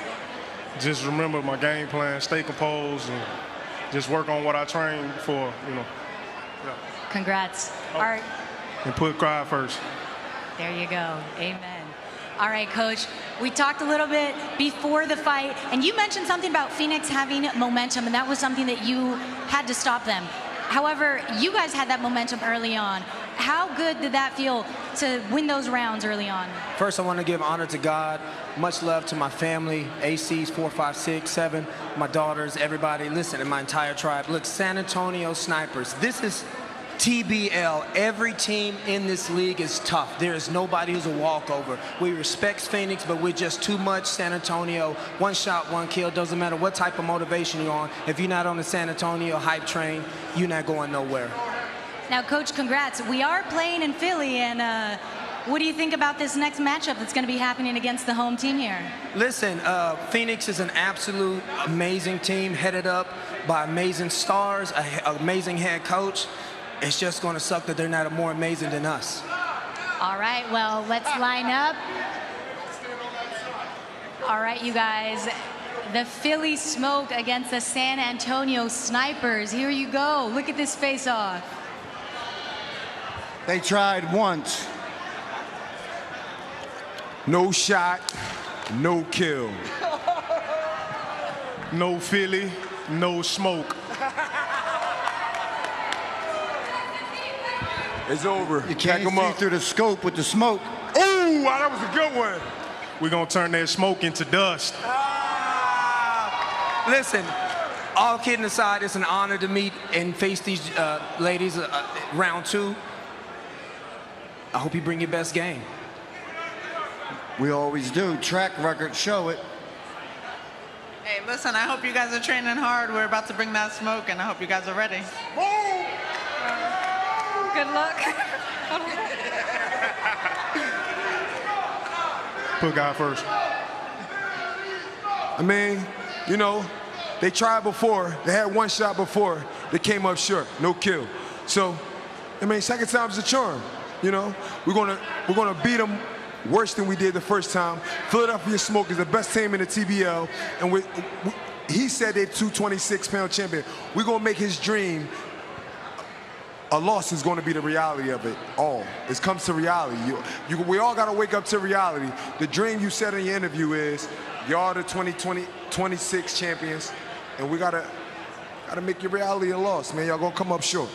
Just remember my game plan, stay composed, and just work on what I trained for, Yeah. Congrats. Oh. All right. And put pride first. There you go. Amen. All right, Coach. We talked a little bit before the fight, and you mentioned something about Phoenix having momentum, and that was something that you had to stop them. However, you guys had that momentum early on. How good did that feel to win those rounds early on? First, I want to give honor to God. Much love to my family, ACs 4, 5, 6, 7, my daughters, everybody. Listen, and my entire tribe. Look, San Antonio Snipers. This is TBL. Every team in this league is tough. There is nobody who's a walkover. We respect Phoenix, but we're just too much San Antonio. 1 shot, 1 kill. Doesn't matter what type of motivation you're on. If you're not on the San Antonio hype train, you're not going nowhere. Now, Coach, congrats. We are playing in Philly, and what do you think about this next matchup that's going to be happening against the home team here? Listen, Phoenix is an absolute amazing team, headed up by amazing stars, an amazing head coach. It's just going to suck that they're not more amazing than us. All right, well, let's line up. All right, you guys. The Philly Smoke against the San Antonio Snipers. Here you go. Look at this face-off. They tried once. No shot, no kill. no Philly, no smoke. It's over. You can't see through the scope with the smoke. Ooh, wow, that was a good one. We're going to turn that smoke into dust. Listen, all kidding aside, it's an honor to meet and face these ladies round 2. I hope you bring your best game. We always do. Track records show it. Hey, listen, I hope you guys are training hard. We're about to bring that smoke, and I hope you guys are ready. Good luck. Put guy first. I mean, you know, they tried before. They had one shot before. They came up short. No kill. So, I mean, second time's a charm. You know, we're gonna beat them worse than we did the first time. Philadelphia Smoke is the best team in the TBL, and he said they're 226-pound champion. We're gonna make his dream. A loss is going to be the reality of it all. It comes to reality. We all got to wake up to reality. The dream you said in your interview is, y'all the 2026 champions, and we gotta make your reality a loss, man. Y'all gonna come up short.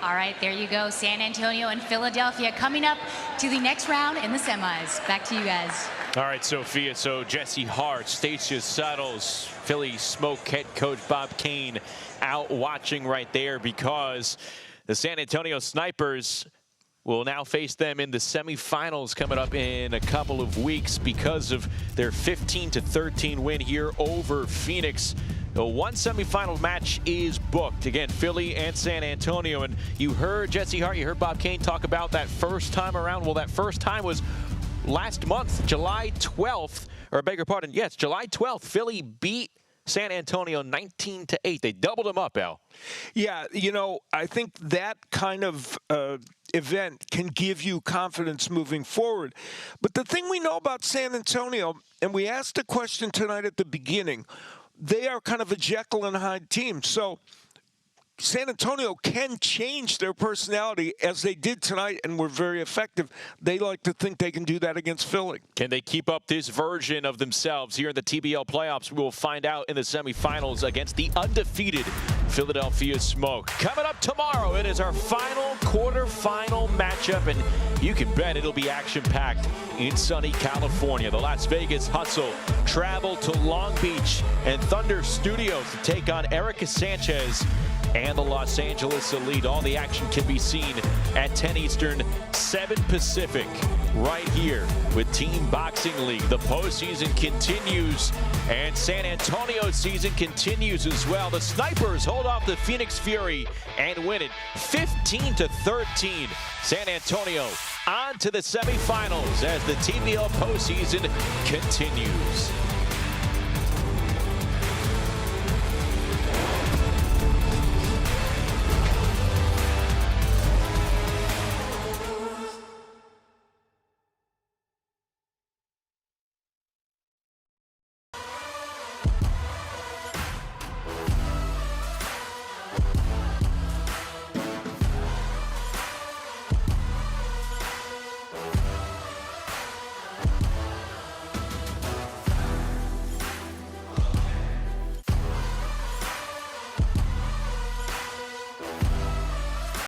All right, there you go. San Antonio and Philadelphia coming up to the next round in the semis. Back to you guys. All right, Sophia. So Jesse Hart, Stacia Suttles, Philly Smoke head coach Bob Kane out watching right there because the San Antonio Snipers will now face them in the semifinals coming up in a couple of weeks because of their 15-13 win here over Phoenix. The one semifinal match is booked. Again, Philly and San Antonio. And you heard Jesse Hart, you heard Bob Kane talk about that first time around. Well, that first time was last month, July 12th, or I beg your pardon. Yes, July 12th, Philly beat San Antonio 19-8. They doubled them up, Al. Yeah, you know, I think that kind of event can give you confidence moving forward. But the thing we know about San Antonio, and we asked the question tonight at the beginning, they are kind of a Jekyll and Hyde team. So San Antonio can change their personality as they did tonight and were very effective. They like to think they can do that against Philly. Can they keep up this version of themselves here in the TBL playoffs? We will find out in the semifinals against the undefeated Philadelphia Smoke. Coming up tomorrow, it is our final quarterfinal matchup, and you can bet it'll be action-packed in sunny California. The Las Vegas Hustle travel to Long Beach and Thunder Studios to take on Erica Sanchez and the Los Angeles Elite. All the action can be seen at 10 Eastern, 7 Pacific, right here with Team Boxing League. The postseason continues, and San Antonio's season continues as well. The Snipers hold off the Phoenix Fury and win it 15-13. San Antonio on to the semifinals as the TBL postseason continues.